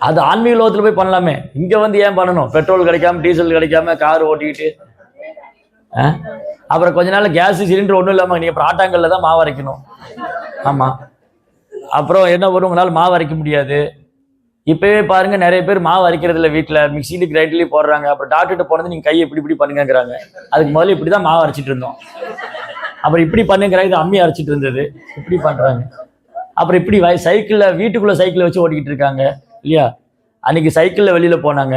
அது ஆன்மீக லோகத்தில் போய் பண்ணலாமே. இங்கே வந்து ஏன் பண்ணணும்? பெட்ரோல் கிடைக்காம, டீசல் கிடைக்காம, கார் ஓட்டிக்கிட்டு, அப்புறம் கொஞ்ச நாள் கேஸ் சிலிண்டர் ஒன்றும் இல்லாமல் நீங்கள் அப்புறம் ஆட்டாங்கல்ல தான் மாவு அரைக்கணும். ஆமாம், அப்புறம் என்ன வரும், உங்களால் மாவு அரைக்க முடியாது. இப்போவே பாருங்கள், நிறைய பேர் மாவு அரைக்கிறது இல்லை, வீட்டில் மிக்சிலையும் கிரைண்டர்லையும் போடுறாங்க. அப்புறம் டாக்டர்கிட்ட போனது நீங்கள் கையை இப்படி பண்ணுங்கிறாங்க. அதுக்கு முதல்ல இப்படி தான் மாவு அரைச்சிட்டு இருந்தோம், அப்புறம் இப்படி பண்ணுங்கிறாங்க. இது அம்மி அரைச்சிட்டு இருந்தது, இப்படி பண்ணுறாங்க. அப்புறம் இப்படி சைக்கிளில், வீட்டுக்குள்ளே சைக்கிளை வச்சு ஓட்டிக்கிட்டு இருக்காங்க இல்லையா? அன்றைக்கி சைக்கிளில் வெளியில் போனாங்க.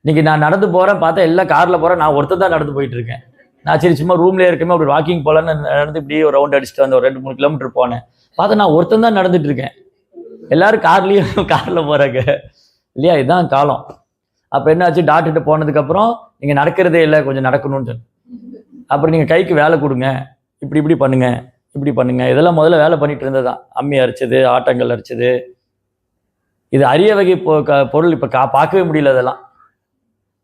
இன்றைக்கி நான் நடந்து போகிறேன், பார்த்தா எல்லாம் காரில் போகிறேன், நான் ஒருத்தர் தான் நடந்து போயிட்டு இருக்கேன். நான் சரி சும்மா ரூம்லேயே இருக்கேன், அப்படி வாக்கிங் போகலான்னு நடந்து இப்படி ஒரு ரவுண்ட் அடிச்சுட்டு வந்தேன். ஒரு 2-3 கிலோமீட்டர் போனேன், பார்த்தா நான் ஒருத்தன் தான் நடந்துட்டு இருக்கேன். எல்லாரும் காரில் போகிறாங்க இல்லையா? இதுதான் காலம். அப்போ என்னாச்சு, டாக்டர்கிட்ட போனதுக்கப்புறம் நீங்கள் நடக்கிறதே இல்லை, கொஞ்சம் நடக்கணும்னு சொல்லி, அப்புறம் நீங்கள் கைக்கு வேலை கொடுங்க, இப்படி பண்ணுங்க, இப்படி பண்ணுங்க. இதெல்லாம் முதல்ல வேலை பண்ணிட்டு இருந்தது தான். அம்மி அரைச்சது, ஆட்டங்கள் அரைச்சது, இது அரிய வகை பொருள். இப்போ பார்க்கவே முடியல. அதெல்லாம்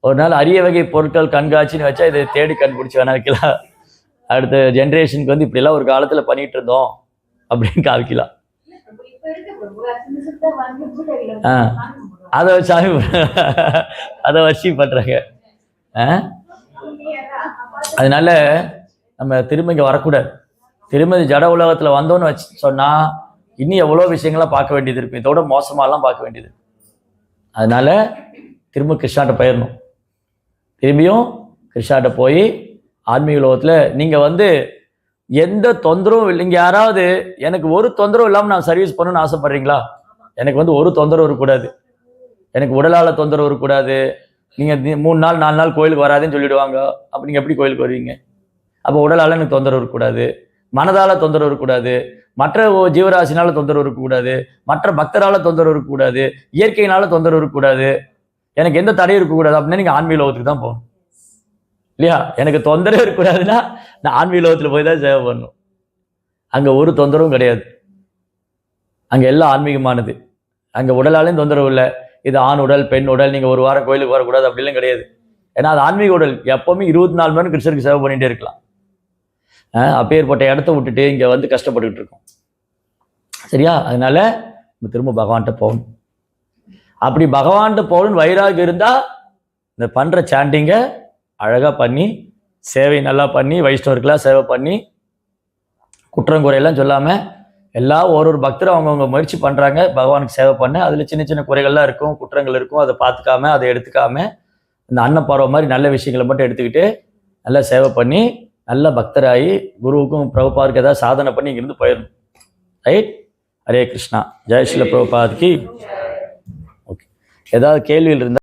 ஒரு நாள் அரிய வகை பொருட்கள் கண்காட்சின்னு வச்சா இதை தேடி கண்டுபிடிச்சி வேணா வைக்கலாம். அடுத்த ஜென்ரேஷனுக்கு வந்து இப்படிலாம் ஒரு காலத்தில் பண்ணிட்டு இருந்தோம் அப்படின்னு காமிக்கலாம். அதை வச்சு அதை வச்சு பண்றாங்க. அதனால நம்ம திரும்ப இங்கே வரக்கூடாது. திரும்ப ஜட உலகத்தில் வந்தோன்னு வச்சு சொன்னால் இன்னும் எவ்வளோ விஷயங்கள்லாம் பார்க்க வேண்டியது இருக்கும், இதோட மோசமாலாம் பார்க்க வேண்டியது. அதனால திரும்ப கிருஷ்ணாட்ட போயிடணும். திரும்பியும் கிருஷ்ணாட்ட போய் ஆன்மீக உலகத்தில் நீங்கள் வந்து எந்த தொந்தரவும் இல்லைங்க. யாராவது எனக்கு ஒரு தொந்தரவும் இல்லாமல் நான் சர்வீஸ் பண்ணணும்னு ஆசைப்படுறீங்களா? எனக்கு வந்து ஒரு தொந்தரவு இருக்கக்கூடாது, எனக்கு உடலால் தொந்தரவு இருக்கக்கூடாது. நீங்கள் 3 நாள் 4 நாள் கோயிலுக்கு வராதுன்னு சொல்லிடுவாங்க. அப்போ நீங்கள் எப்படி கோயிலுக்கு வருவீங்க? அப்போ உடலால் எனக்கு தொந்தரவு இருக்கக்கூடாது, மனதால் தொந்தரவு இருக்கக்கூடாது, மற்ற ஜீவராசினால தொந்தரவு இருக்கக்கூடாது, மற்ற பக்தரால் தொந்தரவு இருக்கக்கூடாது, இயற்கையினால தொந்தரவு இருக்கக்கூடாது, எனக்கு எந்த தடையும் இருக்கக்கூடாது. அப்படின்னா நீங்கள் ஆன்மீக லோகத்துக்கு தான் போகணும் இல்லையா? எனக்கு தொந்தரவு இருக்கக்கூடாதுன்னா நான் ஆன்மீக லோகத்தில் போய் தான் சேவை பண்ணணும். அங்கே ஒரு தொந்தரவும் கிடையாது, அங்கே எல்லாம் ஆன்மீகமானது. அங்கே உடலாலையும் தொந்தரவு இல்லை. இது ஆண் உடல், பெண் உடல், நீங்கள் ஒரு வாரம் கோயிலுக்கு வரக்கூடாது அப்படிலாம் கிடையாது. ஏன்னா அது ஆன்மீக உடல். எப்போவுமே 24 மணி நேரம் கிருஷ்ணருக்கு சேவை பண்ணிகிட்டே இருக்கலாம். அப்பேற்பட்ட இடத்த விட்டுட்டு இங்கே வந்து கஷ்டப்பட்டுக்கிட்டு இருக்கோம். சரியா? அதனால நம்ம திரும்ப பகவான்கிட்ட போகணும். அப்படி பகவான்கிட்ட போகணும்னு வைராகியம் இருந்தால் இந்த பண்ணுற சாண்டிங்கை அழகாக பண்ணி, சேவை நல்லா பண்ணி, வைஷ்ணவர்களாக சேவை பண்ணி, குற்றங்குறையெல்லாம் சொல்லாமல், எல்லாம் ஒரு பக்தரும் அவங்கவுங்க முயற்சி பண்ணுறாங்க பகவானுக்கு சேவை பண்ண. அதில் சின்ன சின்ன குறைகள்லாம் இருக்கும், குற்றங்கள் இருக்கும். அதை பார்த்துக்காம, அதை எடுத்துக்காம, இந்த அன்னப்பறவை மாதிரி நல்ல விஷயங்களை மட்டும் எடுத்துக்கிட்டு நல்லா சேவை பண்ணி, நல்ல பக்தராகி, குருவுக்கும் பிரபுபாதுக்கு ஏதாவது சாதனை பண்ணி இங்கிருந்து போயிடணும். ரைட்? ஹரே கிருஷ்ணா. ஜெய் ஸ்ரீல பிரபுபாதுக்கு. ஓகே, ஏதாவது கேள்விகள் இருந்தால்